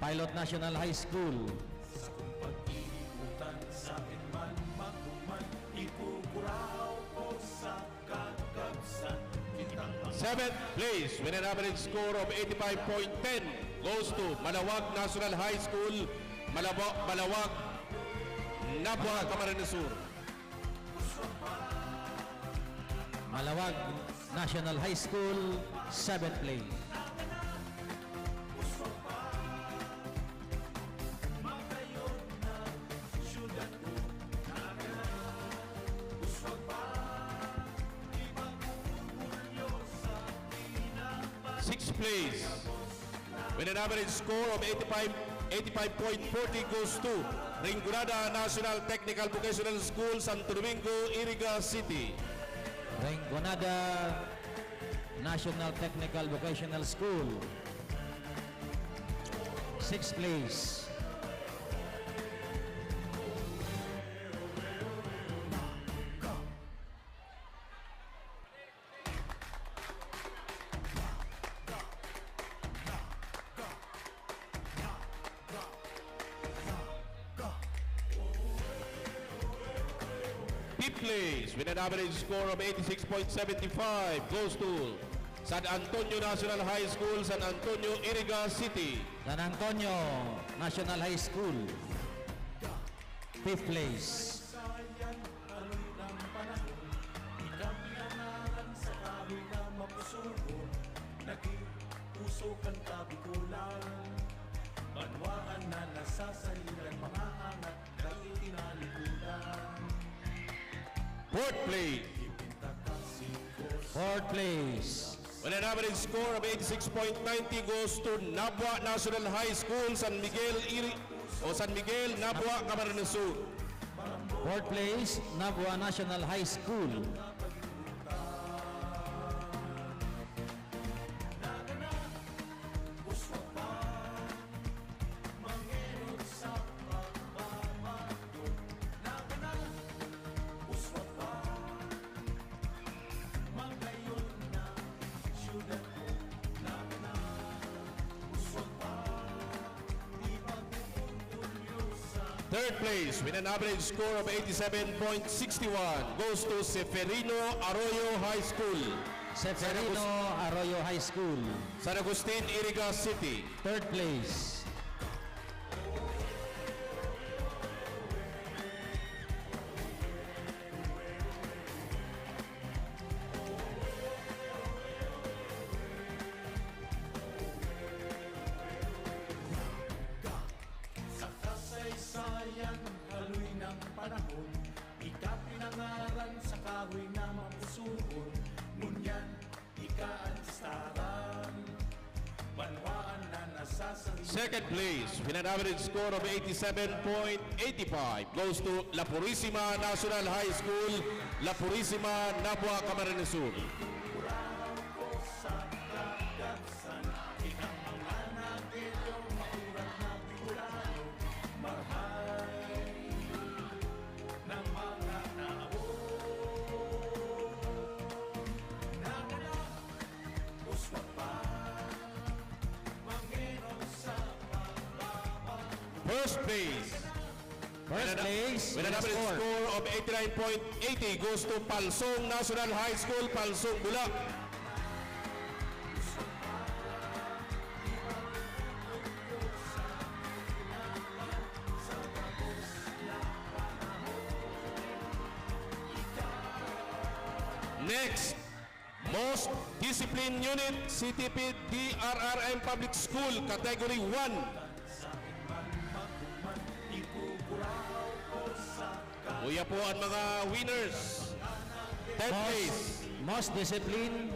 Pilot National High School. Sa kung pag-iutan sa inman magduman, ikukuraw ko sa kagabsan. Kitang mga 7th place with an average score of 85.10 goes to Malawag National High School, Malawag, Nabwa, Camarines Sur. Malawag National High School, 7th place. Place with an average score of 85.40 goes to Rinconada National Technical Vocational School, Santo Domingo, Iriga City. Rinconada National Technical Vocational School, 6th place. Fifth place with an average score of 86.75 goes to San Antonio National High School, San Antonio, Iriga City. San Antonio National High School. Fifth place. Sayang aloy ng panahon, ikaw pinangalan sa kahoy na mapusugon. Naging puso kang kabikulan, banwaan na nasasaliran, mga angat dahil tinalikudan. Fourth place Fourth place. with an average score of 86.90 goes to Nabua National High School, San Miguel, Nabua, Camarines Sur. Fourth place, Nabua National High School. Third place with an average score of 87.61 goes to Seferino Arroyo High School, Seferino Arroyo High School. San Agustin, Iriga City. Third place. Sa kasaysayan, haloy ng panahon, ika pinangalan sa kahoy na mapusugon. Ngunyan, ika ang staran, banwaan na nasasalitan. Second place with an average score of 87.85 goes to La Purisima National High School, La Purisima, Nabua, Camarines Sur. First place First place. with an average score of 89.80 goes to Palsong National High School, Palsong, Bula. Next, most disciplined unit, CTP DRRM Public School, Category 1. Kuya po ang mga winners. 10th place Most discipline.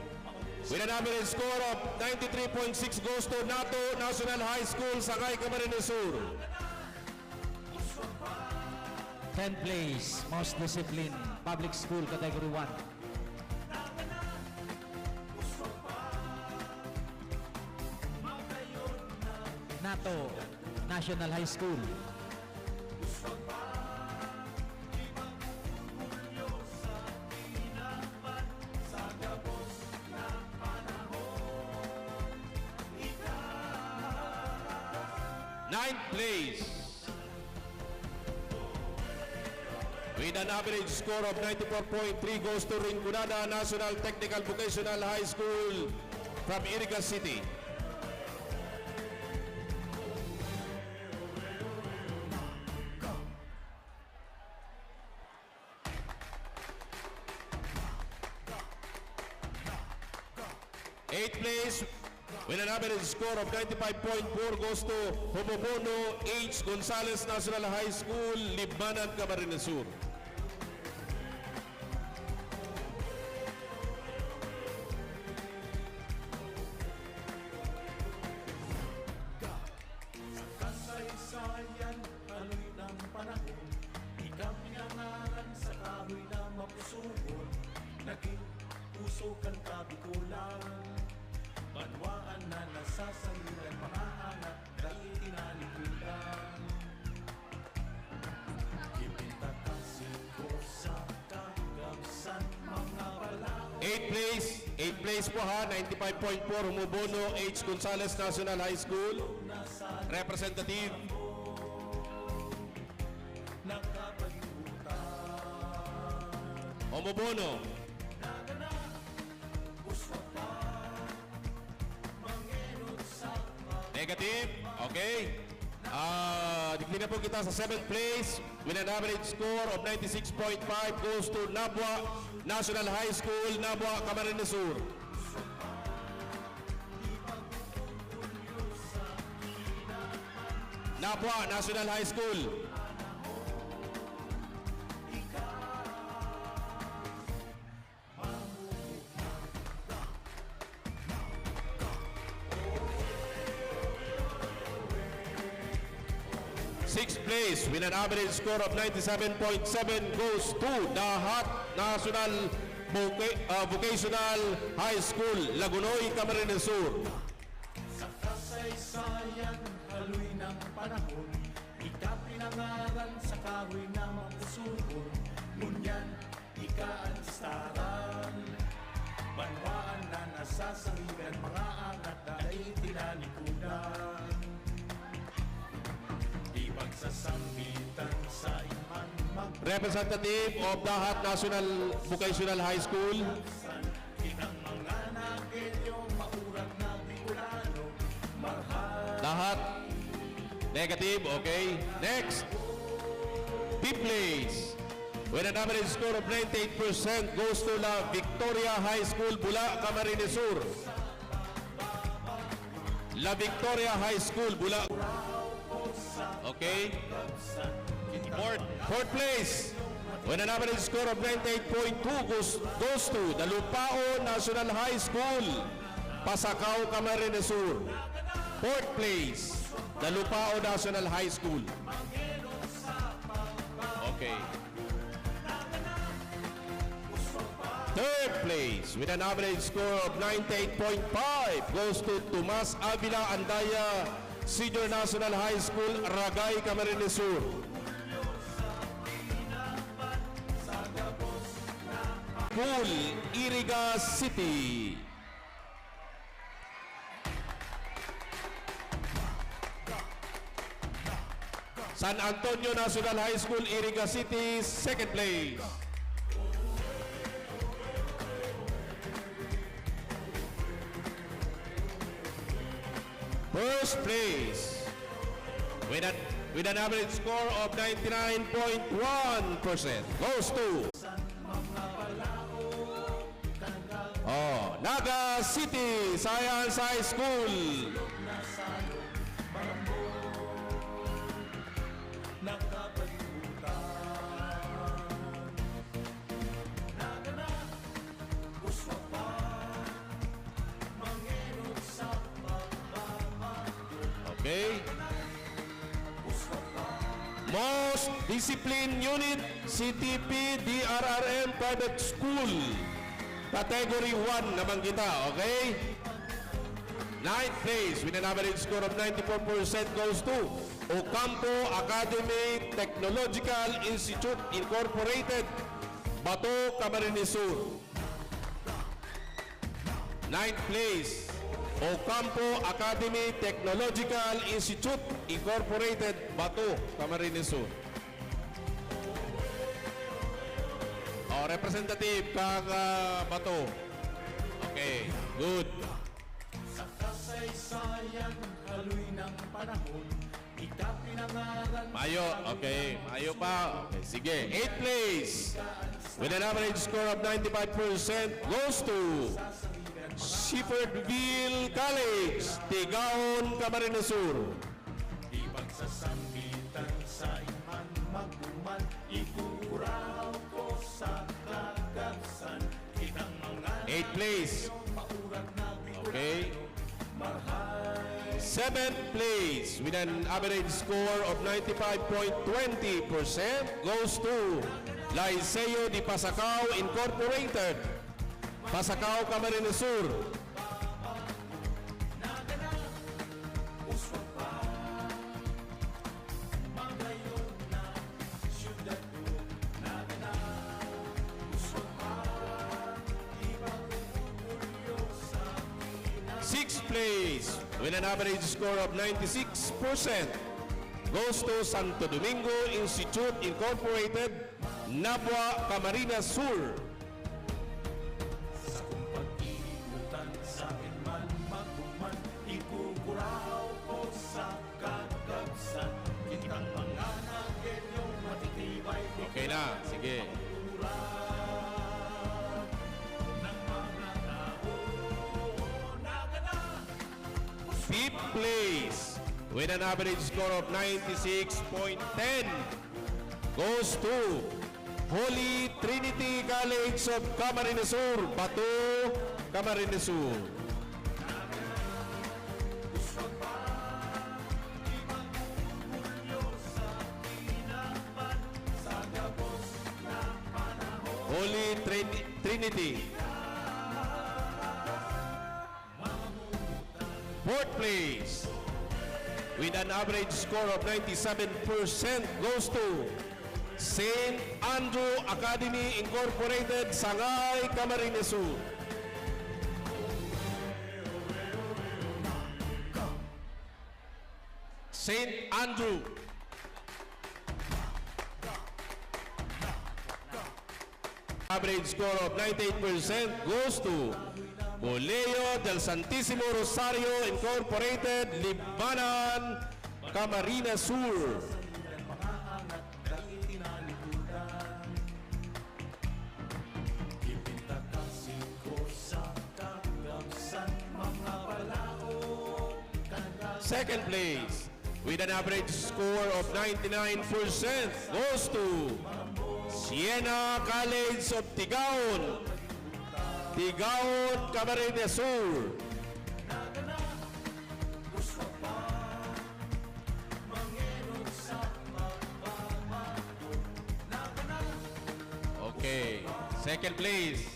with an average score of 93.6 goes to NATO National High School, Sakay, Camarines Sur. 10th place. Most discipline. Public School Category 1. NATO National High School. Ninth place with an average score of 94.3 goes to Rinconada National Technical Vocational High School from Iriga City. Eighth place with an average score of 95.4 goes to Homobono H. Gonzales National High School, Libmanan, Camarines Sur. Kasaysayan, haloy ng panahon, ikaw pinangalan sa kahoy na mapusugon. Naging puso kang kabikulan, banwaan na nasasaliran, mga anak dahil tinalikudan. Kipinta kasi ko sa kagabsan, mga balao. Eighth place po ha, 95.4 Homobono H. Gonzales National High School. Representative Nakapalimutan. Omobono. Negative. Okay. Declare po kita sa 7th place with an average score of 96.5 goes to Nabwa National High School, Nabwa, Camarines Sur. Nabwa National High School. Sixth place with an average score of 97.7 goes to Dahat National Vocational High School, Lagunoy, Camarines Sur. Sa kasaysayan, haloy ng panahon, ika pinangalan sa kahoy na mapusuhon. Ngunyan, ika ang staran, banwaan na nasasangigan, mga angat na ay tinalikudan. Di pagsasambitan sa iman Representative of Dahat National Vocational High School. kitang mga nakilyong maurat na Bicolano, marahal. Dahat. Negative. Okay. Next. Fifth place with an average score of 98% goes to La Victoria High School, Bula, Camarines Sur. La Victoria High School, Bula. Okay. Fourth place with an average score of 98.2 goes to the Lupao National High School, Pasacao, Camarines Sur. Fourth place, the Lupao National High School. Okay. Third place with an average score of 98.5 goes to Tomas Avila Andaya Senior National High School, Ragay, Camarines Sur. Pool, Iriga City. San Antonio National High School, Iriga City, second place. First place with an average score of 99.1% goes to Naga City Science High School. Okay. Most Discipline Unit, CTP DRRM Private School. Category 1 naman kita, okay? Ninth place with an average score of 94% goes to Ocampo Academy Technological Institute Incorporated, Bato, Camarines Sur. Ninth place, Ocampo Academy Technological Institute Incorporated, Bato, Camarines Sur. Representative kang Bato. Okay, good. Sa kasaysayan, haloy ng panahon, ika pinangalan. Mayo, okay. Mayo pa. Okay, sige. 8th place with an average score of 95% goes to Shepherdville College, Tigaon, Camarines Sur. Di pagsasambitan sa iman magduman, ikuraw ko sa kagabsan, kitang mga 8th place. maurat na Okay. marahal. 7th place with an average score of 95.20% goes to Liceo de Pasacao Incorporated, Pasacao, Camarines Sur. Sixth place with an average score of 96% goes to Santo Domingo Institute Incorporated, Nabua, Camarines Sur. Sa kung pag-iutan sa akin man magkuman, ikukuraw ko sa kagabsan. Kitang mga nagyenyong matitibay. Okay na, sige. Ng mga tao na gana. Fifth place with an average score of 96.10 goes to Holy Trinity College of Camarines Sur, Bato, Camarines Sur. Holy Trinity. Fourth place with an average score of 97% goes to St. Andrew Academy Incorporated, Sangay, Camarines Sur. St. Andrew. Average score of 98% goes to Boleo del Santissimo Rosario Incorporated, Libanan, Camarines Sur. Second place with an average score of 99% goes to Siena College of Tigaon, Tigaon, Camarines Sur. Okay, second place.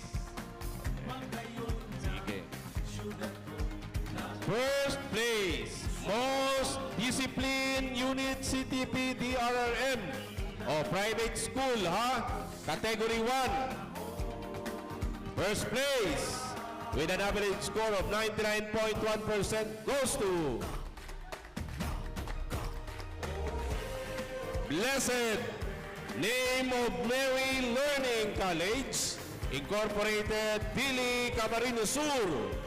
Sige. First place, most disciplined unit CTP DRRM o private school ha, category 1. First place with an average score of 99.1% goes to Blessed Name of Mary Learning College Incorporated, Dili, Camarines Sur.